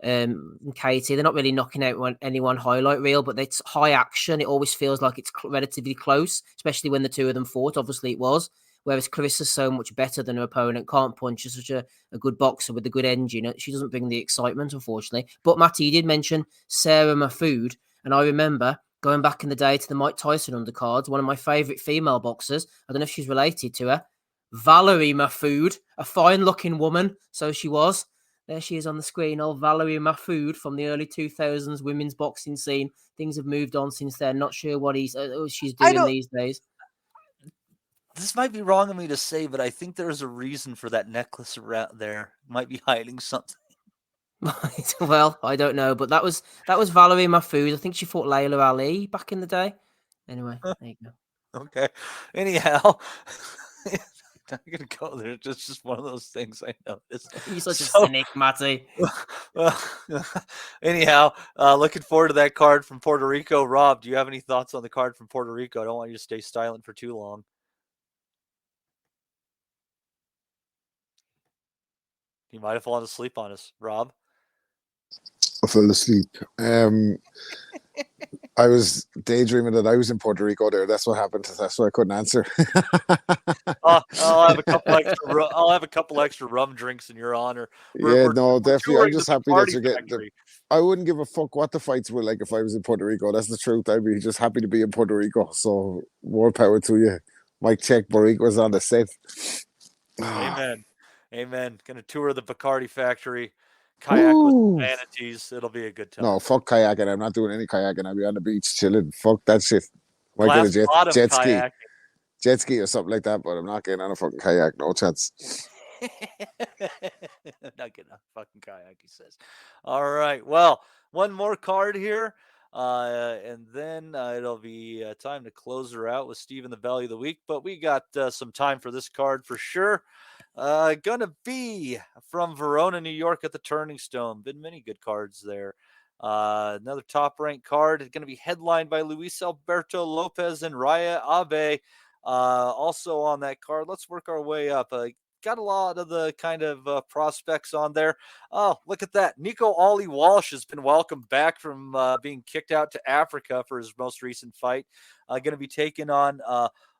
and Katie, they're not really knocking out anyone highlight reel, but it's high action. It always feels like it's relatively close, especially when the two of them fought. Obviously, it was. Whereas Clarissa's so much better than her opponent, can't punch. She's such a good boxer with a good engine. She doesn't bring the excitement, unfortunately. But Matty, you did mention Sarah Mahfoud. And I remember going back in the day to the Mike Tyson undercards, one of my favourite female boxers. I don't know if she's related to her. Valerie Mahfoud, a fine-looking woman. So she was. There she is on the screen. Old Valerie Mahfoud from the early 2000s women's boxing scene. Things have moved on since then. Not sure what she's doing these days. This might be wrong of me to say, but I think there's a reason for that necklace around there. Might be hiding something. Well, I don't know, but that was Valerie Mahfoud. I think she fought Layla Ali back in the day. Anyway, there you go. Okay. Anyhow, I'm gonna go there. It's just one of those things I noticed. You're such a cynic, Matty. Anyhow, looking forward to that card from Puerto Rico. Rob, do you have any thoughts on the card from Puerto Rico? I don't want you to stay silent for too long. You might have fallen asleep on us, Rob. I fell asleep. I was daydreaming that I was in Puerto Rico there. That's what happened. That's why I couldn't answer. I'll have a couple extra rum drinks in your honor. Definitely. I'm just happy that you're getting. I wouldn't give a fuck what the fights were like if I was in Puerto Rico. That's the truth. I'd be just happy to be in Puerto Rico. So more power to you. Mike Check Barrique was on the set. Amen. Going to tour the Bacardi factory. kayak Ooh. with manatees. It'll be a good time. No, fuck kayaking. I'm not doing any kayaking. I'll be on the beach chilling. Fuck that shit. Might Glass get a bottom jet ski. kayaking. Jet ski or something like that, but I'm not getting on a fucking kayak. No chance. Not getting a fucking kayak, he says. All right. Well, one more card here. And then it'll be time to close her out with Stephen the Value of the Week. But we got some time for this card for sure. Gonna be from Verona, New York at the Turning Stone. Been many good cards there. Another top-ranked card. It's going to be headlined by Luis Alberto Lopez and Raya Abe. Also on that card. Let's work our way up. Got a lot of the kind of prospects on there. Oh, look at that. Nico Ollie Walsh has been welcomed back from being kicked out to Africa for his most recent fight. Going to be taking on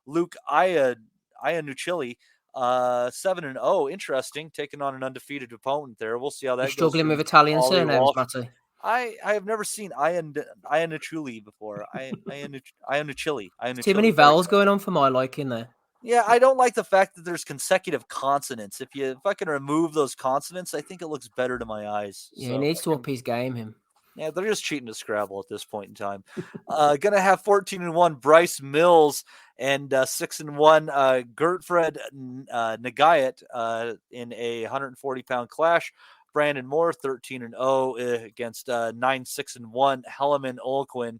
Luke Iannucci. 7-0. Interesting. Taking on an undefeated opponent there. We'll see how that goes. Struggling with Italian surnames, Matty. I have never seen Iannucci before. Iannucci. Too many vowels going on for my liking there. Yeah, I don't like the fact that there's consecutive consonants. If I can remove those consonants, I think it looks better to my eyes. Yeah, he needs to up his game, him. Yeah, they're just cheating to Scrabble at this point in time. Gonna have 14-1 Bryce Mills and 6-1 Gertfred Nagayat in a 140-pound clash. Brandon Moore 13-0 against 9-6-1 Helleman Olquin.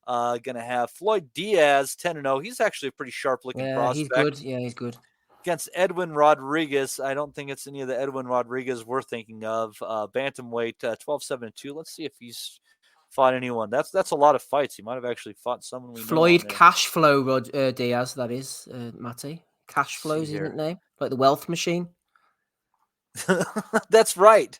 Gonna have Floyd Diaz 10-0. He's actually a pretty sharp-looking prospect. He's good. Yeah, he's good. Against Edwin Rodriguez. I don't think it's any of the Edwin Rodriguez we're thinking of. Bantamweight 12-7-2. Let's see if he's fought anyone. That's a lot of fights. He might have actually fought someone we know. Floyd Cashflow Diaz, that is, Matty. Cashflow's his name, like the wealth machine. That's right.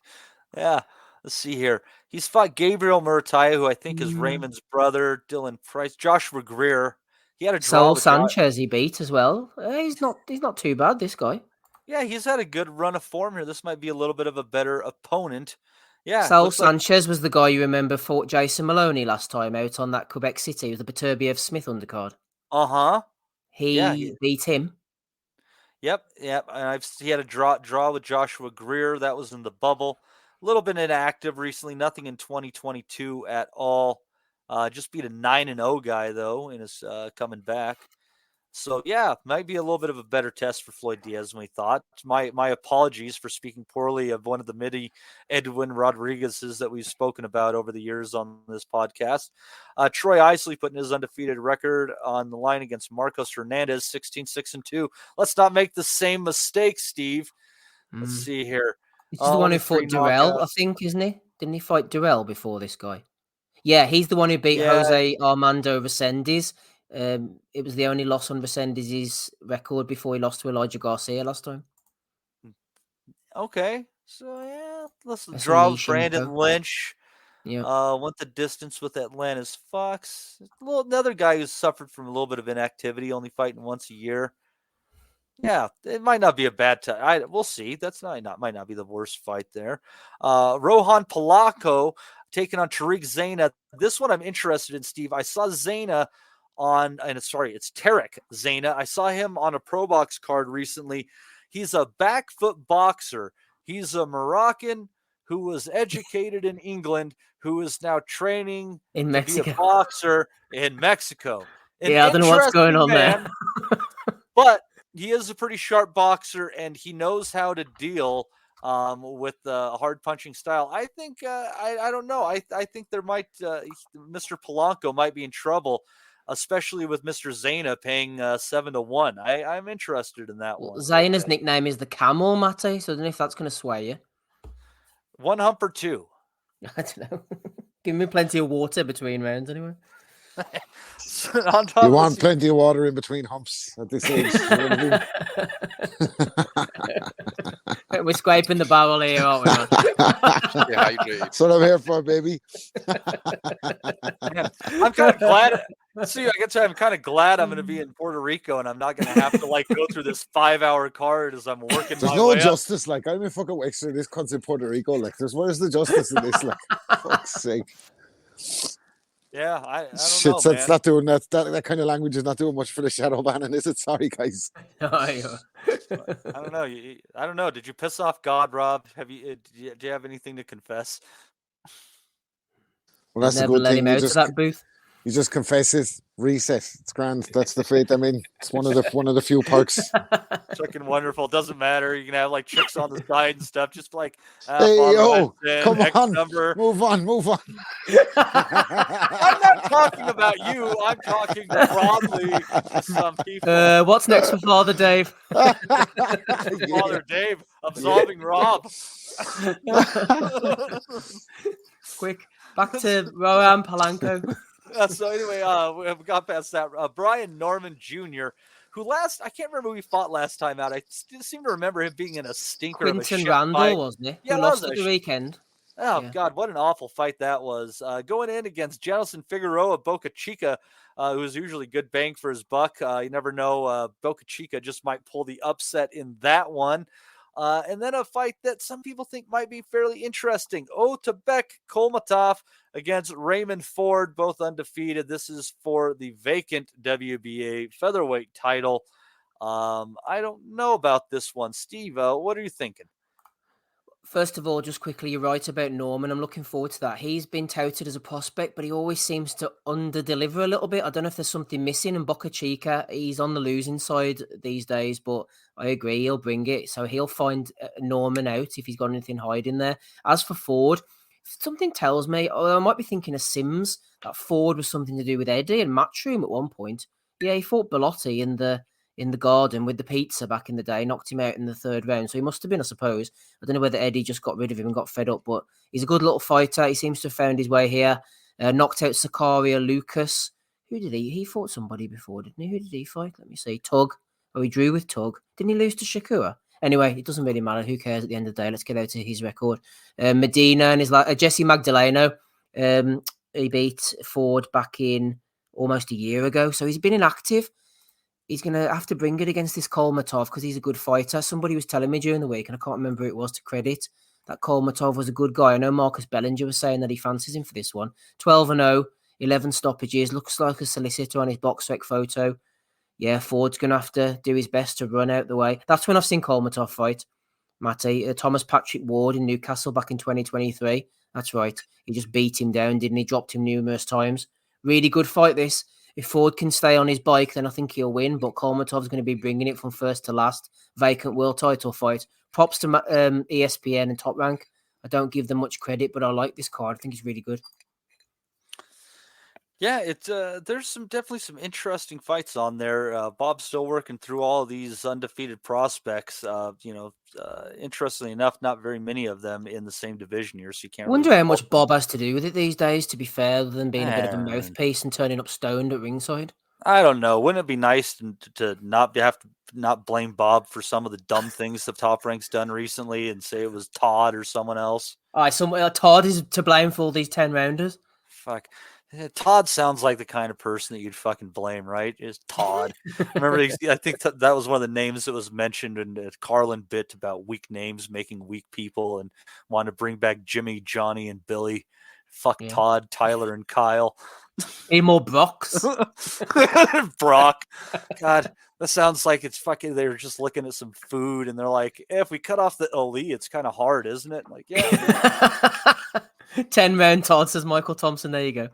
Yeah. Let's see here. He's fought Gabriel Murataya, who I think is Raymond's brother, Dylan Price, Joshua Greer. He had a draw. Saul Sanchez he beat as well. He's not too bad, this guy. Yeah, he's had a good run of form here. This might be a little bit of a better opponent. Yeah. Saul Sanchez was the guy you remember fought Jason Maloney last time out on that Quebec City with the Beterbiev Smith undercard. Uh-huh. He beat him. Yep. And he had a draw with Joshua Greer. That was in the bubble. A little bit inactive recently. Nothing in 2022 at all. Just beat a 9-0 guy, though, and is coming back. So, yeah, might be a little bit of a better test for Floyd Diaz than we thought. My apologies for speaking poorly of one of the midi Edwin Rodriguez's that we've spoken about over the years on this podcast. Troy Isley putting his undefeated record on the line against Marcos Hernandez, 16-6-2. Let's not make the same mistake, Steve. Let's see here. This is the one who fought Durrell, I think, isn't he? Didn't he fight Durrell before this guy? Yeah, he's the one who beat Jose Armando Resendiz. It was the only loss on Resendiz's record before he lost to Elijah Garcia last time. Okay. So, yeah, let's draw with Brandon Lynch. Yeah. Went the distance with Atlanta's Fox. Another guy who's suffered from a little bit of inactivity, only fighting once a year. Yeah, it might not be a bad time. We'll see. Might not be the worst fight there. Rohan Polaco taking on Tariq Zaina. This one I'm interested in, Steve. I saw Zaina it's Tarek Zaina. I saw him on a Pro Box card recently. He's a back foot boxer. He's a Moroccan who was educated in England, who is now training in Mexico. To be a boxer in Mexico. I don't know what's going on there. But he is a pretty sharp boxer, and he knows how to deal with the hard punching style. I think I don't know. I think there might Mr. Polanco might be in trouble, especially with Mr. Zaina paying 7-1. I'm interested in that one. Zaina's nickname is the Camel, Matty, so I don't know if that's going to sway you. One hump or two? I don't know. Give me plenty of water between rounds anyway. You want plenty of water in between humps at this age. We're scraping the barrel here, aren't we? That's what I'm here for, baby. I'm kind of glad. See, I can tell you, I'm kind of glad I'm going to be in Puerto Rico and I'm not going to have to go through this 5-hour card as I'm working. There's no justice. I'm in fucking Wexford. This cunt's in Puerto Rico. Where's the justice in this? Fuck's sake. Yeah, I don't Shit, know, so man. it's not doing that kind of language is not doing much for the shadow banning, is it? Sorry, guys. I don't know. I don't know. Did you piss off God, Rob? Do you have anything to confess? Well, that's a Never good let thing. him out of that booth. You just confess it, reset. It's grand. That's the fate I'm in. It's one of the few perks. Fucking wonderful. Doesn't matter. You can have like chicks on the side and stuff. Just like, Hey, come X on, number. move on. I'm not talking about you. I'm talking broadly to some people. What's next for Father Dave? Father Dave absolving Rob. Quick, back to Rohan Polanco. So anyway, we got past that. Brian Norman Jr., who I can't remember who he fought last time out. I still seem to remember him being in a stinker Quinton of a shit Randall, fight. wasn't he? Yeah, Who lost at the weekend. Oh, yeah. God, what an awful fight that was. Going in against Janelson Figueroa, Boca Chica, who is usually good bang for his buck. You never know. Boca Chica just might pull the upset in that one. And then a fight that some people think might be fairly interesting. Otabek Kolmatov against Raymond Ford, both undefeated. This is for the vacant WBA featherweight title. I don't know about this one. Steve, what are you thinking? First of all, just quickly, you're right about Norman. I'm looking forward to that. He's been touted as a prospect, but he always seems to under-deliver a little bit. I don't know if there's something missing. And Boca Chica, he's on the losing side these days, but I agree, he'll bring it. So he'll find Norman out if he's got anything hiding there. As for Ford, something tells me, I might be thinking of Sims, that Ford was something to do with Eddie and Matchroom at one point. Yeah, he fought Bellotti in the garden with the pizza back in the day, knocked him out in the third round. So he must have been, I suppose. I don't know whether Eddie just got rid of him and got fed up, but he's a good little fighter. He seems to have found his way here. Knocked out Sakaria Lucas. Who did he? He fought somebody before, didn't he? Who did he fight? Let me see. Tug. Oh, he drew with Tug. Didn't he lose to Shakur? Anyway, it doesn't really matter. Who cares at the end of the day? Let's get out to his record. Medina and his Jesse Magdaleno. He beat Ford back in almost a year ago. So he's been inactive. He's going to have to bring it against this Kolmatov because he's a good fighter. Somebody was telling me during the week, and I can't remember who it was to credit, that Kolmatov was a good guy. I know Marcus Bellinger was saying that he fancies him for this one. 12-0, 11 stoppages, looks like a solicitor on his box rec photo. Yeah, Ford's going to have to do his best to run out the way. That's when I've seen Kolmatov fight, Matty. Thomas Patrick Ward in Newcastle back in 2023. That's right. He just beat him down, didn't he? Dropped him numerous times. Really good fight, this. If Ford can stay on his bike, then I think he'll win. But Kolmatov's going to be bringing it from first to last. Vacant world title fight. Props to ESPN and Top Rank. I don't give them much credit, but I like this card. I think it's really good. Yeah, there's definitely some interesting fights on there. Bob's still working through all of these undefeated prospects. Interestingly enough, not very many of them in the same division here, so you can't. I wonder how much Bob has to do with it these days. To be fair, other than being a bit of a mouthpiece and turning up stoned at ringside. I don't know. Wouldn't it be nice to not blame Bob for some of the dumb things the Top Rank's done recently and say it was Todd or someone else? Todd is to blame for all these 10-rounders. Fuck. Todd sounds like the kind of person that you'd fucking blame, right? Is Todd. Remember, I think that was one of the names that was mentioned in the Carlin bit about weak names making weak people and wanted to bring back Jimmy, Johnny, and Billy. Fuck yeah. Todd, Tyler, and Kyle. More Brocks. Brock. God, that sounds like it's fucking, they were just looking at some food and they're like, if we cut off the Ali, it's kind of hard, isn't it? Like, yeah. 10-round Todd, says Michael Thompson. There you go.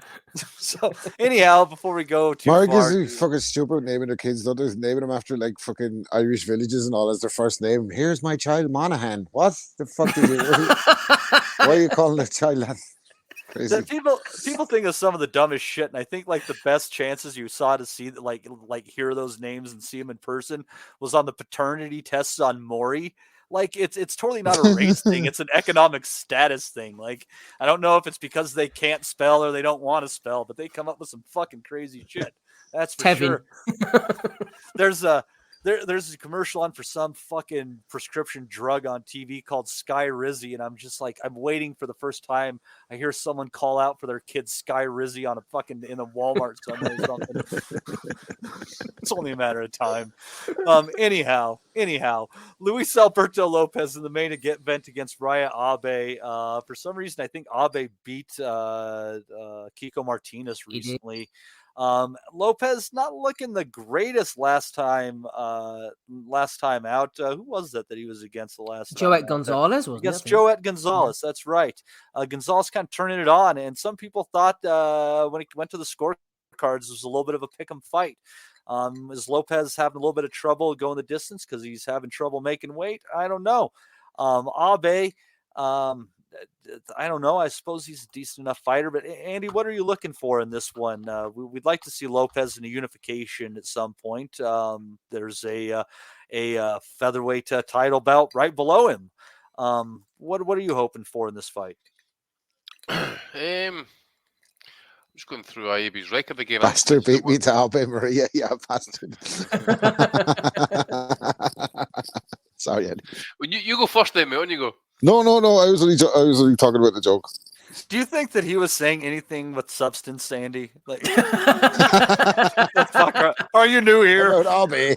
So, anyhow, before we go too Mark far. is fucking stupid naming their kids. Others naming them after like fucking Irish villages and all as their first name. Here's my child, Monaghan. What the fuck did you why are you calling a child that? Crazy. People think of some of the dumbest shit, and I think like the best chances you saw to see that like hear those names and see them in person was on the paternity tests on Maury. Like it's totally not a race thing; it's an economic status thing. Like I don't know if it's because they can't spell or they don't want to spell, but they come up with some fucking crazy shit. That's for sure. There's a commercial on for some fucking prescription drug on TV called Sky Rizzy, and I'm just like, I'm waiting for the first time I hear someone call out for their kid Sky Rizzy on in a Walmart somewhere or something. It's only a matter of time. Anyhow, Luis Alberto Lopez in the main event against Raya Abe. For some reason, I think Abe beat Kiko Martinez recently. Lopez not looking the greatest last time out. Who was that he was against the last time? Joet Gonzalez, wasn't against it? Joet Gonzalez. That's right. Gonzalez kind of turning it on, and some people thought when he went to the scorecards, it was a little bit of a pick'em fight. Is Lopez having a little bit of trouble going the distance because he's having trouble making weight? I don't know. Abe, I don't know. I suppose he's a decent enough fighter. But Andy, what are you looking for in this one? We'd like to see Lopez in a unification at some point. There's a featherweight title belt right below him. What are you hoping for in this fight? I'm just going through IAB's record again. Bastard beat me to Abe Maria. Yeah, bastard. Sorry, Eddie. Well, you go first then, mate. On you go. No. I was only talking about the joke. Do you think that he was saying anything with substance, Sandy? Like, are you new here? I'll be.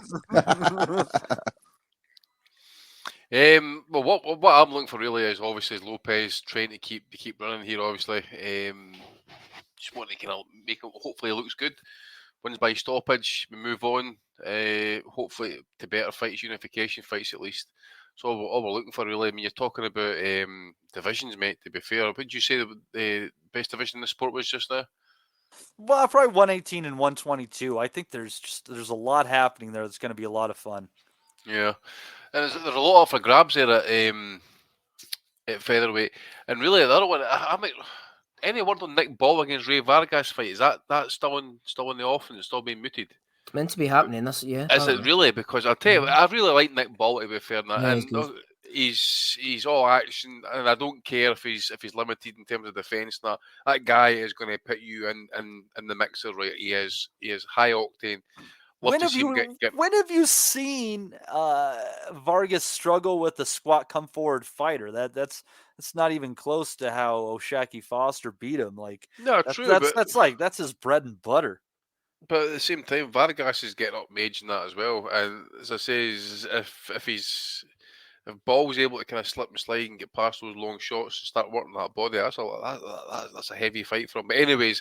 Well, what I'm looking for really is obviously Lopez trying to keep running here. Obviously, just want to kind of make it. Hopefully, it looks good. Wins by stoppage. We move on. Hopefully, to better fights, unification fights at least. So all we're looking for really. I mean, you're talking about divisions, mate. To be fair, what did you say the best division in the sport was just now? Well, probably 118 and 122. I think there's a lot happening there. That's going to be a lot of fun. Yeah, and there's a lot up for grabs there at featherweight, and really the other one. I mean, any word on Nick Ball against Ray Vargas fight? Is that still in the offing? It's still being mooted. It's meant to be happening. That's Is it really? Because I'll tell you, I really like Nick Ball, to be fair. And he's all action, and I don't care if he's limited in terms of defence. That guy is going to put you in the mixer, right? He is high octane. When have you seen Vargas struggle with a squat come forward fighter? That's not even close to how O'Shaquie Foster beat him. Like, no, true. That's his bread and butter. But at the same time, Vargas is getting up age in that as well. And as I say, if Ball's able to kind of slip and slide and get past those long shots and start working that body, that's a heavy fight for him. But anyways,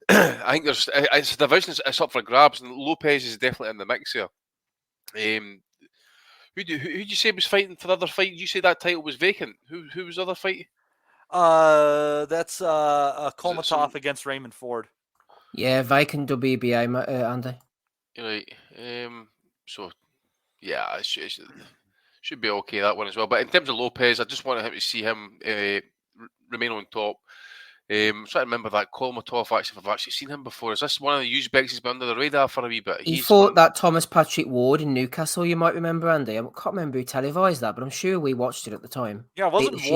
I think it's a division. It's up for grabs, and Lopez is definitely in the mix here. Who do you say was fighting for the other fight? Did you say that title was vacant? Who was the other fight? That's Kolmatov against Raymond Ford. Yeah, vacant WBA, Andy. Right. So, yeah, it should be okay, that one as well. But in terms of Lopez, I just want him to see him remain on top. I'm trying to remember that Kolmatov, actually, if I've actually seen him before. Is this one of the Uzbeks he's been under the radar for a wee bit? He fought that Thomas Patrick Ward in Newcastle, you might remember, Andy. I can't remember who televised that, but I'm sure we watched it at the time. Yeah, wasn't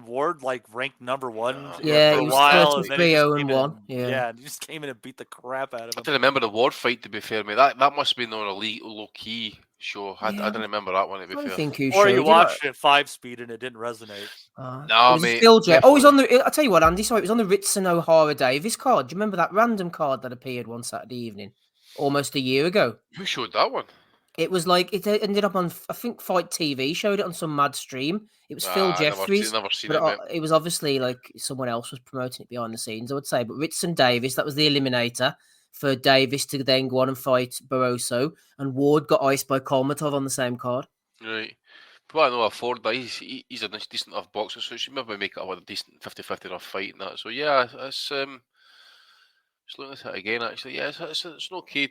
Ward ranked number one? Yeah, for he a while, was 33-0-1. Yeah, and he just came in and beat the crap out of him. I didn't remember the Ward fight, to be fair, mate. That must have been on a low-key show. I didn't remember that one, to be fair. Or you watched it 5-speed and it didn't resonate. No, mate. He's on the... I'll tell you what, Andy, sorry, it was on the Ritson O'Hara Davis card. Do you remember that random card that appeared one Saturday evening? Almost a year ago. Who showed that one? It was like, it ended up on, I think, Fight TV showed it on some mad stream. It was Phil Jeffries. Never seen but it was obviously like someone else was promoting it behind the scenes, I would say. But Ritson Davis, that was the eliminator for Davis to then go on and fight Barroso. And Ward got iced by Kolmatov on the same card. Right. But I know Ford, he's a decent enough boxer, so he should maybe make it a decent 50-50 rough fight and that. So yeah, it's just looking at it again. Actually, yeah, it's an okay,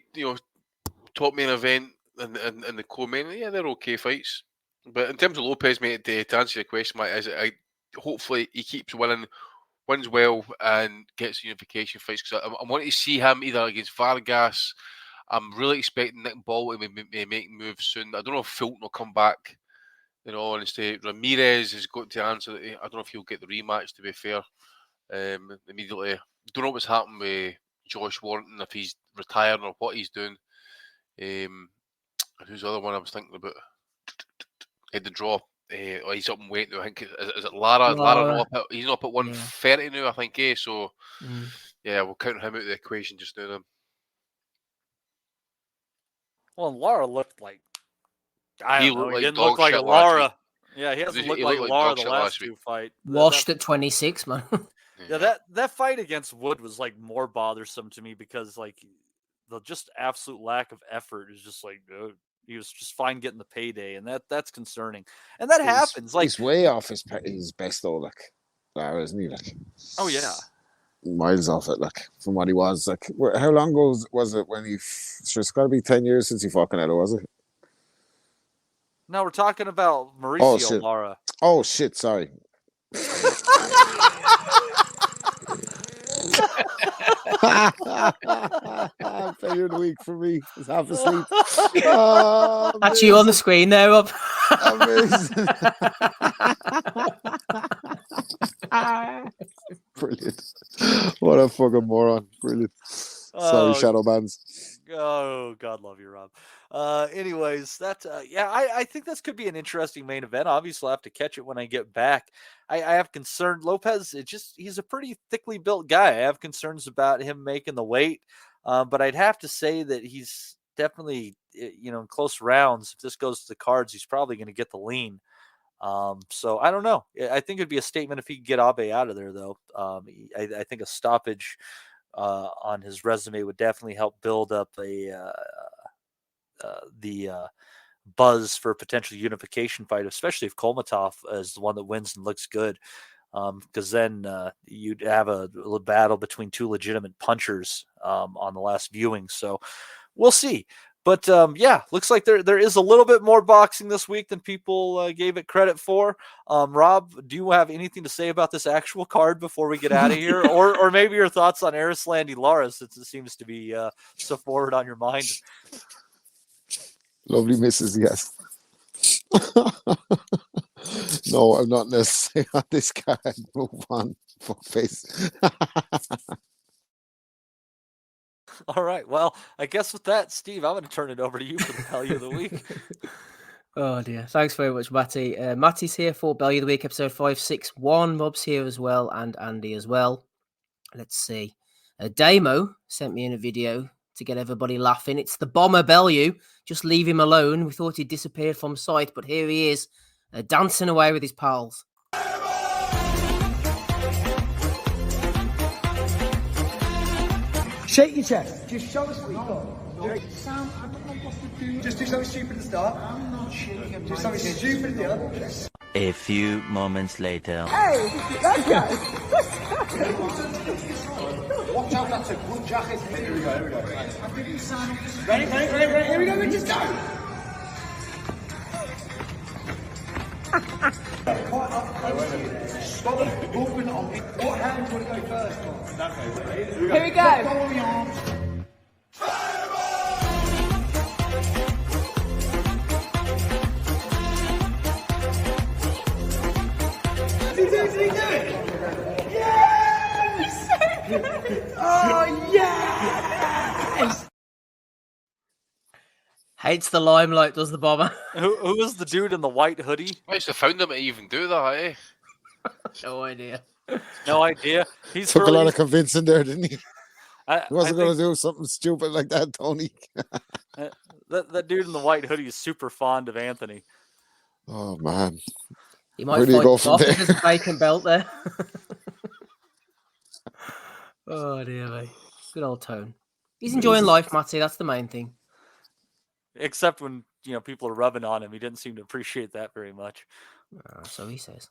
top main event and the co-main. Yeah, they're okay fights. But in terms of Lopez, mate, to answer your question, mate, hopefully he keeps winning, wins well, and gets unification fights. Because I wanting to see him either against Vargas. I'm really expecting Nick Ball to make moves soon. I don't know if Fulton will come back. In all honesty, Ramirez has got to answer. I don't know if he'll get the rematch, to be fair, immediately. Don't know what's happened with Josh Warrington, if he's retiring or what he's doing. Who's the other one I was thinking about? Had the draw. He's up in weight now. I think is it Lara? Lara he's not up at 130 now, I think. So yeah, we'll count him out of the equation just now. Then. Well, Lara looked like. He didn't look like Lara. Yeah, he hasn't looked like Lara the last two fights. Washed at 26, man. Yeah. Yeah, that fight against Wood was like more bothersome to me because like the just absolute lack of effort is just like he was just fine getting the payday, and that's concerning. And that happens. Like he's way off his best though. Like, isn't he? Like, oh yeah, miles off it. Like from what he was. Like, how long ago was it when he? Sure, it's got to be 10 years since he fought Canelo, was it? No, we're talking about Mauricio Lara. Oh shit! Sorry. Failure of the week for me. It's half asleep. Oh, that's you on the screen there, Rob. Amazing. Brilliant. What a fucking moron. Brilliant. Sorry, shadow bands. Oh, God love you, Rob. Anyways, that's I think this could be an interesting main event. Obviously, I'll have to catch it when I get back. I have concern. Lopez, he's a pretty thickly built guy. I have concerns about him making the weight. But I'd have to say that he's definitely, in close rounds, if this goes to the cards, he's probably going to get the lean. So I don't know. I think it'd be a statement if he could get Abe out of there, though. I think a stoppage on his resume would definitely help build up the buzz for a potential unification fight, especially if Kolmatov is the one that wins and looks good. Because then you'd have a battle between two legitimate punchers on the last viewing. So we'll see. But looks like there is a little bit more boxing this week than people gave it credit for. Rob, do you have anything to say about this actual card before we get out of here? or maybe your thoughts on Arislandi Lara, since it seems to be so forward on your mind? Lovely misses, yes. No, I'm not necessarily on this card. Move on. Fuck face. All right. Well, I guess with that, Steve, I'm going to turn it over to you for the Bellew of the Week. Oh, dear. Thanks very much, Matty. Matty's here for Bellew of the Week, episode 561. Rob's here as well, and Andy as well. Let's see. Damo sent me in a video to get everybody laughing. It's the bomber Bellew. Just leave him alone. We thought he'd disappeared from sight, but here he is, dancing away with his pals. Shake your chest. Just show us what you got. Sam, I don't know what to do. Just do something stupid to start. I'm not shaking. Do something stupid at the other. A few moments later. Hey, that guy. Watch out, that's a good jacket. Here we go. Ready? Here we go, we just go. Stop moving on me. What hand would go first? Here we go. Go on the arms. Did he do it? Yes! Oh, yes! Hates the limelight, does the bomber? Who was the dude in the white hoodie? What's the founder to even do that, eh? No idea. No idea. He's took a lot of convincing there, didn't he? He wasn't going to do something stupid like that, Tony. that dude in the white hoodie is super fond of Anthony. Oh, man. He might find off if there's a bacon belt there. Oh, dear, mate. Good old Tone. He's enjoying life, Matty. That's the main thing. Except when, people are rubbing on him. He didn't seem to appreciate that very much. So he says.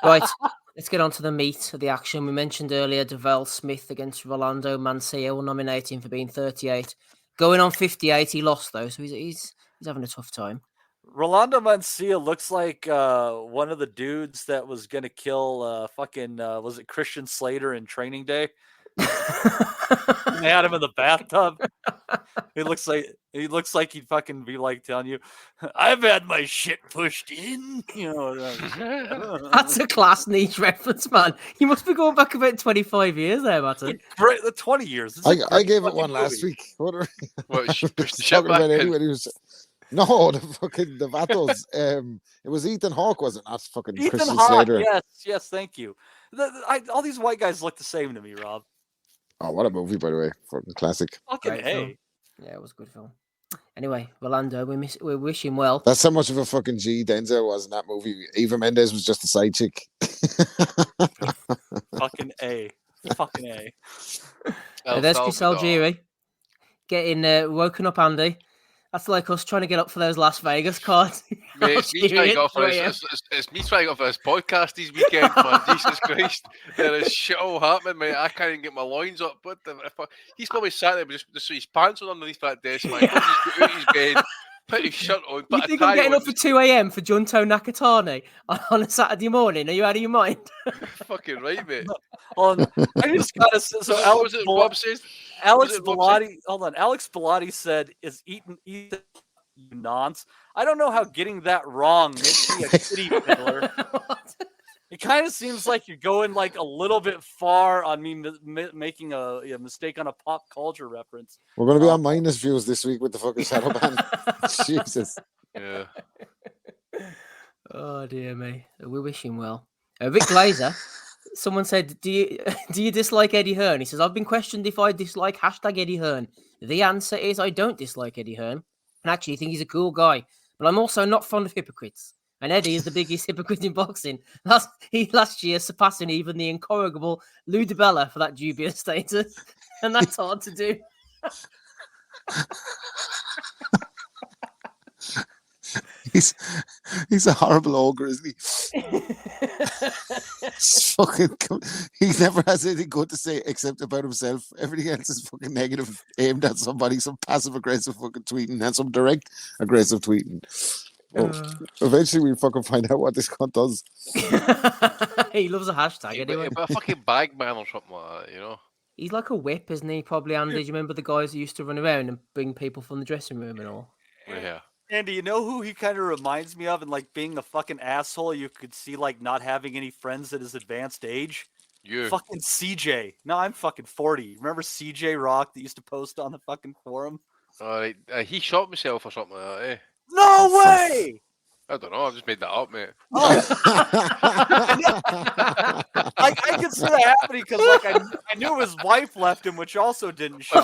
Right, let's get on to the meat of the action. We mentioned earlier Devell Smith against Rolando Mancia. We'll nominate him for being 38. Going on 58, he lost, though, so he's having a tough time. Rolando Mancia looks like one of the dudes that was going to kill was it Christian Slater in Training Day? They had him in the bathtub. He looks like he'd fucking be like telling you, I've had my shit pushed in. That's a class niche reference, man. You must be going back about 25 years there, Martin. Right, the 20 years. I gave it one last week. What are pushed the shit back anyway? No, the Vatos. It was Ethan Hawke, wasn't it? Not fucking Ethan Christian Hawke, Slater. yes, thank you. All these white guys look the same to me, Rob. Oh, what a movie, by the way. Fucking classic. Fucking hey. Yeah, it was a good film. Anyway, Rolando, we wish him well. That's how much of a fucking G Denzel was in that movie. Eva Mendes was just a side chick. Fucking A. Fucking A. There's Chris Algieri getting woken up, Andy. That's like us trying to get up for those Las Vegas cards. Mate, it's me trying to get off for it's me trying to get off for this podcast these weekends, man. Jesus Christ. There is shit all happening, mate. I can't even get my loins up. What the he's probably sat there with just his pants on underneath that desk, man. He's got out his bed, put his shirt on, You think I'm getting up for 2 a.m. for Junto Nakatani on a Saturday morning? Are you out of your mind? Fucking right, mate. I just gotta say, so Alex Bob says? Alex Bellotti, hold on. Alex Bellotti said, "Is eating you nonce." I don't know how getting that wrong makes me a kitty fiddler. It kind of seems like you're going like a little bit far on me making a mistake on a pop culture reference. We're going to be on minus views this week with the fucking shadow ban. Jesus. Yeah. Oh dear me. We wish him well. Rick Glazer. Someone said, do you dislike Eddie Hearn? He says, I've been questioned if I dislike #Eddie Hearn. The answer is I don't dislike Eddie Hearn. And actually, I think he's a cool guy. But I'm also not fond of hypocrites. And Eddie is the biggest hypocrite in boxing. Last year, surpassing even the incorrigible Lou DiBella for that dubious status. And that's hard to do. He's a horrible ogre, isn't he? He never has anything good to say except about himself. Everything else is fucking negative, aimed at somebody, some passive aggressive fucking tweeting and some direct aggressive tweeting. Eventually we'll fucking find out what this cunt does. He loves a hashtag anyway. A fucking bag man or something like that, you know. He's like a whip, isn't he? Probably, Andy. Do you remember the guys who used to run around and bring people from the dressing room and all? Yeah. Andy, you know who he kind of reminds me of, and like being a fucking asshole, you could see like not having any friends at his advanced age? You. Fucking CJ. No, I'm fucking 40. Remember CJ Rock that used to post on the fucking forum? Alright, he shot himself or something like that, eh? No way! I don't know, I just made that up, mate. Oh. I could see that happening because like I knew his wife left him, which also didn't show.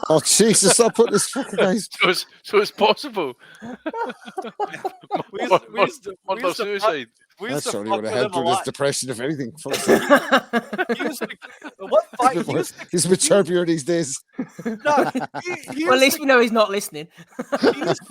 Oh Jesus! I'll put this fucking guys. So it's possible. We used to suicide. That's only would have helped with his depression, if anything. He's a bit chirpier these days. No, well, at least we know he's not listening. He used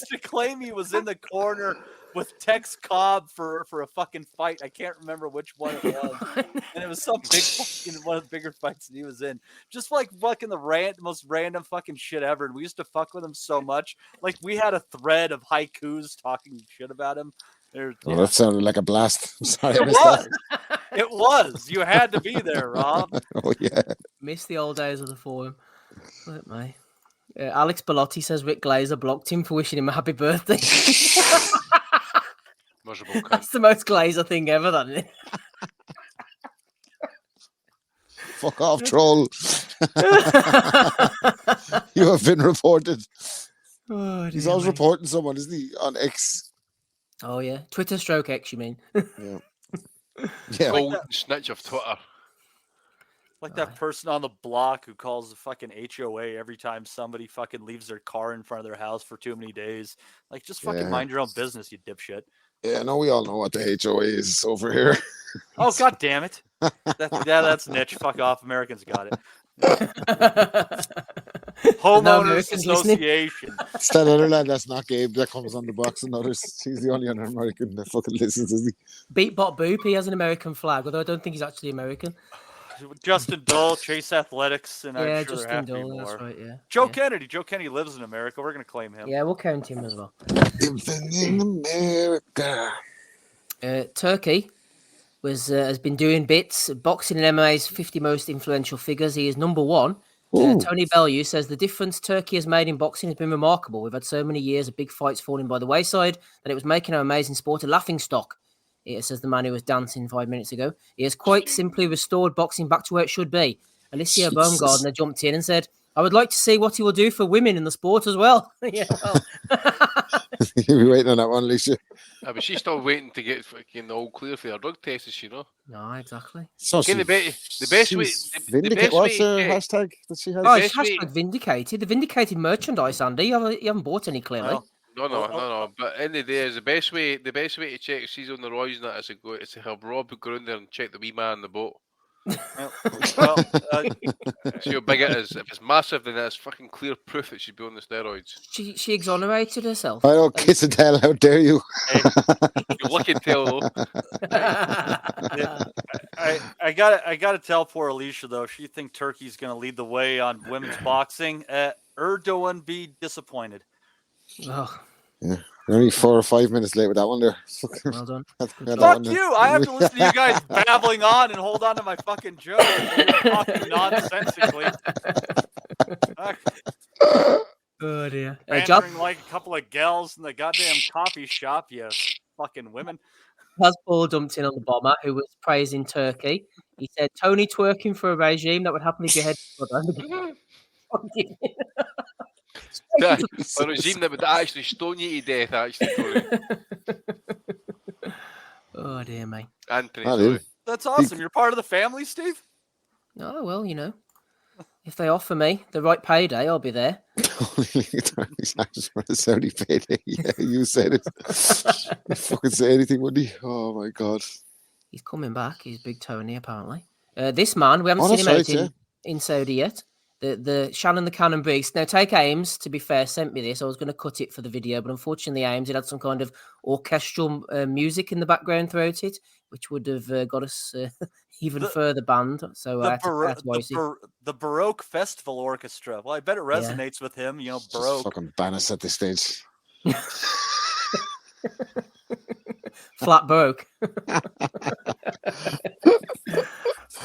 to claim he was in the corner with Tex Cobb for a fucking fight. I can't remember which one it was, and it was some big fucking one of the bigger fights that he was in. Just like fucking the most random fucking shit ever. And we used to fuck with him so much. Like we had a thread of haikus talking shit about him. That sounded like a blast. I'm sorry, it was. It was. You had to be there, Rob. Oh yeah. Miss the old days of the forum. Look, mate. Alex Bellotti says Rick Glazer blocked him for wishing him a happy birthday. That's the most Glazer thing ever, isn't it? Fuck off, troll. You have been reported. Oh, he's always reporting someone, isn't he? On X. Oh, yeah. Twitter / X, you mean? Yeah. Golden snitch of Twitter. Like that person on the block who calls the fucking HOA every time somebody fucking leaves their car in front of their house for too many days. Like, just fucking mind your own business, you dipshit. Yeah, no, we all know what the HOA is over here. Oh, god damn it. That's niche. Fuck off. Americans got it. Homeowners Association. It's that other lad that's not Gabe that comes on the box and others. He's the only other American that fucking listens, isn't he? Beat Bot Boop, he has an American flag, although I don't think he's actually American. Justin Dole, Chase Athletics, and I'm sure Justin Dole, that's right, yeah. Joe Kennedy. Joe Kennedy lives in America. We're going to claim him. Yeah, we'll count him as well. In America. Turkey has been doing bits. Boxing and MMA's 50 most influential figures. He is number one. Tony Bellew says the difference Turkey has made in boxing has been remarkable. We've had so many years of big fights falling by the wayside that it was making our amazing sport a laughingstock. It says the man who was dancing 5 minutes ago. He has quite simply restored boxing back to where it should be. Alicia Baumgardner jumped in and said, I would like to see what he will do for women in the sport as well. Yeah, well. You'll be waiting on that one, Alicia. Yeah, but she's still waiting to get fucking all clear for her drug tests, you know. No, exactly. So the best way. What's her hashtag that she has? Oh, it's hashtag vindicated. The vindicated merchandise, Andy. You haven't bought any, clearly. Well, No. But in the day, is the best way to check if she's on the roids and that is to have Rob go in there and check the wee man in the boat. Well, See how big it is. If it's massive, then that's fucking clear proof that she'd be on the steroids. She exonerated herself. I don't kiss and tell. How dare you? You look and tell though. I gotta tell poor Alicia though. If she think Turkey's gonna lead the way on women's boxing, Erdogan be disappointed. Oh. Yeah. We're only 4 or 5 minutes late with that one there. Well done. Fuck you! I have to listen to you guys babbling on and hold on to my fucking joke. You're talking nonsensically. Oh dear. Bantering like a couple of gals in the goddamn coffee shop, you fucking women. Has Paul dumped in on the bomber who was praising Turkey. He said, Tony twerking for a regime that would happily behead his brother. A regime that would actually stone you to death, actually, Tony. Oh dear me. Anthony, sorry. That's awesome. You're part of the family, Steve? Oh, well, you know. If they offer me the right payday, I'll be there. Saudi payday. Yeah, you said it. You fucking say anything, would he? Oh my god. He's coming back. He's Big Tony, apparently. This man, we haven't seen him out in Saudi yet. The Shannon the Cannon Briggs. Now, Take Ames, to be fair, sent me this. I was going to cut it for the video, but unfortunately, Ames, it had some kind of orchestral music in the background throughout it, which would have got us even further banned. So the Baroque Festival Orchestra. Well, I bet it resonates with him. You know, Baroque. Fucking ban us at this stage. Flat Baroque.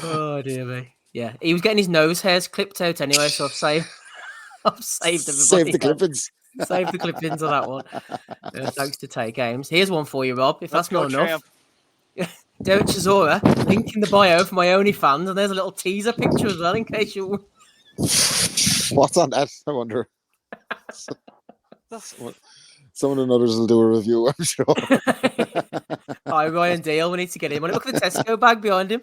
Oh dear me. Yeah, he was getting his nose hairs clipped out anyway, so I've saved everybody. Save the clippings. Save the clippings on that one. Thanks to Take Ames. Here's one for you, Rob, if that's not enough. Derek Chisora, link in the bio for my OnlyFans, and there's a little teaser picture as well, in case you... What's on that? I wonder. Someone or others will do a review, I'm sure. Hi, Ryan Dale, we need to get him on it. Look at the Tesco bag behind him.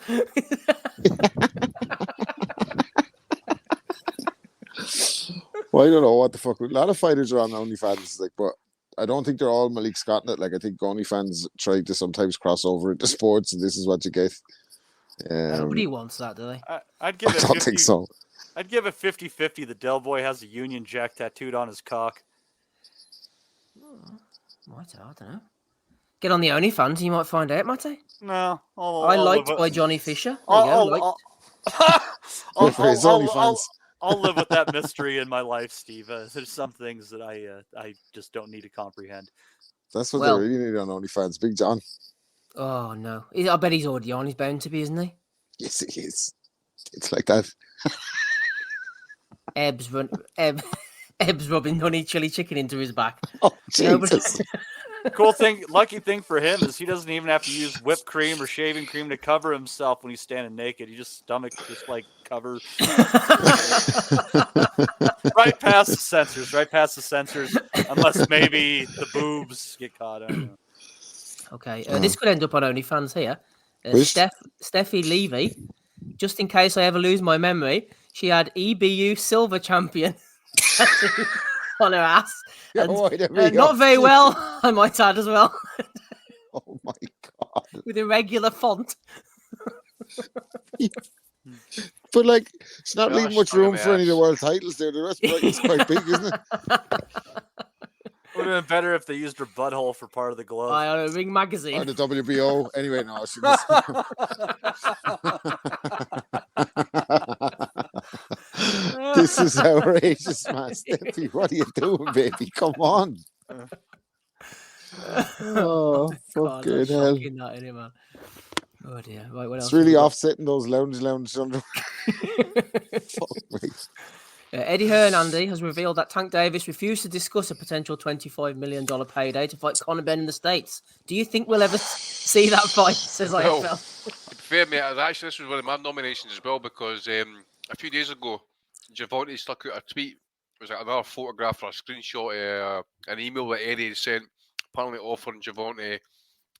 Well, I don't know what the fuck. A lot of fighters are on OnlyFans, like, but I don't think they're all Malik Scott in it. Like, I think OnlyFans try to sometimes cross over into sports, and this is what you get. Nobody wants that, do they? I don't think so. I'd give it 50-50 that Del Boy has a Union Jack tattooed on his cock. I don't know. Get on the OnlyFans and you might find out, might I? No. I liked by Johnny Fisher. I'll live with that mystery in my life, Steve. There's some things that I just don't need to comprehend. That's what they really need on OnlyFans. Big John. Oh, no. I bet he's already on. He's bound to be, isn't he? Yes, he is. It's like that. Ebbs rubbing honey chili chicken into his back. Oh, Jesus. Cool thing, lucky thing for him is he doesn't even have to use whipped cream or shaving cream to cover himself when he's standing naked. He just cover right past the sensors, unless maybe the boobs get caught. I don't know. Okay, this could end up on OnlyFans here. Steffi Levy, just in case I ever lose my memory, she had EBU silver champion on her ass. And, not very well, I might add as well. Oh my God. With irregular font. But like, it's not leaving much room for any of the world titles there. The rest is quite big, isn't it? Would have been better if they used her butthole for part of the glove. Ring Magazine. Or the WBO. Anyway, no. This is outrageous, man. Steffi, what are you doing, baby? Come on. Oh, fucking hell. Oh dear. Right, what else? It's really offsetting those lounge under. Fuck me. Eddie Hernandez has revealed that Tank Davis refused to discuss a potential $25 million payday to fight Conor Benn in the States. Do you think we'll ever see that fight? Says IFL. Fair, mate. Actually, this was one of my nominations as well because a few days ago, Javante stuck out a tweet. It was like another photograph or a screenshot, an email that Eddie had sent, apparently offering Javante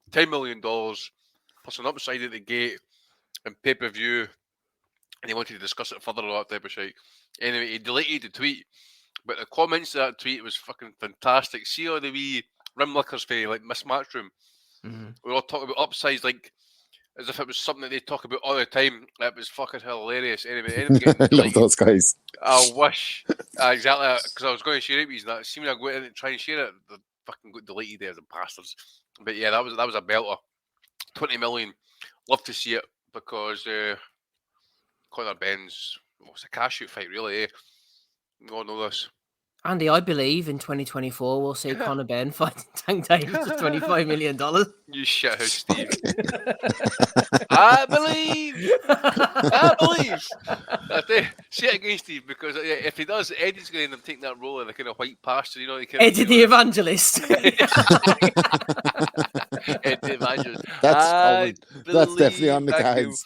$10 million plus an upside at the gate and pay-per-view, and he wanted to discuss it further, all that type of shit. Anyway, he deleted the tweet, But the comments to that tweet was fucking fantastic. See all the wee rim lickers for like Miss Matchroom. We're all talking about upsides like as if it was something that they talk about all the time. It was fucking hilarious. Anyway, I love those guys. I wish exactly because I was going to share it with you. That seemed I go in and try and share it. The fucking got deleted there, the bastards. But yeah, that was a belter. 20 million. Love to see it because Conor Ben's it's a cash out fight, really. We all know this. Andy, I believe in 2024 we'll see Conor Ben fighting Tank Davis for $25 million. You shit house, Steve. I believe. Say it again, Steve, because if he does, Eddie's going to end up taking that role in the kind of white pasture, you know. Eddie the Evangelist. Eddie the Evangelist. That's definitely on the cards.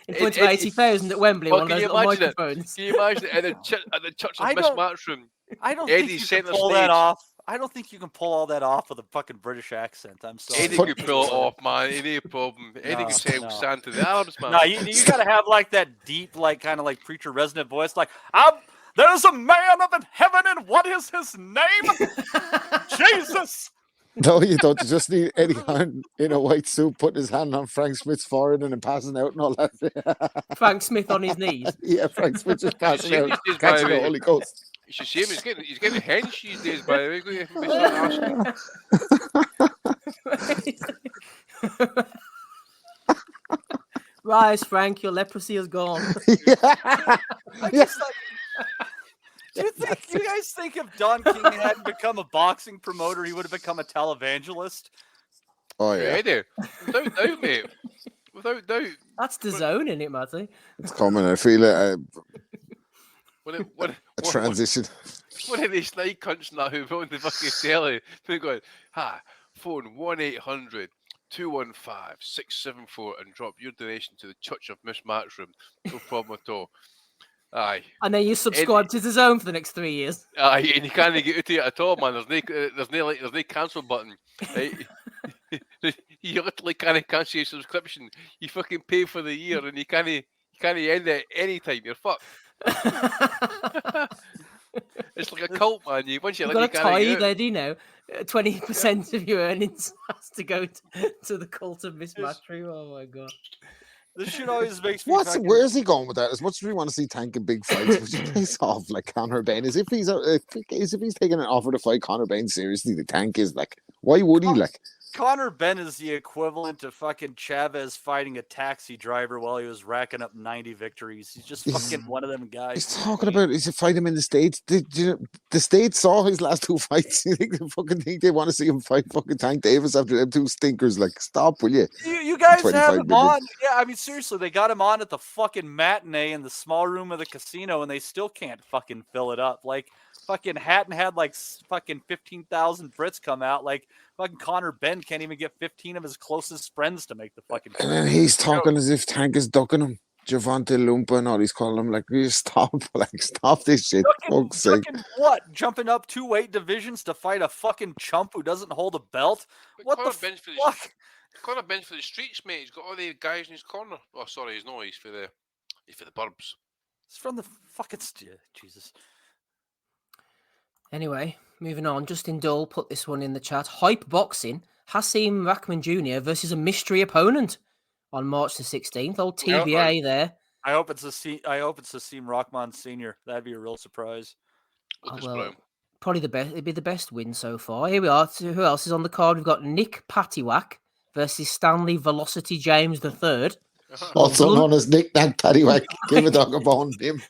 In front of 80,000 at Wembley, one of those little microphones. Can you imagine it at the Church of Miss Matchroom? I don't think you can pull that off. I don't think you can pull all that off with a fucking British accent. I'm sorry. Eddie could pull it off, man. Any problem. Eddie could say Sand to the Arabs, man. No, you got to have like that deep, like kind of like preacher resonant voice. Like, there's a man up in heaven, and what is his name? Jesus. No, you don't. You just need Eddie Hearn in a white suit putting his hand on Frank Smith's forehead and then passing out and all that. Frank Smith on his knees. Yeah, Frank Smith just passing out, catching the Holy Ghost. You should see him. He's getting hench these days, by the way. Rise, Frank. Your leprosy is gone. Do you guys think if Don King hadn't become a boxing promoter, he would have become a televangelist? Oh yeah, I do. Without doubt, mate. Without doubt. That's the zone, isn't it, Matty? It's coming. I feel it. A transition. One of these night cunts now who phoned the fucking telly. They're going, phone 1-800-215-674 and drop your donation to the Church of Miss Matchroom. No problem at all. Aye. And then you subscribe to the zone for the next 3 years. Aye, and you can't get out of it at all, man. There's no cancel button. Right? You literally can't cancel your subscription. You fucking pay for the year and you can't end it at any time. You're fucked. It's like a cult, man. Once you've got a tithe, Eddie, now 20% of your earnings has to go to the cult of Miss Matchroom. Oh my god. This shit always makes me. Where's he going with that? As much as we want to see Tank in big fights, which he plays off like Conor Ben, as if he's taking an offer to fight Conor Ben seriously. The Tank is like, why would he like? Conor Ben is the equivalent of fucking Chavez fighting a taxi driver while he was racking up 90 victories. He's just fucking one of them guys. He's talking about he's fight him in the States. The States saw his last two fights. You think they want to see him fight fucking Tank Davis after them two stinkers? Like, stop, will you? You guys have him on. Yeah, I mean, seriously, they got him on at the fucking matinee in the small room of the casino, and they still can't fucking fill it up. Like, fucking Hatton had like fucking 15,000 Brits come out. Like, fucking Conor Ben can't even get 15 of his closest friends to make the fucking. And then he's talking as if Tank is ducking him. Javante Lumpa and all he's calling him. Like, stop this shit. Fuck's sake. What? Jumping up 2 weight divisions to fight a fucking chump who doesn't hold a belt? What the fuck? Conor Ben's for the streets, mate. He's got all the guys in his corner. Oh, sorry, he's for the burbs. It's from the fucking Jesus. Anyway, moving on. Justin Dole put this one in the chat. Hype Boxing, Hasim Rahman Jr. versus a mystery opponent on March the 16th. Old TBA there. I hope it's Hasim Rahman Sr. That'd be a real surprise. Probably the best. It'd be the best win so far. Here we are. Who else is on the card? We've got Nick Patiwak versus Stanley Velocity James III. Also known as Nick Patiwak. Give a dog a bone, him.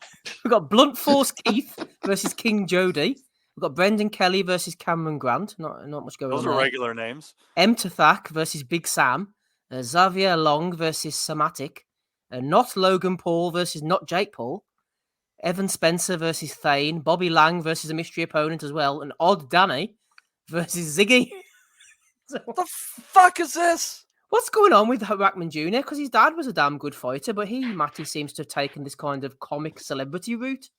We've got Blunt Force Keith versus King Jody. We've got Brendan Kelly versus Cameron Grant. Not much going on. Those are regular names. M. Tathak versus Big Sam. Xavier Long versus Samatic. Not Logan Paul versus not Jake Paul. Evan Spencer versus Thane. Bobby Lang versus a mystery opponent as well. And Odd Danny versus Ziggy. What the fuck is this? What's going on with Rahman Jr.? Because his dad was a damn good fighter, but Matty seems to have taken this kind of comic celebrity route.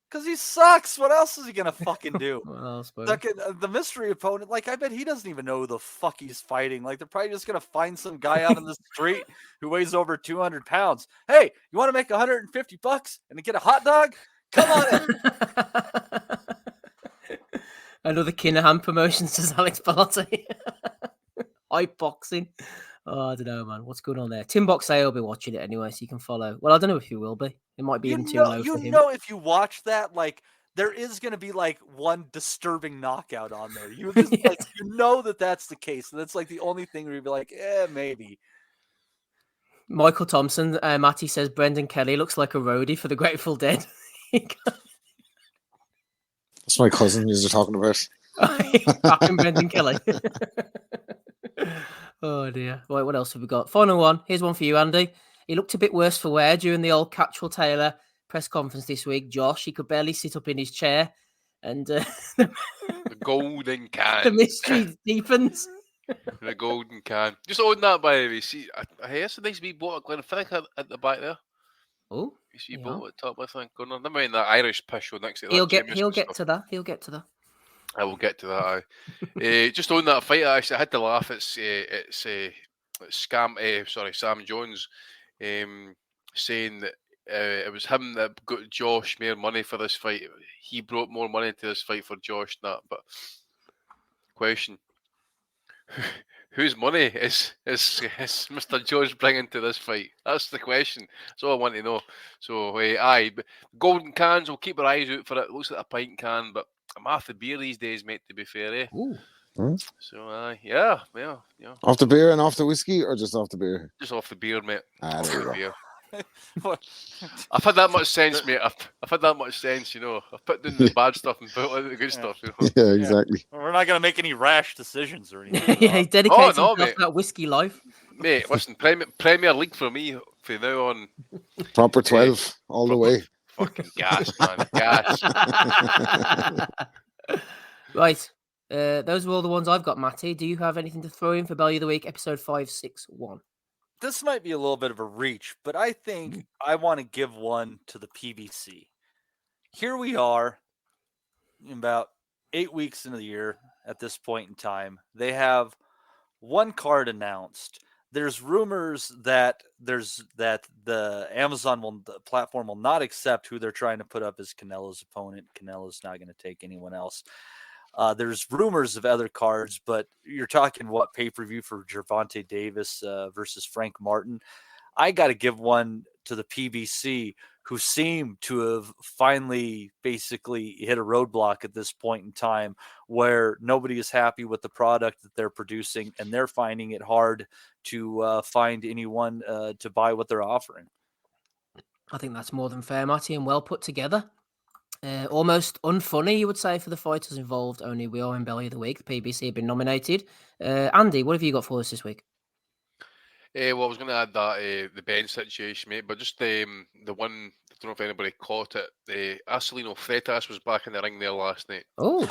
Because he sucks. What else is he going to fucking do? Well, the mystery opponent, like, I bet he doesn't even know who the fuck he's fighting. Like, they're probably just going to find some guy out on the street who weighs over 200 pounds. Hey, you want to make $150 and get a hot dog? Come on in. Another Kinahan promotion, says Alex Bellotti. Hype boxing. Oh, I don't know, man. What's going on there? Tim Boxay will be watching it anyway, so you can follow. Well, I don't know if he will be. It might be even too low for him. You know, if you watch that, like, there is going to be like one disturbing knockout on there. You just like, you know that's the case. And that's like the only thing where you'd be like, maybe. Michael Thompson, Matty says Brendan Kelly looks like a roadie for the Grateful Dead. That's my cousin you're talking about. Fucking Brendan Kelly. Oh dear. Right, what else have we got? Final one. Here's one for you, Andy. He looked a bit worse for wear during the old Catchwell Taylor press conference this week. Josh, he could barely sit up in his chair, and the golden can. The mystery deepens. The golden can. Just own that, by the way. See, I hear some nice wee boat at the back there. Oh, you see boat at the top, I think. Going on. Never mind that Irish pish next to that. He'll get to that. He'll get to that. I will get to that. Just on that fight, actually, I had to laugh. It's Sam Jones saying that it was him that got Josh more money for this fight. He brought more money to this fight for Josh than that. But question: whose money is Mr. Jones bringing to this fight? That's the question. That's all I want to know. So, but golden cans, we'll keep our eyes out for it. It looks like a pint can, but I'm half the beer these days, mate, to be fair, eh? Ooh. So, yeah. Off the beer and off the whiskey, or just off the beer? Just off the beer, mate. Off the beer. I've had that much sense, mate. I've had that much sense, you know. I've put down the bad stuff and put out the good stuff, you know. Yeah, exactly. We're not going to make any rash decisions or anything. Yeah, he dedicates himself to that whiskey life. Mate, listen, Premier League for me from now on. Proper 12, all the way. Fucking gas, man. Gas. Right. Those are all the ones I've got, Matty. Do you have anything to throw in for Bellew of the Week, episode 561? This might be a little bit of a reach, but I think I want to give one to the PBC. Here we are, about 8 weeks into the year at this point in time. They have one card announced. There's rumors that the Amazon platform will not accept who they're trying to put up as Canelo's opponent. Canelo's not going to take anyone else. There's rumors of other cards, but you're talking pay-per-view for Gervonta Davis versus Frank Martin. I got to give one to the PBC, who seem to have finally basically hit a roadblock at this point in time where nobody is happy with the product that they're producing, and they're finding it hard to find anyone to buy what they're offering. I think that's more than fair, Matty, and well put together. Almost unfunny, you would say, for the fighters involved. Only we are in Bellew of the Week. The PBC have been nominated. Andy, what have you got for us this week? Well, I was going to add that the bench situation, mate, but just the one, I don't know if anybody caught it. Asylum Freitas was back in the ring there last night. Oh.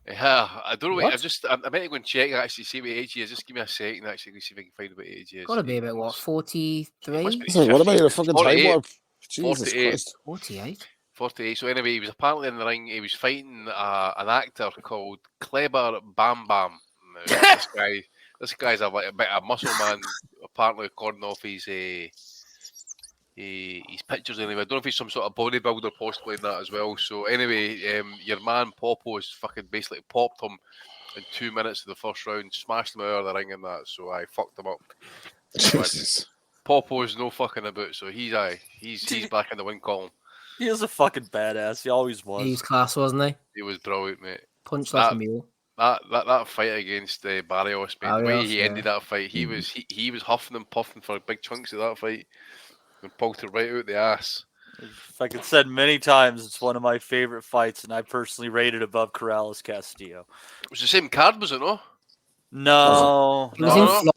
Yeah, I don't know. What? I meant to go and check actually, see what age he is. Just give me a second, actually, see if I can find what age he is. Got to be about what, 43? What about your fucking time warp? Jesus 48. Christ. 48. 48. So anyway, he was apparently in the ring. He was fighting an actor called Kleber Bam Bam. This guy's a bit of a muscle man. Apparently, according off his pictures anyway. I don't know if he's some sort of bodybuilder possibly in that as well. So anyway, your man Popo has fucking basically popped him in 2 minutes of the first round, smashed him out of the ring and that. So I fucked him up. Jesus. Popo's no fucking about. So he's back in the win column. He is a fucking badass. He always was. He was class, wasn't he? He was brilliant, mate. Punched like a mule. That fight against Barrios, mate. The way he ended that fight, he was huffing and puffing for big chunks of that fight and pulled it right out the ass. Like it's said many times, it's one of my favorite fights, and I personally rate it above Corrales Castillo. It was the same card, was it? No, it was in Florida.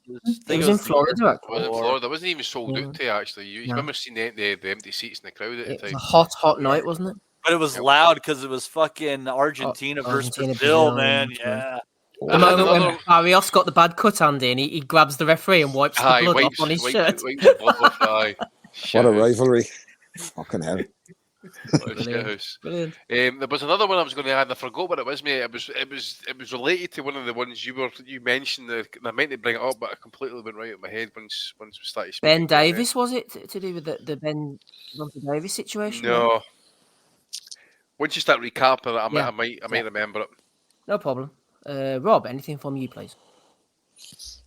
It was in Florida. Was it Florida? It wasn't even sold out to actually. You remember seeing the empty seats in the crowd at the time? It was a hot night, wasn't it? But it was loud because it was fucking Argentina versus Brazil, man. Yeah. The moment when Barrios got the bad cut, Andy, and he grabs the referee and wipes the blood off on his shirt. What a rivalry. Fucking hell. Brilliant. There was another one I was going to add, and I forgot what it was, mate. It was related to one of the ones you mentioned. And I meant to bring it up, but I completely went right out of my head once we started speaking. Ben Davis, was it to do with the Ben Davis situation? No. Once you start recapping it, I might remember it. No problem. Rob, anything from you, please?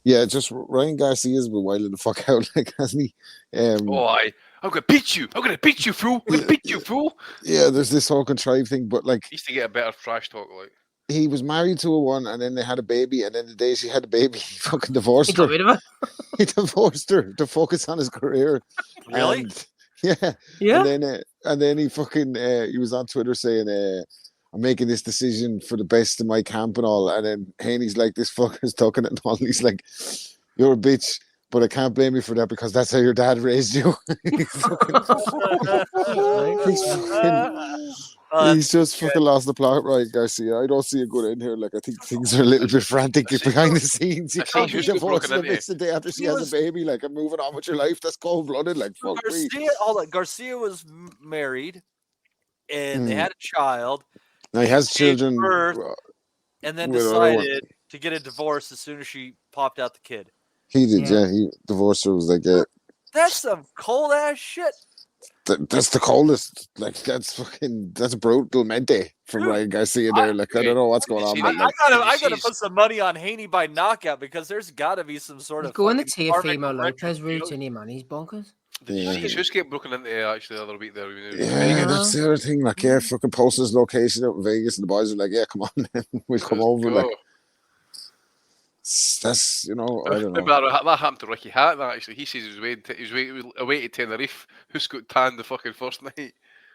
Yeah, just Ryan Garcia's been wilding the fuck out, like, hasn't he? I'm gonna beat you. I'm gonna beat you, fool. I'm gonna beat you, fool. Yeah, there's this whole contrived thing, but like, He used to get a better trash talk, like. he was married to a one, and then they had a baby, and then the day she had a baby, he fucking divorced He got her. rid of her. He divorced her to focus on his career. Really? And, yeah. Yeah. And then he fucking he was on Twitter saying, "I'm making this decision for the best of my camp and all." And then Haney's like, "This fucker's talking it and all." And he's like, "You're a bitch, but I can't blame you for that because that's how your dad raised you." He's just fucking lost the plot, right, Garcia? I don't see a good end here. Like, I think things are a little bit frantic behind the scenes. You can't be divorcing a bitch the day after she has a baby. Like, I'm moving on with your life. That's cold-blooded. Like, fuck me. Garcia was married, and they had a child. Now he has children. Birth, and then decided to get a divorce as soon as she popped out the kid. He did, yeah. He divorced her. Was like, that's some cold ass shit. That's the coldest. Like, that's brutal mente from Ryan Garcia there. Like, I don't know what's going on. I gotta put some money on Haney by knockout because there's got to be some sort of. Go in the Teofimo Lopez route, and man, he's bonkers. Did you see his house get broken into actually the other week there? Yeah, that's the other thing. Like, fucking posted his location out in Vegas, and the boys are like, "Yeah, come on, man. We'll come over." Like, that's I don't know. That happened to Ricky Hatton. Actually, he says he was away to Tenerife. Who's got tanned the fucking first night?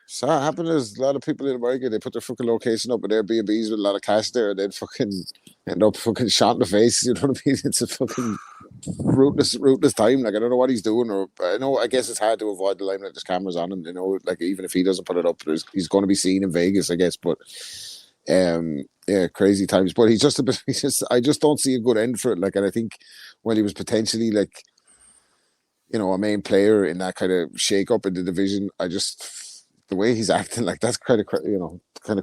So what happened is a lot of people in America, they put their fucking location up with Airbnbs with a lot of cash there, and they'd fucking end up fucking shot in the face. You know what I mean? It's a fucking rootless time. Like, I don't know what he's doing, or I guess it's hard to avoid the limelight. There's cameras on him. Like, even if he doesn't put it up, he's going to be seen in Vegas, I guess. But yeah, crazy times. But he's just a bit. I just don't see a good end for it. Like, and I think when he was potentially like, a main player in that kind of shake up in the division, the way he's acting, like, that's kind of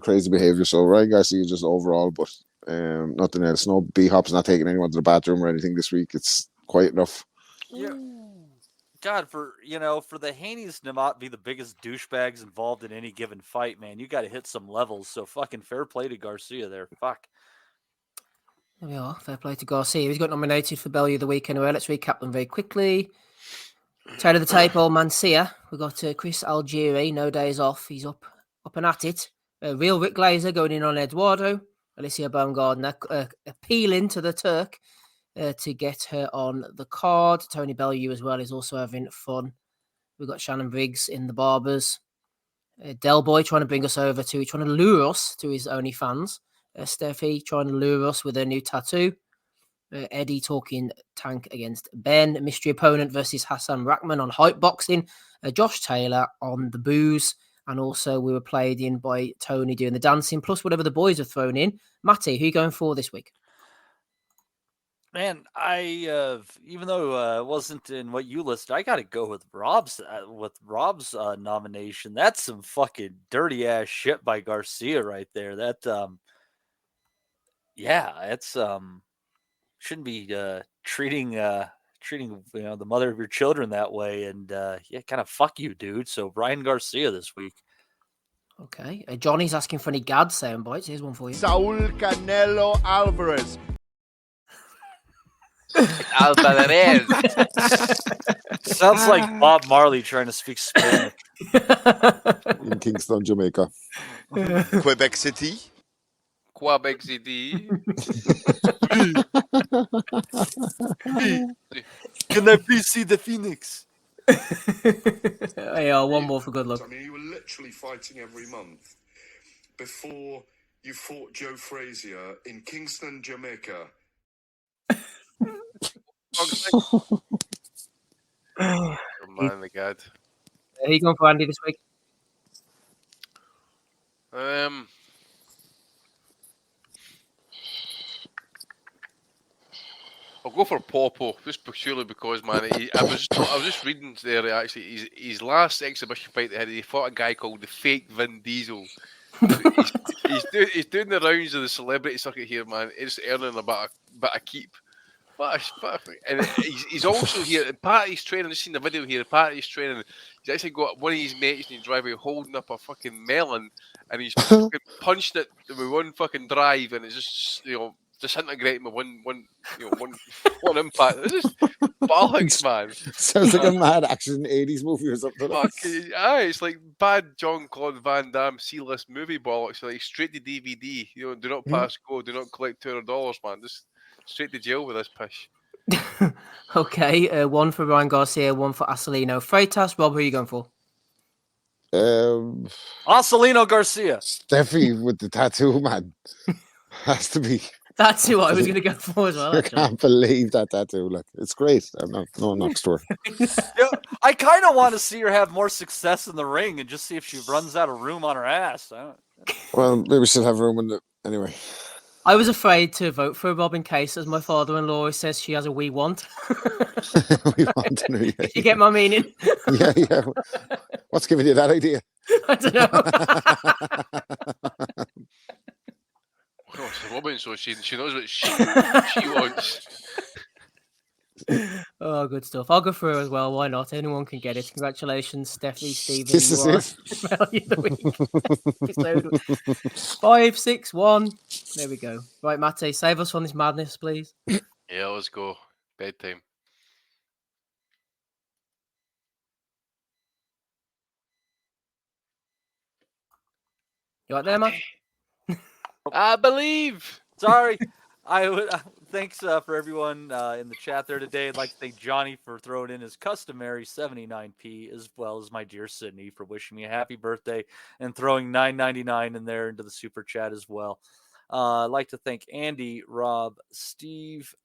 crazy behavior. So Ryan Garcia just overall, but nothing else. No B-Hop's not taking anyone to the bathroom or anything this week. It's quiet enough. Yeah. God, for the Haneys to not be the biggest douchebags involved in any given fight, man, you got to hit some levels. So fucking fair play to Garcia there. Fuck. There we are. Fair play to Garcia. He's got nominated for Bellew of the week anyway. Let's recap them very quickly. Tail of the tape, old man Sia. We've got Chris Algieri, no days off. He's up and at it. Real Rick Glazer going in on Eduardo. Alicia Baumgardner appealing to the Turk to get her on the card. Tony Bellew as well is also having fun. We've got Shannon Briggs in the Barbers. Del Boy trying to lure us to his OnlyFans. Steffi trying to lure us with her new tattoo. Eddie talking Tank against Ben. Mystery opponent versus Hassan Rahman on Hype Boxing. Josh Taylor on the booze. And also we were played in by Tony doing the dancing, plus whatever the boys have thrown in. Matty, who are you going for this week? Man, even though it wasn't in what you listed, I got to go with Rob's nomination. That's some fucking dirty ass shit by Garcia right there. That it's shouldn't be treating the mother of your children that way, and kind of fuck you, dude. So Brian Garcia this week. Okay, Johnny's asking for any Gad sound bites. Here's one for you. Saul Canelo Alvarez. Alvarez. Sounds like Bob Marley trying to speak Spanish. In Kingston, Jamaica. Quebec City. Quebec City. Can I please see the Phoenix? Yeah, one more for good luck. I mean, you were literally fighting every month before you fought Joe Frazier in Kingston, Jamaica. Oh man, the God. Are you going for Andy this week? I'll go for Popo, just purely because, man, I was just reading there, actually, his last exhibition fight he fought a guy called the Fake Vin Diesel. He's doing the rounds of the celebrity circuit here, man. He's earning a bit of keep. And he's also here. Part of his training, I've seen the video here. Part of his training, he's actually got one of his mates in his driveway holding up a fucking melon, and he's fucking punched it with one fucking drive, and it's just disintegrating with one impact. It's just bollocks, man. Sounds like a mad action 80s movie or something. It's like bad Jean-Claude Van Damme C-list movie bollocks. Like straight to DVD. Do not pass go. Do not collect $200, man. Just straight to jail with this pish. Okay, one for Ryan Garcia, one for Asylum. Freitas, Rob, who are you going for? Asylum Garcia. Steffi with the tattoo, man. Has to be. That's who I was going to go for as well. I can't believe that tattoo. Like, it's great. I'm not sure. I kind of want to see her have more success in the ring and just see if she runs out of room on her ass. Well, maybe she'll have room in the anyway. I was afraid to vote for Rob in case, as my father-in-law always says, she has a we want. We want to know. Yeah, you get my meaning? Yeah. What's giving you that idea? I don't know. Oh, it's a woman, so she knows what she wants. Oh, good stuff. I'll go through as well. Why not? Anyone can get it. Congratulations, Steffi, Stephen. This is it. Value of the week. Episode 5, 6, 1. There we go. Right, Mate, save us from this madness, please. Yeah, let's go. Bedtime. You right there, man? I believe. Sorry. Thanks for everyone in the chat there today. I'd like to thank Johnny for throwing in his customary 79p, as well as my dear Sydney for wishing me a happy birthday and throwing $9.99 in there into the super chat as well. I'd like to thank Andy, Rob, Steve,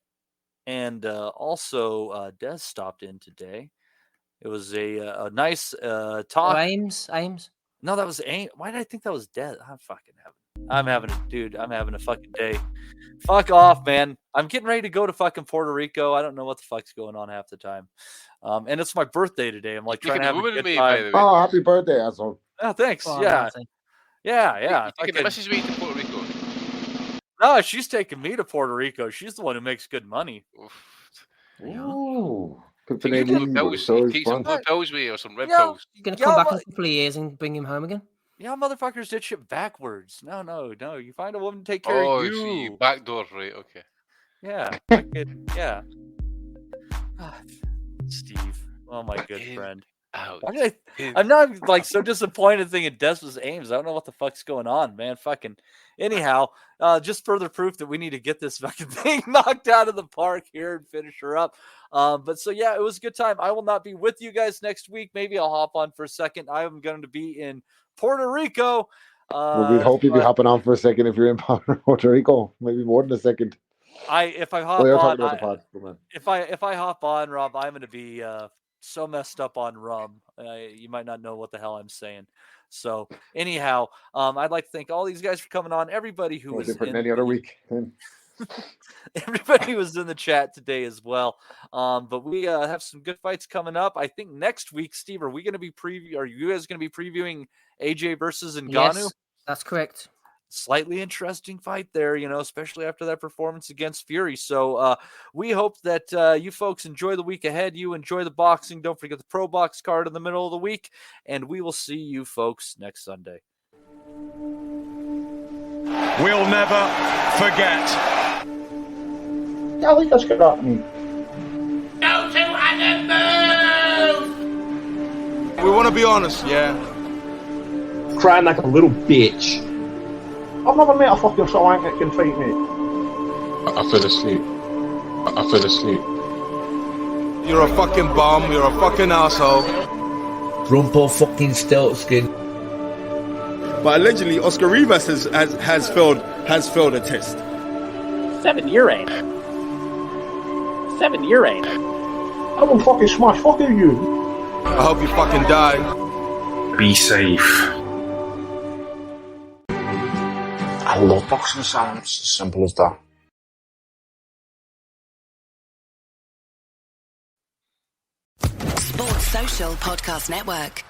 and also Des stopped in today. It was a nice talk. Oh, Ames? No, that was Ames. Why did I think that was Des? I'm having a fucking day. Fuck off, man. I'm getting ready to go to fucking Puerto Rico. I don't know what the fuck's going on half the time. And it's my birthday today. I'm like trying to have a good time. Oh, happy birthday, asshole. Oh, thanks. Oh, yeah. You taking the missus way to Puerto Rico? No, she's taking me to Puerto Rico. She's the one who makes good money. Ooh. Take some blue pills with you or some red pills. You're going to come back in a couple of years and bring him home again? Yeah, motherfuckers did shit backwards. No. You find a woman to take care of you. See, backdoor, right? Okay. Yeah. Yeah. Steve. Oh, my good friend. I'm not like so disappointed thinking Des was Ames. I don't know what the fuck's going on, man. Fucking anyhow, just further proof that we need to get this fucking thing knocked out of the park here and finish her up. But so yeah, it was a good time. I will not be with you guys next week. Maybe I'll hop on for a second. I am going to be in Puerto Rico. Well, we'd hope you'd be hopping on for a second if you're in Puerto Rico. Maybe more than a second. If I hop on, Rob, I'm going to be so messed up on rum. You might not know what the hell I'm saying. So anyhow, I'd like to thank all these guys for coming on. Everybody who was different than any other week. Everybody was in the chat today as well. But we have some good fights coming up. I think next week, Steve, are you guys going to be previewing AJ versus Ngannou? Yes, that's correct. Slightly interesting fight there, especially after that performance against Fury. So we hope that you folks enjoy the week ahead. You enjoy the boxing. Don't forget the Pro Box card in the middle of the week. And we will see you folks next Sunday. We'll never forget. Golly, that's good at me. Go to animals! We want to be honest, yeah? Crying like a little bitch. I've never met a fucking swank that can fight me. I fell asleep. You're a fucking bum. You're a fucking asshole. Rumpo fucking Steltskin. But allegedly, Oscar Rivas has failed a test. 7 year ain't. I will fucking smash fucking you. I hope you fucking die. Be safe. I love boxing sounds. Simple as that. Sports Social Podcast Network.